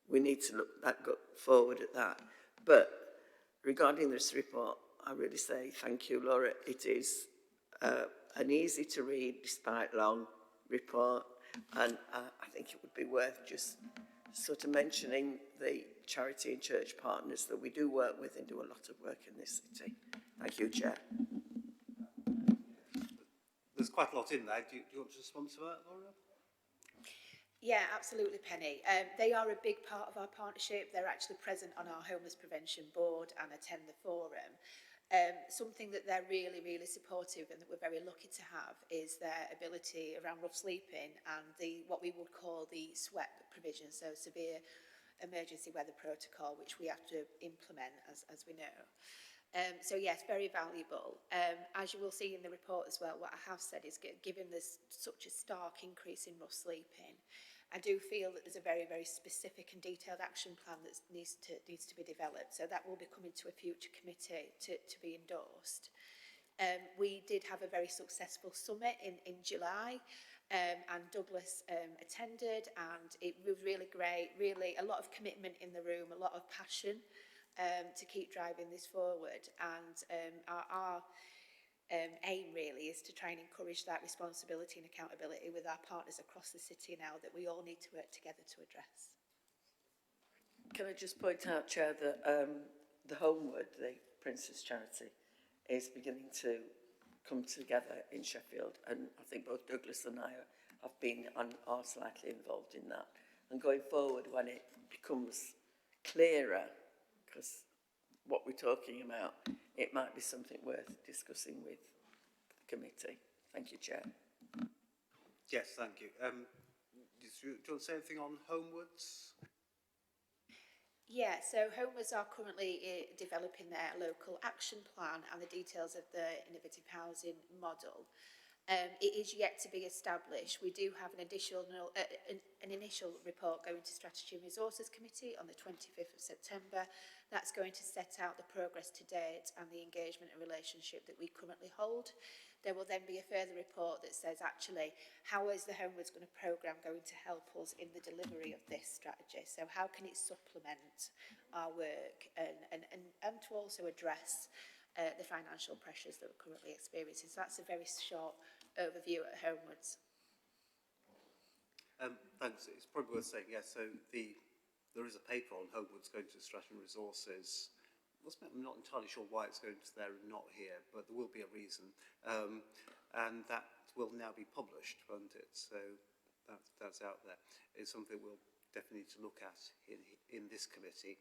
we need to go forward at that. But regarding this report, I really say thank you, Laura. It is an easy to read, despite long, report, and I think it would be worth just sort of mentioning the charity and church partners that we do work with and do a lot of work in this city. Thank you, Chair. There's quite a lot in there. Do you want to respond to that, Laura? Yeah, absolutely, Penny. They are a big part of our partnership. They're actually present on our Homeless Prevention Board and attend the forum. Something that they're really, really supportive and that we're very lucky to have is their ability around rough sleeping and what we would call the SWEP provision, so Severe Emergency Weather Protocol, which we have to implement, as we know. So yes, very valuable. As you will see in the report as well, what I have said is given there's such a stark increase in rough sleeping, I do feel that there's a very, very specific and detailed action plan that needs to be developed. So that will be coming to a future committee to be endorsed. We did have a very successful summit in July, and Douglas attended, and it was really great, really a lot of commitment in the room, a lot of passion to keep driving this forward. And our aim really is to try and encourage that responsibility and accountability with our partners across the city now that we all need to work together to address. Can I just point out, Chair, that the Homeward, the Prince's charity, is beginning to come together in Sheffield, and I think both Douglas and I have been and are slightly involved in that. And going forward, when it becomes clearer, because what we're talking about, it might be something worth discussing with the committee. Thank you, Chair. Yes, thank you. Do you want to say anything on Homewards? Yeah, so Homeless are currently developing their local action plan and the details of the innovative housing model. It is yet to be established. We do have an initial report going to Strategy and Resources Committee on the 25th of September. That's going to set out the progress to date and the engagement and relationship that we currently hold. There will then be a further report that says, actually, how is the Homewards programme going to help us in the delivery of this strategy? So how can it supplement our work and to also address the financial pressures that we're currently experiencing? So that's a very short overview at Homewards. Thanks. It's probably worth saying, yes, so there is a paper on Homewards going to Strategy and Resources. I'm not entirely sure why it's going to there and not here, but there will be a reason. And that will now be published, won't it? So that's out there. It's something we'll definitely need to look at in this committee.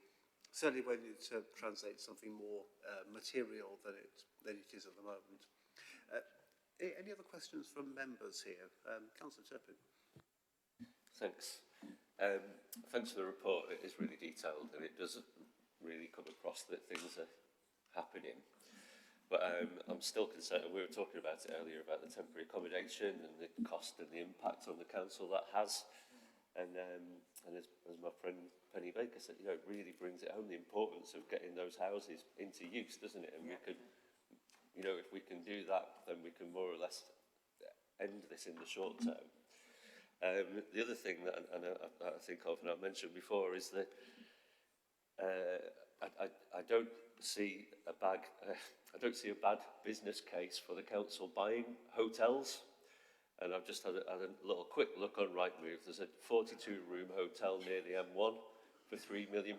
Certainly when it translates something more material than it is at the moment. Any other questions from members here? Councillor Chaplin. Thanks. Thanks for the report. It is really detailed and it does really come across that things are happening. But I'm still concerned, and we were talking about it earlier, about the temporary accommodation and the cost and the impact on the council that has. And as my friend Penny Baker said, you know, it really brings it home, the importance of getting those houses into use, doesn't it? And we could, you know, if we can do that, then we can more or less end this in the short term. The other thing that I think of, and I mentioned before, is that I don't see a bad business case for the council buying hotels. And I've just had a little quick look on Rightmove. There's a 42-room hotel near the M1 for £3 million.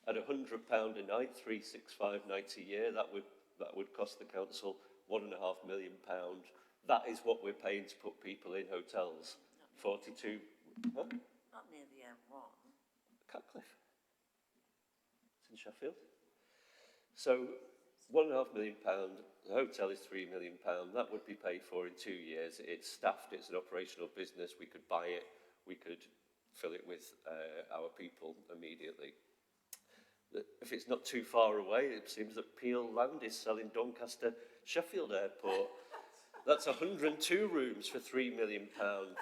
At £100 a night, £365 nights a year, that would cost the council £1.5 million. That is what we're paying to put people in hotels. 42. Huh? Not near the M1. Cutcliffe. It's in Sheffield. So £1.5 million. The hotel is £3 million. That would be paid for in 2 years. It's staffed. It's an operational business. We could buy it. We could fill it with our people immediately. If it's not too far away, it seems that Peel Land is selling Doncaster Sheffield Airport. That's 102 rooms for £3 million.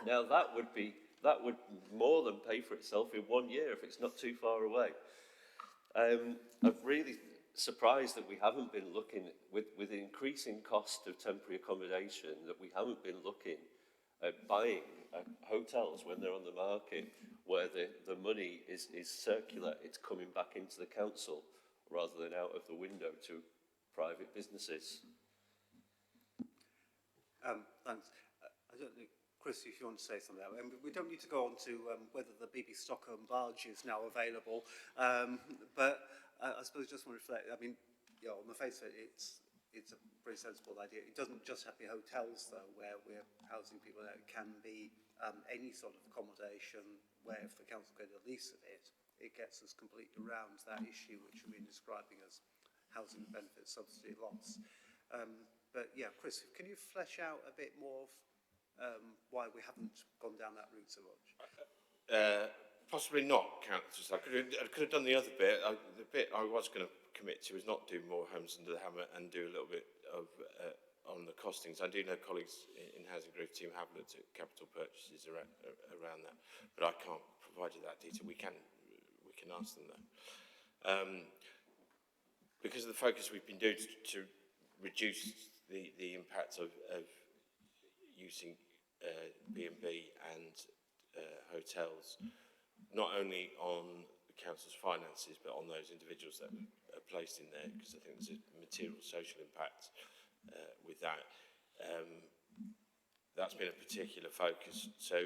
Now that would more than pay for itself in 1 year if it's not too far away. I'm really surprised that we haven't been looking, with the increasing cost of temporary accommodation, that we haven't been looking at buying hotels when they're on the market, where the money is circular, it's coming back into the council rather than out of the window to private businesses. Thanks. I don't think, Chris, if you want to say something, we don't need to go on to whether the BB Stockholm barge is now available, but I suppose just want to reflect. I mean, you know, on the face of it, it's a pretty sensible idea. It doesn't just have to be hotels, though, where we're housing people. It can be any sort of accommodation where, if the council get a lease of it, it gets us completely around that issue which we've been describing as housing benefit subsidy loss. But yeah, Chris, can you flesh out a bit more of why we haven't gone down that route so much? Possibly not, Councillor. I could have done the other bit. The bit I was going to commit to is not do more homes under the hammer and do a little bit of on the costings. I do know colleagues in Housing Growth team have looked at capital purchases around that, but I can't provide you that detail. We can ask them though. Because of the focus we've been doing to reduce the impact of using B&B and hotels, not only on the council's finances, but on those individuals that are placed in there, because I think there's a material social impact with that. That's been a particular focus. So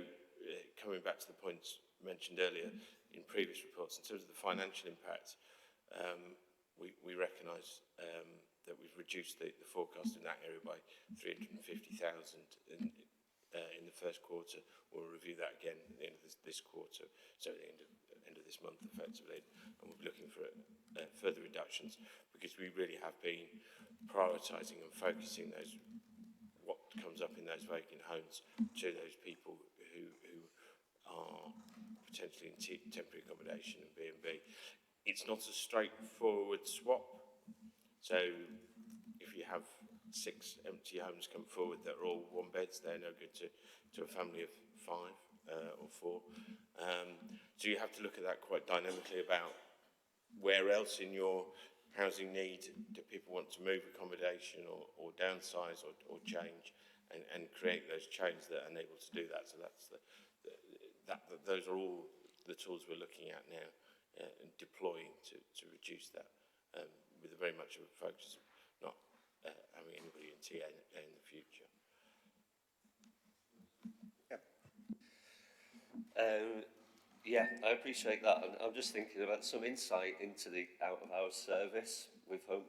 coming back to the points mentioned earlier in previous reports, in terms of the financial impact, we recognise that we've reduced the forecast in that area by 350,000 in the first quarter. We'll review that again at the end of this quarter, so at the end of this month effectively, and we'll be looking for further reductions, because we really have been prioritising and focusing what comes up in those vacant homes to those people who are potentially in temporary accommodation and B&B. It's not a straightforward swap. So if you have 6 empty homes come forward that are all one beds, they're no good to a family of 5 or 4. So you have to look at that quite dynamically about where else in your housing need do people want to move accommodation or downsize or change, and create those chains that are able to do that. So that's those are all the tools we're looking at now and deploying to reduce that. With a very much of a focus of not having anybody in TA in the future. Yeah, I appreciate that. I'm just thinking about some insight into the out-of-hours service with home,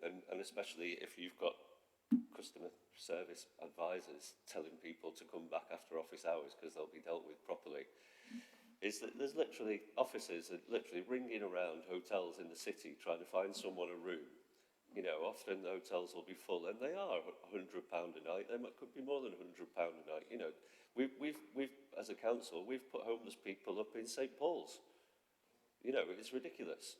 and especially if you've got customer service advisors telling people to come back after office hours because they'll be dealt with properly. Is that there's literally officers are literally ringing around hotels in the city trying to find someone a room. You know, often the hotels will be full, and they are £100 a night. They could be more than £100 a night. You know, we've as a council, we've put homeless people up in St Paul's. You know, it's ridiculous.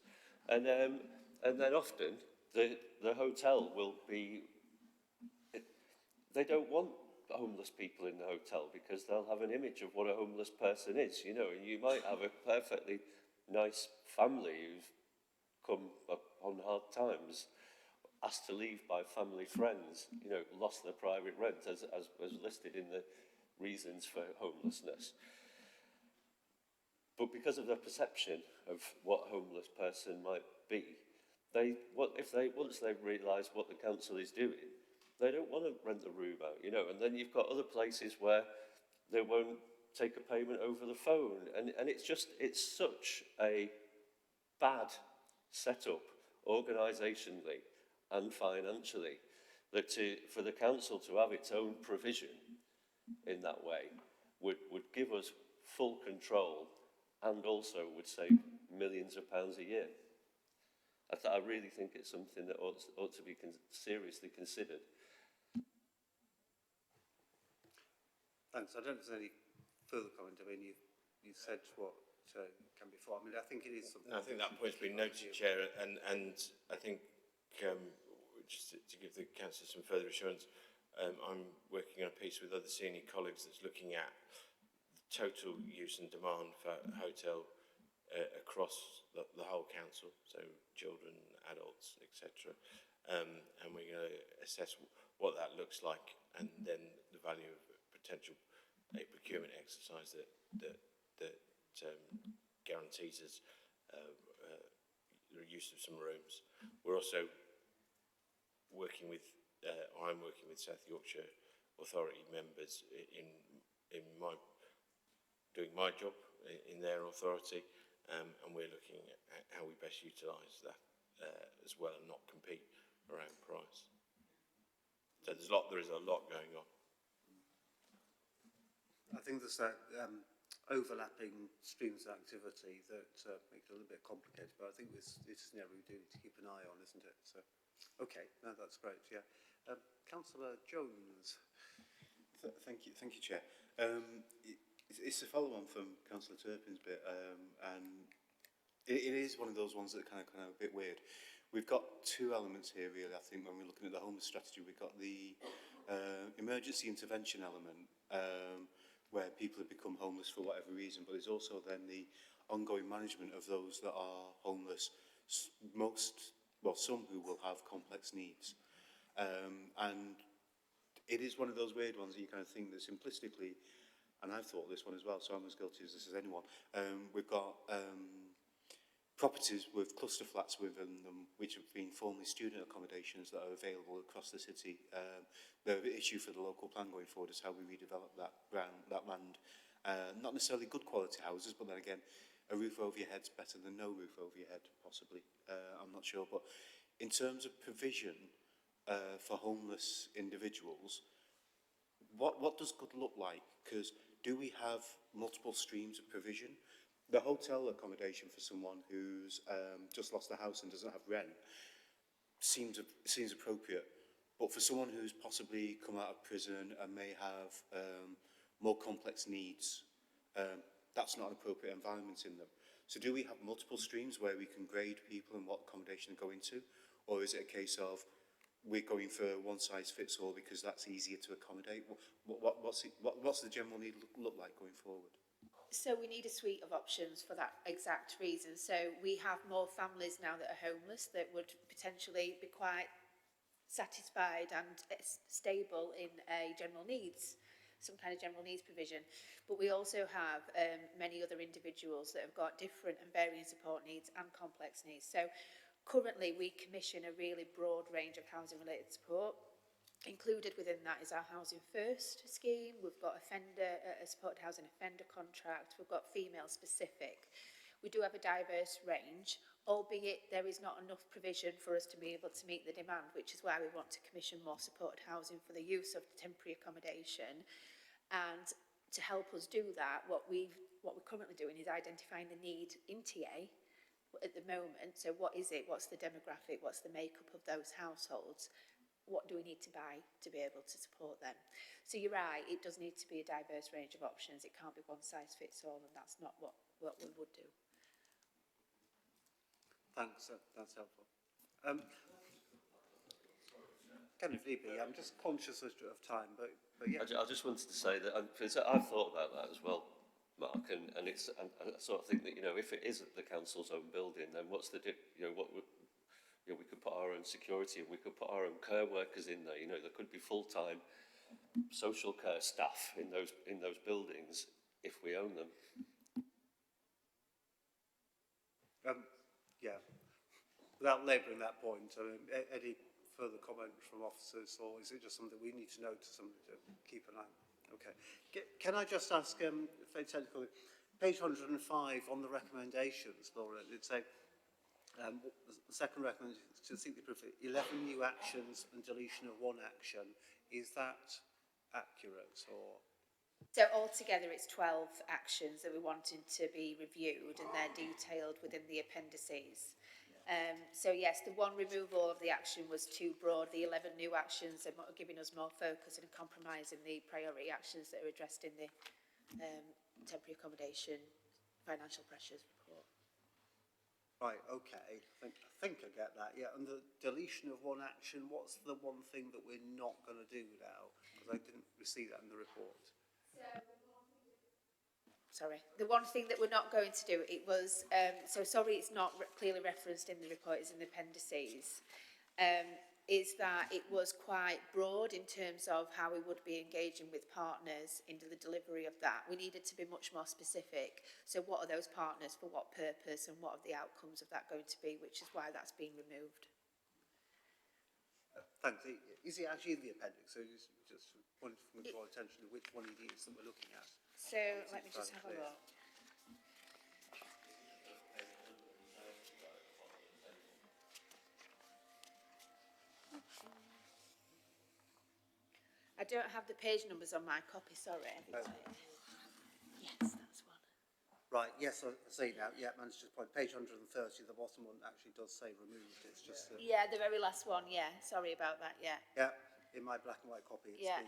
And then often the hotel will be, they don't want homeless people in the hotel because they'll have an image of what a homeless person is, you know, and you might have a perfectly nice family who've come up on hard times, asked to leave by family friends, you know, lost their private rent as was listed in the reasons for homelessness. But because of their perception of what a homeless person might be, once they've realised what the council is doing, they don't want to rent the room out, you know, and then you've got other places where they won't take a payment over the phone, and it's such a bad setup, organisationally and financially, that for the council to have its own provision in that way would give us full control and also would save millions of pounds a year. I really think it's something that ought to be seriously considered. Thanks. I don't know if there's any further comment. I mean, you said what can be for. I mean, I think it is something. No, I think that point's been noted, Chair, and I think just to give the council some further assurance, I'm working on a piece with other senior colleagues that's looking at total use and demand for a hotel across the whole council, so children, adults, etc. And we're going to assess what that looks like, and then the value of potential procurement exercise that guarantees us the use of some rooms. We're also working with, I'm working with South Yorkshire Authority members in doing my job in their authority, and we're looking at how we best utilise that as well and not compete around price. So there is a lot going on. I think there's that overlapping streams of activity that make it a little bit complicated, but I think it's an area we do need to keep an eye on, isn't it? So, okay, no, that's great, yeah. Councillor Jones. Thank you, Chair. It's a follow-on from Councillor Turpin's bit, and it is one of those ones that are kind of a bit weird. We've got two elements here, really, I think, when we're looking at the homeless strategy. We've got the emergency intervention element, where people have become homeless for whatever reason, but there's also then the ongoing management of those that are homeless, some who will have complex needs. And it is one of those weird ones that you kind of think that simplistically, and I've thought this one as well, so I'm as guilty as this as anyone, we've got properties with cluster flats within them, which have been formerly student accommodations that are available across the city. The issue for the local plan going forward is how we redevelop that land. Not necessarily good quality houses, but then again, a roof over your head's better than no roof over your head, possibly. I'm not sure. But in terms of provision for homeless individuals, what does good look like? Because do we have multiple streams of provision? The hotel accommodation for someone who's just lost a house and doesn't have rent seems appropriate. But for someone who's possibly come out of prison and may have more complex needs, that's not an appropriate environment in them. So do we have multiple streams where we can grade people and what accommodation they go into? Or is it a case of we're going for one size fits all because that's easier to accommodate? What's the general need look like going forward? So we need a suite of options for that exact reason. So we have more families now that are homeless that would potentially be quite satisfied and stable in a general needs, some kind of general needs provision. But we also have many other individuals that have got different and varying support needs and complex needs. So currently we commission a really broad range of housing related support. Included within that is our Housing First scheme. We've got a supported housing offender contract. We've got female specific. We do have a diverse range, albeit there is not enough provision for us to be able to meet the demand, which is why we want to commission more supported housing for the use of temporary accommodation. And to help us do that, what we're currently doing is identifying the need in TA at the moment. So what is it? What's the demographic? What's the makeup of those households? What do we need to buy to be able to support them? So you're right, it does need to be a diverse range of options. It can't be one size fits all, and that's not what we would do. Thanks, that's helpful. can if need be. I'm just conscious of time, but yeah. I just wanted to say that I've thought about that as well, Mark, and I sort of think that, you know, if it is the council's own building, then what's the we could put our own security and we could put our own care workers in there. You know, there could be full-time social care staff in those buildings if we own them. Yeah. Without labouring that point, I mean, any further comment from officers, or is it just something we need to know, to something to keep an eye on? Okay. Can I just ask, very technical, page 105 on the recommendations, Laura, it's a the second recommendation is to seek the approval of 11 new actions and deletion of 1 action. Is that accurate, or? So altogether it's 12 actions that we wanted to be reviewed, and they're detailed within the appendices. So yes, the one removal of the action was too broad. The 11 new actions are giving us more focus and compromising the priority actions that are addressed in the temporary accommodation financial pressures report. Right, okay. I think I get that, yeah. And the deletion of 1 action, what's the one thing that we're not going to do now? Because I didn't receive that in the report. The one thing that we're not going to do, it was, so sorry it's not clearly referenced in the report, it's in the appendices, is that it was quite broad in terms of how we would be engaging with partners into the delivery of that. We needed to be much more specific. So what are those partners, for what purpose, and what are the outcomes of that going to be, which is why that's been removed. Thanks. Is it actually in the appendix? So just wanted to draw attention to which one it is that we're looking at. So let me just have a look. I don't have the page numbers on my copy, sorry. Yes, that's one. Right, yes, I see now. Yeah, managed to point. Page 130, the bottom one actually does say removed. It's just... yeah, the very last one, yeah. Sorry about that, yeah. Yeah, in my black and white copy, it's been...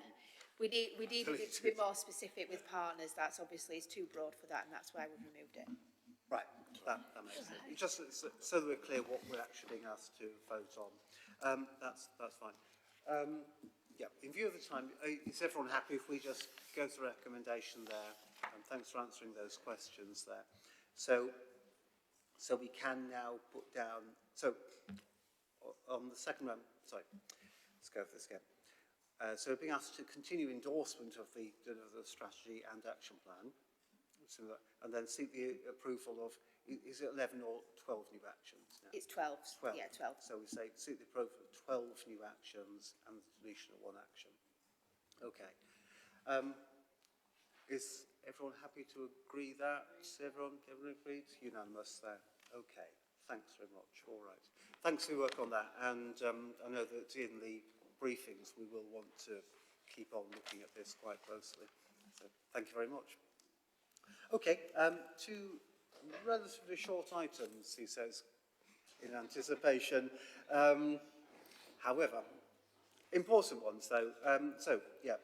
We needed it to be more specific with partners. That's obviously is too broad for that, and that's why we've removed it. Right, that makes sense. It's just so that we're clear what we're actually being asked to vote on. That's fine. Yeah, in view of the time, is everyone happy if we just go through the recommendation there? And thanks for answering those questions there. So we can now put down. So on the second one, sorry, let's go over this again. So we're being asked to continue endorsement of the strategy and action plan, and then seek the approval of, is it 11 or 12 new actions now? It's 12. 12. Yeah, 12. So we say seek the approval of 12 new actions and the deletion of 1 action. Okay. Is everyone happy to agree that? Everyone agreed? Unanimous there. Okay. Thanks very much. All right. Thanks for your work on that. And I know that in the briefings we will want to keep on looking at this quite closely. So thank you very much. Okay, 2 relatively short items, he says, in anticipation. However, important ones though. So yeah,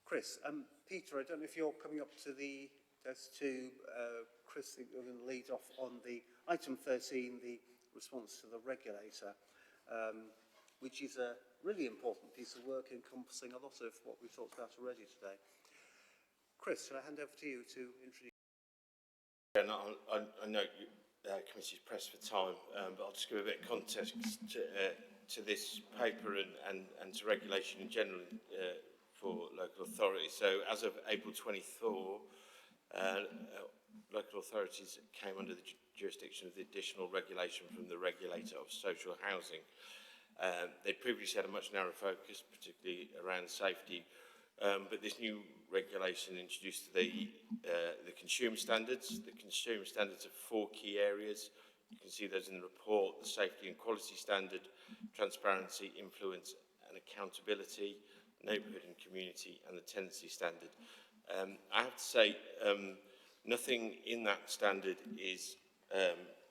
Chris, Peter, I don't know if you're coming up to the desk to Chris, you're going to lead off on the item 13, the response to the regulator, which is a really important piece of work encompassing a lot of what we've talked about already today. Chris, shall I hand over to you to introduce? Yeah, no, I know committee's pressed for time, but I'll just give a bit of context to this paper and to regulation in general for local authorities. So as of April 24, local authorities came under the jurisdiction of the additional regulation from the Regulator of Social Housing. They previously had a much narrower focus, particularly around safety, but this new regulation introduced the consumer standards. The consumer standards have 4 key areas. You can see those in the report: the safety and quality standard, transparency, influence and accountability, neighbourhood and community, and the tenancy standard. I have to say, nothing in that standard is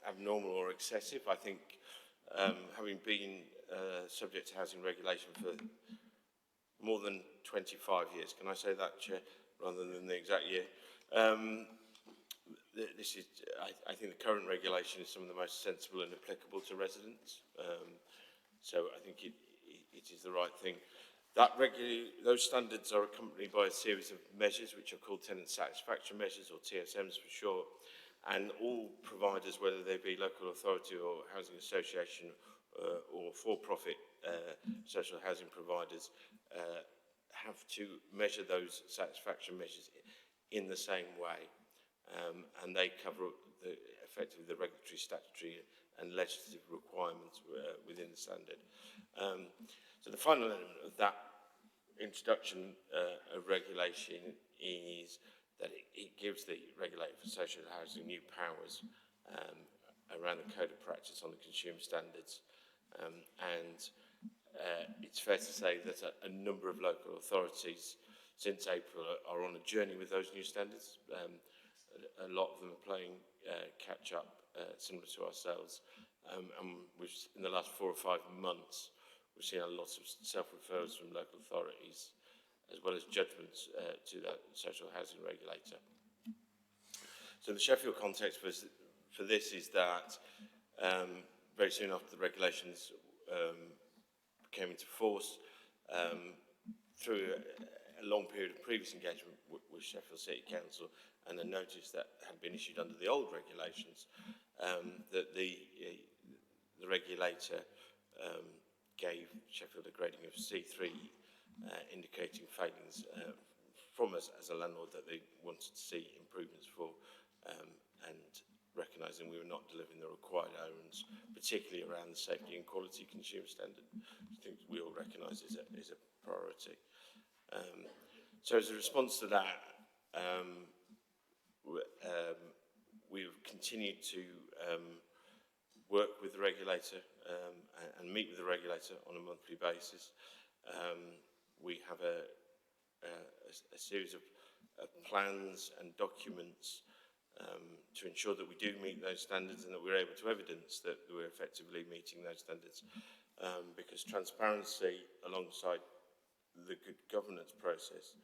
abnormal or excessive. I think, having been subject to housing regulation for more than 25 years, can I say that, Chair, rather than the exact year? This is, I think the current regulation is some of the most sensible and applicable to residents. So I think it is the right thing. Those standards are accompanied by a series of measures which are called tenant satisfaction measures, or TSMs for short, and all providers, whether they be local authority or housing association or for-profit social housing providers, have to measure those satisfaction measures in the same way, and they cover effectively the regulatory, statutory and legislative requirements within the standard. So the final element of that introduction of regulation is that it gives the Regulator for Social Housing new powers around the code of practice on the consumer standards, and it's fair to say that a number of local authorities since April are on a journey with those new standards. A lot of them are playing catch up, similar to ourselves, and in the last 4 or 5 months we've seen a lot of self-referrals from local authorities as well as judgments to that social housing regulator. So the Sheffield context for this is that very soon after the regulations came into force, through a long period of previous engagement with Sheffield City Council and a notice that had been issued under the old regulations, that the regulator gave Sheffield a grading of C3, indicating failings from us as a landlord that they wanted to see improvements for, and recognising we were not delivering the required elements, particularly around the safety and quality consumer standard, which I think we all recognise is a priority. So as a response to that, we've continued to work with the regulator and meet with the regulator on a monthly basis. We have a series of plans and documents to ensure that we do meet those standards and that we're able to evidence that we're effectively meeting those standards, because transparency alongside the good governance process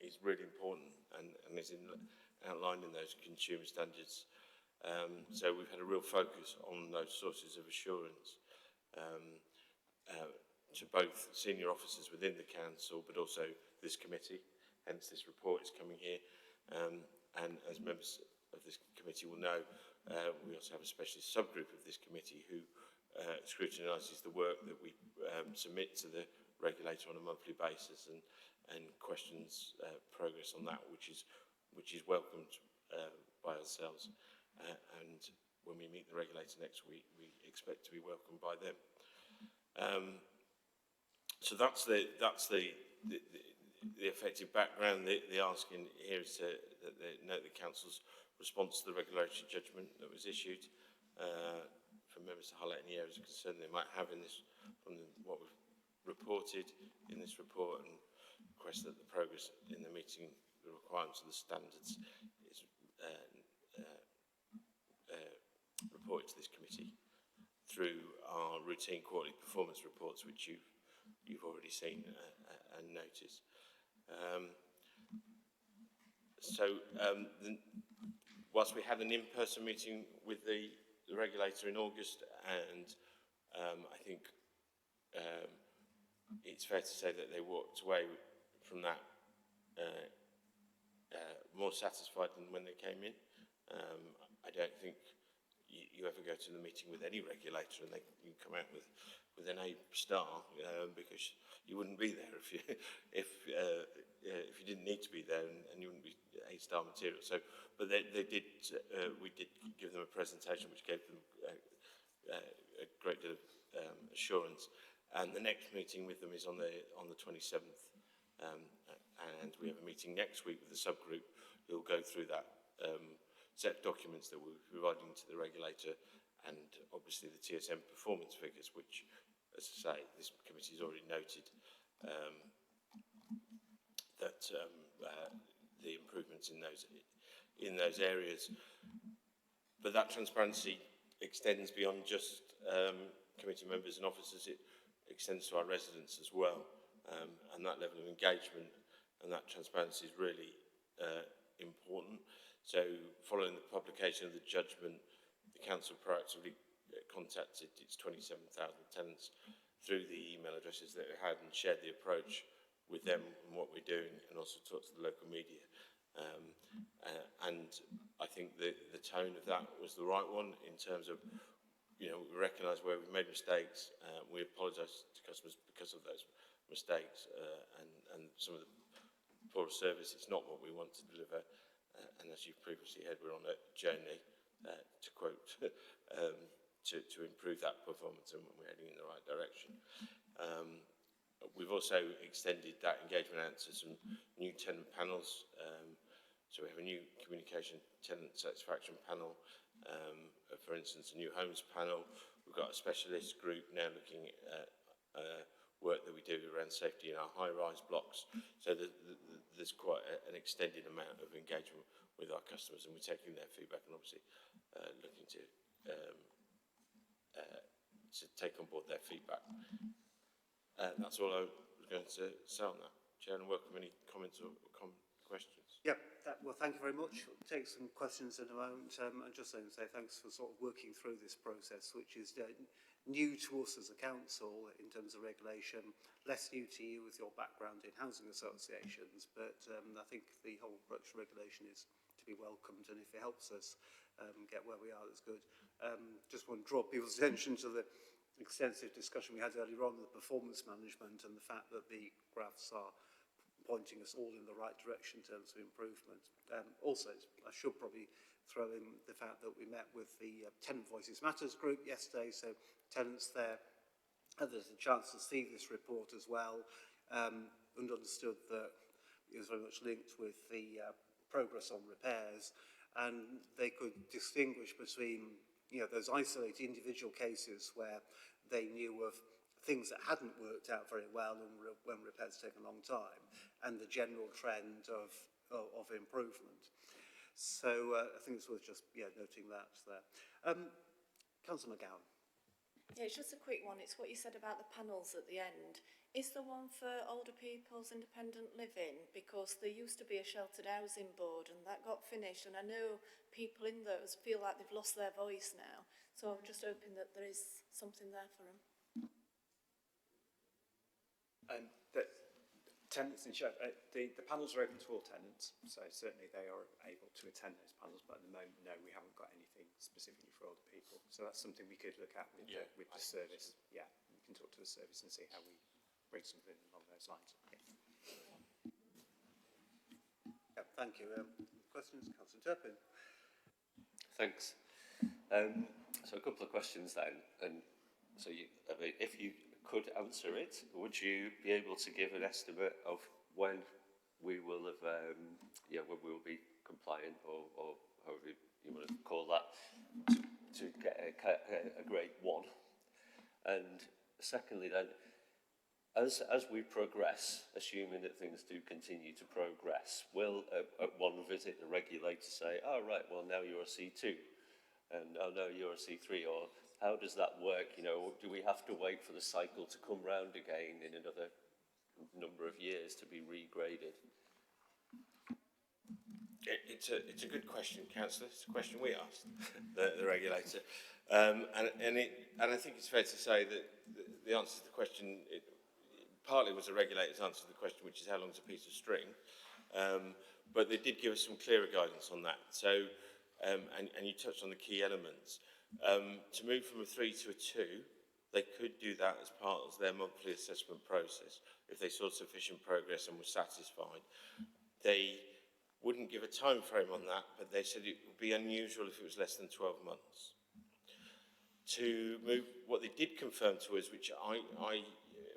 is really important and is outlined in those consumer standards. So we've had a real focus on those sources of assurance to both senior officers within the council, but also this committee, hence this report is coming here. And as members of this committee will know, we also have a specialist subgroup of this committee who scrutinises the work that we submit to the regulator on a monthly basis and questions progress on that, which is welcomed by ourselves. And when we meet the regulator next week, we expect to be welcomed by them. So that's the effective background. The asking here is to note the council's response to the regulatory judgment that was issued, for members to highlight any areas of concern they might have in this, from what we've reported in this report, and request that the progress in the meeting the requirements of the standards is reported to this committee through our routine quarterly performance reports, which you've already seen and noticed. Whilst we had an in-person meeting with the regulator in August, and I think it's fair to say that they walked away from that more satisfied than when they came in. I don't think you ever go to the meeting with any regulator and you come out with an A star, because you wouldn't be there if you didn't need to be there, and you wouldn't be A star material. So, but we did give them a presentation which gave them a great deal of assurance. And the next meeting with them is on the 27th, and we have a meeting next week with the subgroup who will go through that set of documents that we'll be providing to the regulator, and obviously the TSM performance figures, which, as I say, this committee has already noted that the improvements in those areas. But that transparency extends beyond just committee members and officers. It extends to our residents as well, and that level of engagement and that transparency is really important. So following the publication of the judgment, the council proactively contacted its 27,000 tenants through the email addresses that we had and shared the approach with them and what we're doing, and also talked to the local media. And I think the tone of that was the right one in terms of, we recognise where we've made mistakes. We apologise to customers because of those mistakes and some of the poor service. It's not what we want to deliver. And as you've previously heard, we're on a journey, to quote, to improve that performance, and we're heading in the right direction. We've also extended that engagement out to some new tenant panels. So we have a new communication tenant satisfaction panel, for instance, a new homes panel. We've got a specialist group now looking at work that we do around safety in our high-rise blocks. So there's quite an extended amount of engagement with our customers, and we're taking their feedback and obviously looking to take on board their feedback. That's all I was going to say on that. Chair, and welcome any comments or questions. Yeah, well, thank you very much. We'll take some questions in a moment. And just saying, thanks for sort of working through this process, which is new to us as a council in terms of regulation, less new to you with your background in housing associations, but I think the whole approach to regulation is to be welcomed, and if it helps us get where we are, that's good. Just want to draw people's attention to the extensive discussion we had earlier on with performance management and the fact that the graphs are pointing us all in the right direction in terms of improvement. Also, I should probably throw in the fact that we met with the Tenant Voices Matters group yesterday, so tenants there had a chance to see this report as well, and understood that it was very much linked with the progress on repairs, and they could distinguish between those isolated individual cases where they knew of things that hadn't worked out very well and when repairs take a long time, and the general trend of improvement. So I think it's worth just noting that there. Councillor McGowan. Yeah, it's just a quick one. It's what you said about the panels at the end. Is there one for older people's independent living? Because there used to be a sheltered housing board and that got finished, and I know people in those feel like they've lost their voice now. So I'm just hoping that there is something there for them. That tenants in Sheffield, the panels are open to all tenants, so certainly they are able to attend those panels, but at the moment, no, we haven't got anything specifically for older people. So that's something we could look at with the service. Yeah, we can talk to the service and see how we bring something along those lines. Yeah, thank you. Questions? Councillor Chaplin. Thanks. So a couple of questions then, and so if you could answer it, would you be able to give an estimate of when we will have, when we will be compliant, or however you want to call that, to get a grade 1? And secondly then, as we progress, assuming that things do continue to progress, will at one visit the regulator say, oh right, well now you're a C2, and oh no, you're a C3, or how does that work? Do we have to wait for the cycle to come round again in another number of years to be regraded? It's a good question, Councillor. It's a question we asked the regulator, and I think it's fair to say that the answer to the question partly was the regulator's answer to the question, which is how long is a piece of string, but they did give us some clearer guidance on that. So, and you touched on the key elements. To move from a 3 to a 2, they could do that as part of their monthly assessment process. If they saw sufficient progress and were satisfied, they wouldn't give a time frame on that, but they said it would be unusual if it was less than 12 months. To move, what they did confirm to us, which I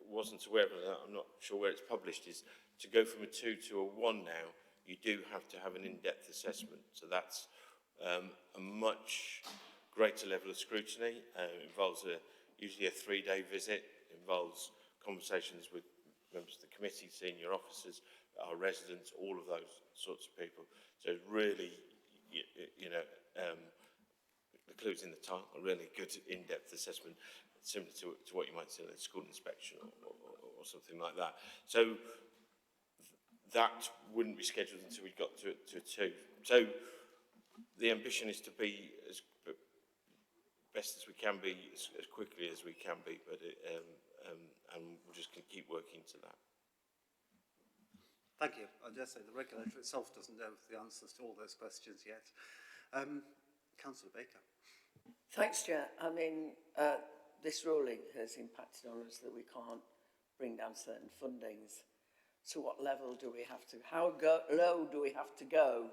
wasn't aware of, I'm not sure where it's published, is to go from a 2 to a 1 now, you do have to have an in-depth assessment. So that's a much greater level of scrutiny. Involves usually a 3-day visit, involves conversations with members of the committee, senior officers, our residents, all of those sorts of people. So really, the clue's in the title, a really good in-depth assessment, similar to what you might see in a school inspection or something like that. So that wouldn't be scheduled until we got to 2. So the ambition is to be as best as we can be, as quickly as we can be, but and we'll just keep working to that. Thank you. I dare say the regulator itself doesn't know the answers to all those questions yet. Councillor Baker. Thanks, Chair. I mean, this ruling has impacted on us that we can't bring down certain fundings. To what level do we have to, how low do we have to go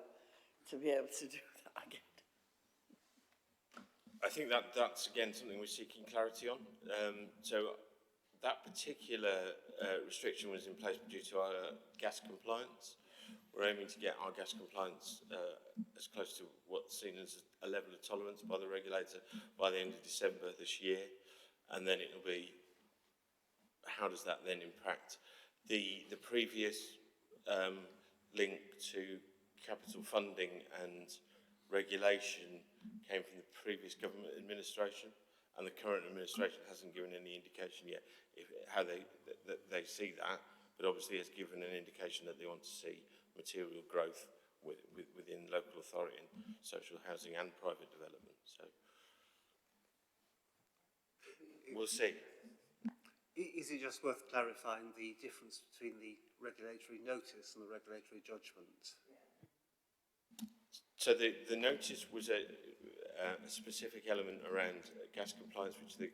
to be able to do that again? I think that's again something we're seeking clarity on. So that particular restriction was in place due to our gas compliance. We're aiming to get our gas compliance as close to what's seen as a level of tolerance by the regulator by the end of December this year, and then it'll be how does that then impact the previous link to capital funding and regulation came from the previous government administration, and the current administration hasn't given any indication yet how they see that, but obviously has given an indication that they want to see material growth within local authority and social housing and private development. So we'll see. Is it just worth clarifying the difference between the regulatory notice and the regulatory judgment? So the notice was a specific element around gas compliance, which the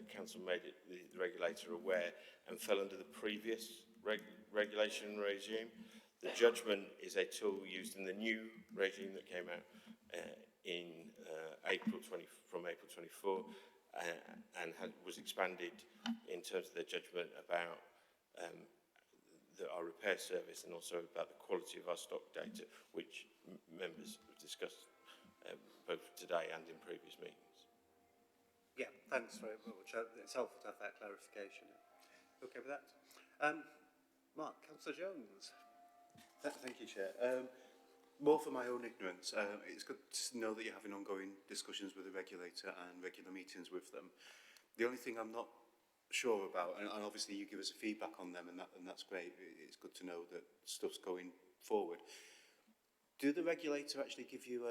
council made the regulator aware and fell under the previous regulation regime. The judgment is a tool used in the new regime that came out in from April 24 and was expanded in terms of their judgment about our repair service and also about the quality of our stock data, which members have discussed both today and in previous meetings. Yeah, thanks very much. It's helpful to have that clarification. Okay with that? Mark, Councillor Jones. Thank you, Chair. More for my own ignorance, it's good to know that you're having ongoing discussions with the regulator and regular meetings with them. The only thing I'm not sure about, and obviously you give us feedback on them, and that's great. It's good to know that stuff's going forward. Do the regulator actually give you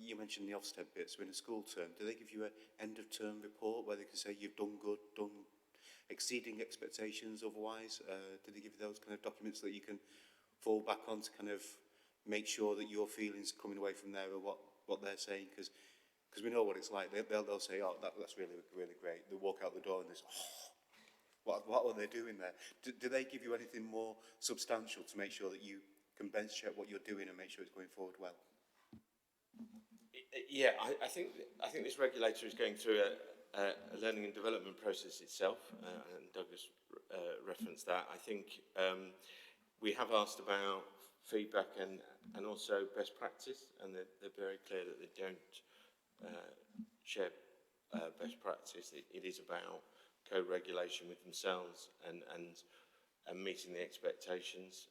you mentioned the Ofsted bits, so in a school term, do they give you an end-of-term report where they can say you've done good, done exceeding expectations otherwise? Do they give you those kind of documents that you can fall back on to kind of make sure that your feelings coming away from there are what they're saying? Because we know what it's like. They'll say, oh, that's really, really great. They'll walk out the door and there's, oh, what are they doing there? Do they give you anything more substantial to make sure that you can bench check what you're doing and make sure it's going forward well? Yeah, I think this regulator is going through a learning and development process itself, and Douglas referenced that. I think we have asked about feedback and also best practice, and they're very clear that they don't share best practice. It is about co-regulation with themselves and meeting the expectations.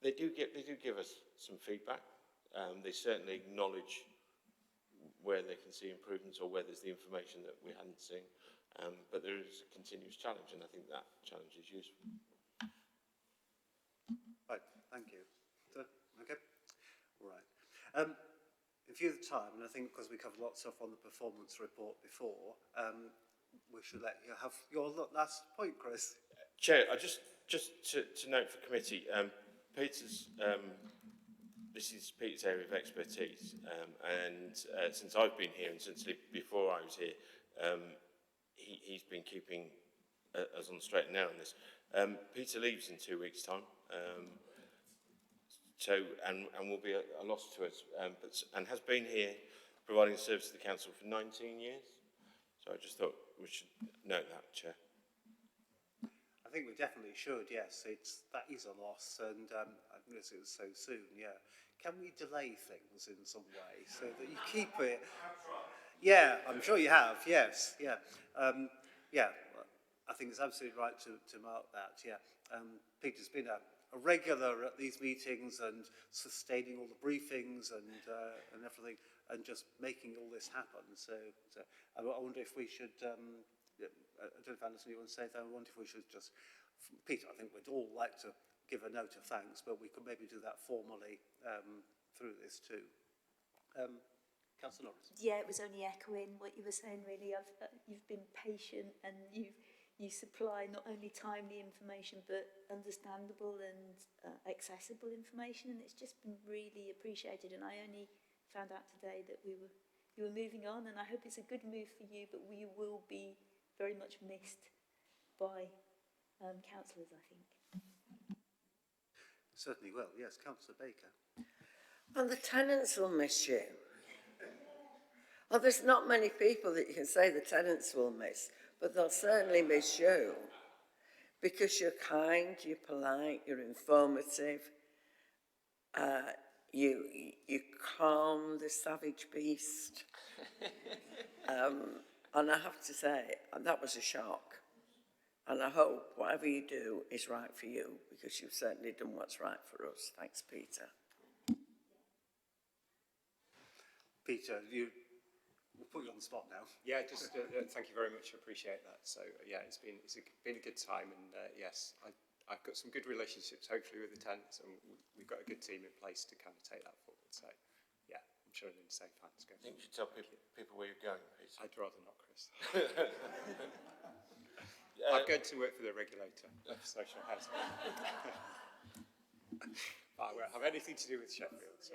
They do give us some feedback. They certainly acknowledge where they can see improvements or where there's the information that we hadn't seen. But there is a continuous challenge, and I think that challenge is useful. Right, thank you. So, okay, all right. In view of the time, and I think because we covered lots of stuff on the performance report before, we should let you have your last point, Chris. Chair, just to note for committee, this is Peter's area of expertise, and since I've been here and since before I was here, he's been keeping us on the straight and narrow on this. Peter leaves in 2 weeks' time, and will be a loss to us, and has been here providing service to the council for 19 years. So I just thought we should note that, Chair. I think we definitely should, yes. That is a loss, and I guess it was so soon, yeah. Can we delay things in some way so that you keep it? Yeah, I'm sure you have, yes, yeah. Yeah, I think it's absolutely right to mark that, yeah. Peter's been a regular at these meetings and sustaining all the briefings and everything, and just making all this happen. So I wonder if we should, I don't know if Alison, you want to say that? I wonder if we should just, Peter, I think we'd all like to give a note of thanks, but we could maybe do that formally through this too. Councillor Norris. Yeah, it was only echoing what you were saying, really. You've been patient and you supply not only timely information but understandable and accessible information, and it's just been really appreciated. And I only found out today that you were moving on, and I hope it's a good move for you, but you will be very much missed by councillors, I think. Certainly will, yes. Councillor Baker. And the tenants will miss you. Well, there's not many people that you can say the tenants will miss, but they'll certainly miss you because you're kind, you're polite, you're informative, you calm the savage beast. And I have to say, that was a shock. And I hope whatever you do is right for you, because you've certainly done what's right for us. Thanks, Peter. Peter, we'll put you on the spot now. Yeah, just thank you very much. I appreciate that. So yeah, it's been a good time, and yes, I've got some good relationships, hopefully, with the tenants, and we've got a good team in place to kind of take that forward. So yeah, I'm sure they're in safe hands. I think you should tell people where you're going, Peter. I'd rather not, Chris. I'm going to work for the Regulator of social housing. But I won't have anything to do with Sheffield. So.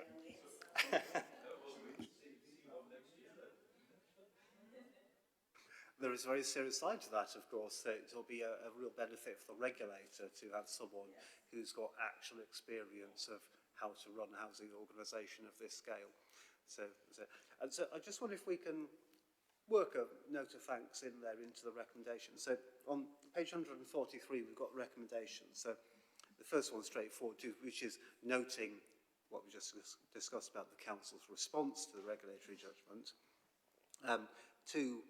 There is a very serious side to that, of course. It'll be a real benefit for the regulator to have someone who's got actual experience of how to run a housing organisation of this scale. So I just wonder if we can work a note of thanks in there into the recommendations. So on page 143, we've got recommendations. So the first one's straightforward, which is noting what we just discussed about the council's response to the regulatory judgment. Two,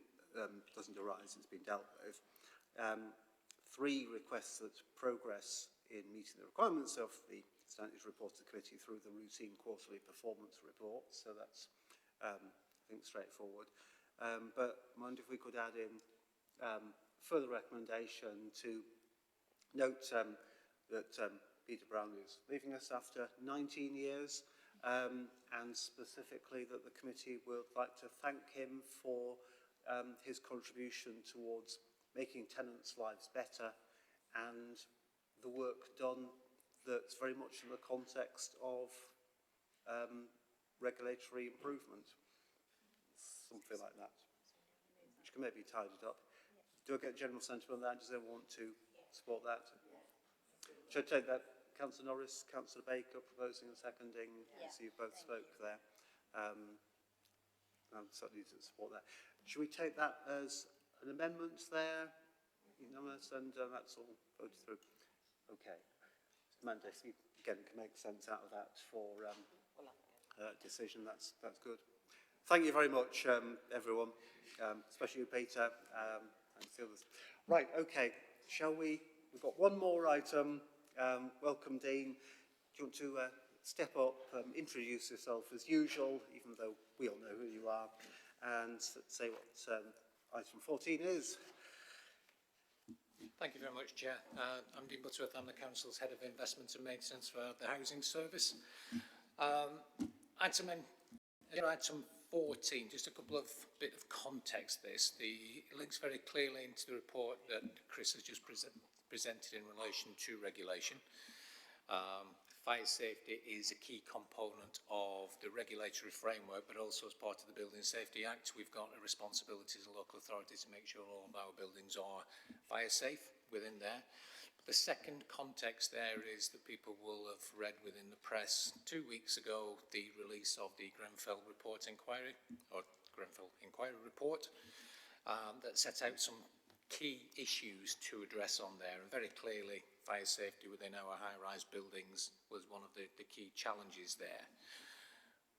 doesn't arise, it's been dealt with. Three, requests that progress in meeting the requirements of the standards report to the committee through the routine quarterly performance report. So that's, I think, straightforward. But I wonder if we could add in further recommendation to note that Peter Brown is leaving us after 19 years, and specifically that the committee would like to thank him for his contribution towards making tenants' lives better and the work done that's very much in the context of regulatory improvement. Something like that, which can maybe tidied up. Do I get general sentiment on that? Does everyone want to support that? Should I take that? Councillor Norris, Councillor Baker proposing and seconding. So you both spoke there. I'm certainly to support that. Should we take that as an amendment there? Unanimous, and that's all voted through. Okay. Amanda, if you again can make sense out of that for decision, that's good. Thank you very much, everyone, especially you, Peter, and the others. Right, okay, shall we? We've got one more item. Welcome, Dean. Do you want to step up, introduce yourself as usual, even though we all know who you are, and say what item 14 is? Thank you very much, Chair. I'm Dean Butterworth. I'm the Council's Head of Investment and Maintenance for the Housing Service. Item 14, just a couple of bit of context this. It links very clearly into the report that Chris has just presented in relation to regulation. Fire safety is a key component of the regulatory framework, but also as part of the Building Safety Act, we've got a responsibility as a local authority to make sure all of our buildings are fire safe within there. The second context there is that people will have read within the press 2 weeks ago the release of the Grenfell Report Inquiry, or Grenfell Inquiry Report, that sets out some key issues to address on there, and very clearly fire safety within our high-rise buildings was one of the key challenges there.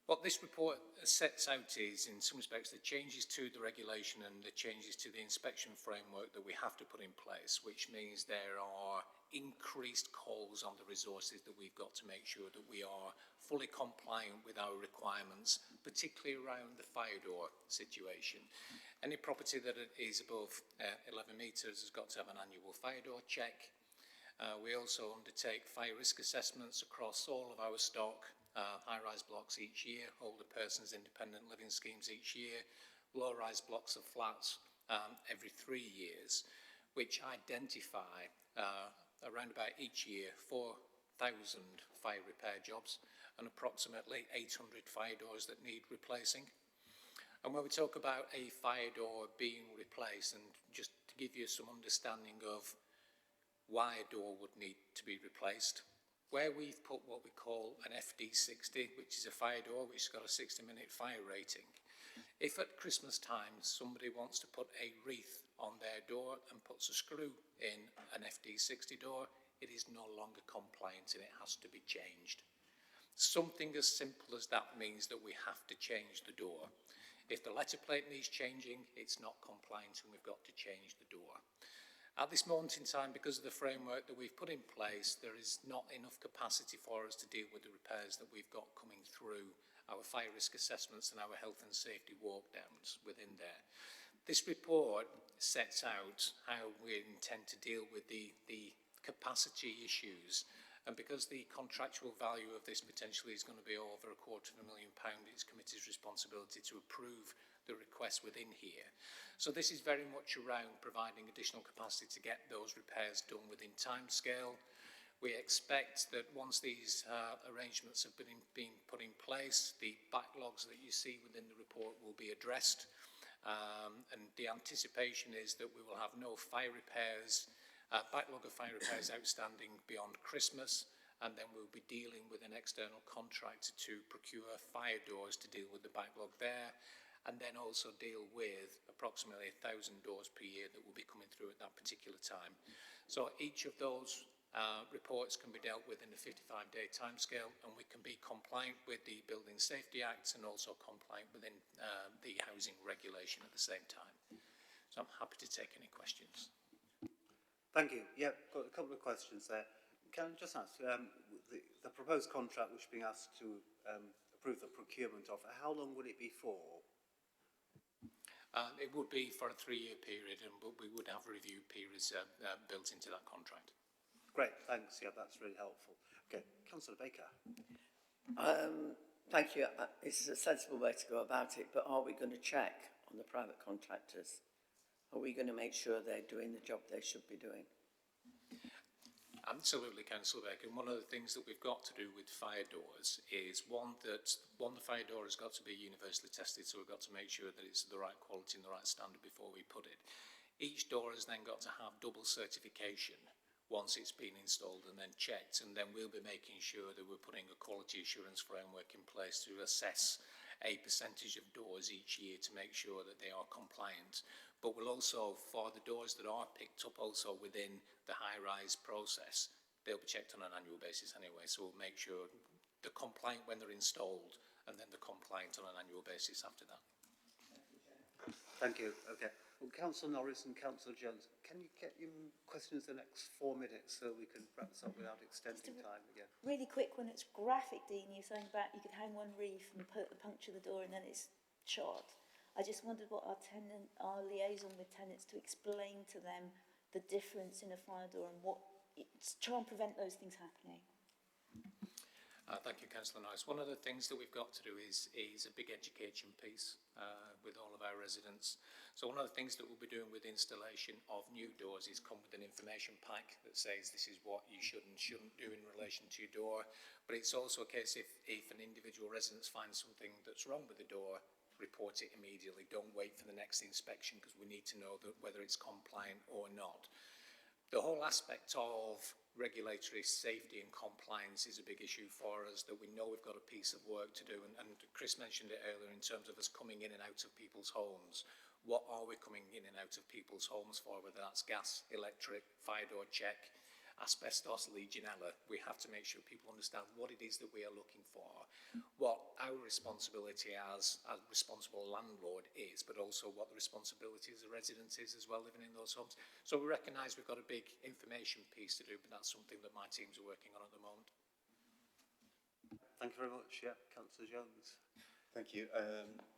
What this report sets out is, in some respects, the changes to the regulation and the changes to the inspection framework that we have to put in place, which means there are increased calls on the resources that we've got to make sure that we are fully compliant with our requirements, particularly around the fire door situation. Any property that is above 11 metres has got to have an annual fire door check. We also undertake fire risk assessments across all of our stock, high-rise blocks each year, older persons independent living schemes each year, low-rise blocks of flats every 3 years, which identify around about each year 4,000 fire repair jobs and approximately 800 fire doors that need replacing. And when we talk about a fire door being replaced, and just to give you some understanding of why a door would need to be replaced, where we've put what we call an FD60, which is a fire door which has got a 60-minute fire rating, if at Christmas time somebody wants to put a wreath on their door and puts a screw in an FD60 door, it is no longer compliant and it has to be changed. Something as simple as that means that we have to change the door. If the letter plate needs changing, it's not compliant and we've got to change the door. At this moment in time, because of the framework that we've put in place, there is not enough capacity for us to deal with the repairs that we've got coming through our fire risk assessments and our health and safety walkdowns within there. This report sets out how we intend to deal with the capacity issues, and because the contractual value of this potentially is going to be over £250,000, it's committee's responsibility to approve the request within here. So this is very much around providing additional capacity to get those repairs done within timescale. We expect that once these arrangements have been put in place, the backlogs that you see within the report will be addressed, and the anticipation is that we will have no fire repairs, backlog of fire repairs outstanding beyond Christmas, and then we'll be dealing with an external contractor to procure fire doors to deal with the backlog there, and then also deal with approximately 1,000 doors per year that will be coming through at that particular time. So each of those reports can be dealt with in a 55-day timescale, and we can be compliant with the Building Safety Act and also compliant within the housing regulation at the same time. So I'm happy to take any questions. Thank you. Yeah, got a couple of questions there. Can I just ask, the proposed contract which is being asked to approve the procurement of, how long would it be for? It would be for a 3-year period, and we would have review periods built into that contract. Great, thanks. Yeah, that's really helpful. Okay, Councillor Baker. Thank you. It's a sensible way to go about it, but are we going to check on the private contractors? Are we going to make sure they're doing the job they should be doing? Absolutely, Councillor Baker. And one of the things that we've got to do with fire doors is the fire door has got to be universally tested, so we've got to make sure that it's the right quality and the right standard before we put it. Each door has then got to have double certification once it's been installed and then checked, and then we'll be making sure that we're putting a quality assurance framework in place to assess a percentage of doors each year to make sure that they are compliant. But we'll also, for the doors that are picked up also within the high-rise process, they'll be checked on an annual basis anyway, so we'll make sure they're compliant when they're installed and then they're compliant on an annual basis after that. Thank you. Okay. Well, Councillor Norris and Councillor Jones, can you get your questions the next 4 minutes so we can wrap this up without extending time again? Really quick one, it's graphic, Dean. You're saying about you could hang one wreath and puncture the door and then it's shot. I just wondered what our liaison with tenants to explain to them the difference in a fire door and to try and prevent those things happening. Thank you, Councillor Norris. One of the things that we've got to do is a big education piece with all of our residents. So one of the things that we'll be doing with installation of new doors is come with an information pack that says this is what you should and shouldn't do in relation to your door. But it's also a case if an individual resident finds something that's wrong with the door, report it immediately. Don't wait for the next inspection, because we need to know that whether it's compliant or not. The whole aspect of regulatory safety and compliance is a big issue for us, that we know we've got a piece of work to do, and Chris mentioned it earlier in terms of us coming in and out of people's homes. What are we coming in and out of people's homes for, whether that's gas, electric, fire door check, asbestos, Legionella? We have to make sure people understand what it is that we are looking for, what our responsibility as a responsible landlord is, but also what the responsibility as a resident is as well, living in those homes. So we recognise we've got a big information piece to do, but that's something that my teams are working on at the moment. Thank you very much. Yeah, Councillor Jones. Thank you.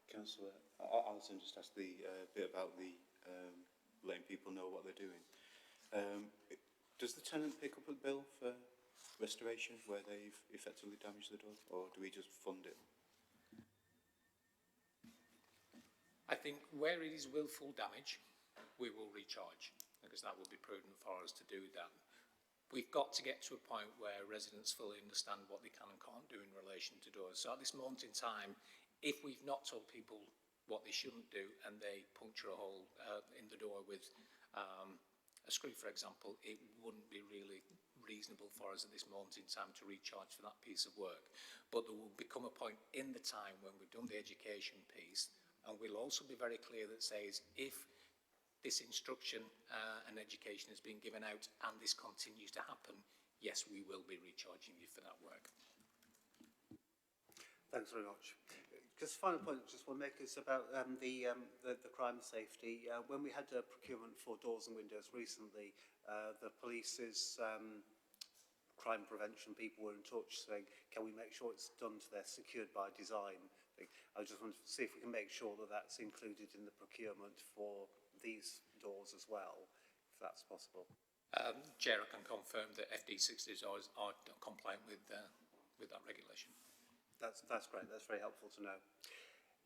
Councillor Alison just asked the bit about the letting people know what they're doing. Does the tenant pick up a bill for restoration where they've effectively damaged the door, or do we just fund it? I think where it is willful damage, we will recharge, because that would be prudent for us to do that. We've got to get to a point where residents fully understand what they can and can't do in relation to doors. So at this moment in time, if we've not told people what they shouldn't do and they puncture a hole in the door with a screw, for example, it wouldn't be really reasonable for us at this moment in time to recharge for that piece of work. But there will become a point in the time when we've done the education piece, and we'll also be very clear that says if this instruction and education has been given out and this continues to happen, yes, we will be recharging you for that work. Thanks very much. Just final point, just want to make is about the crime safety. When we had procurement for doors and windows recently, the police's crime prevention people were in touch saying, can we make sure it's done to their secured by design thing? I just want to see if we can make sure that that's included in the procurement for these doors as well, if that's possible. Chair, I can confirm that FD60s are compliant with that regulation. That's great. That's very helpful to know.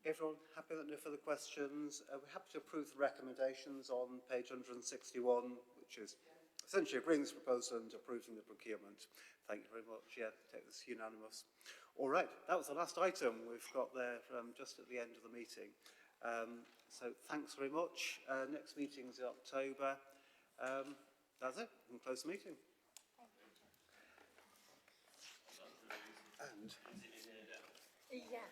Everyone happy that no further questions? We're happy to approve the recommendations on page 161, which is essentially agreeing this proposal and approving the procurement. Thank you very much. Yeah, take this unanimous. All right, that was the last item we've got there just at the end of the meeting. So thanks very much. Next meeting is in October. That's it. We can close the meeting. And yeah.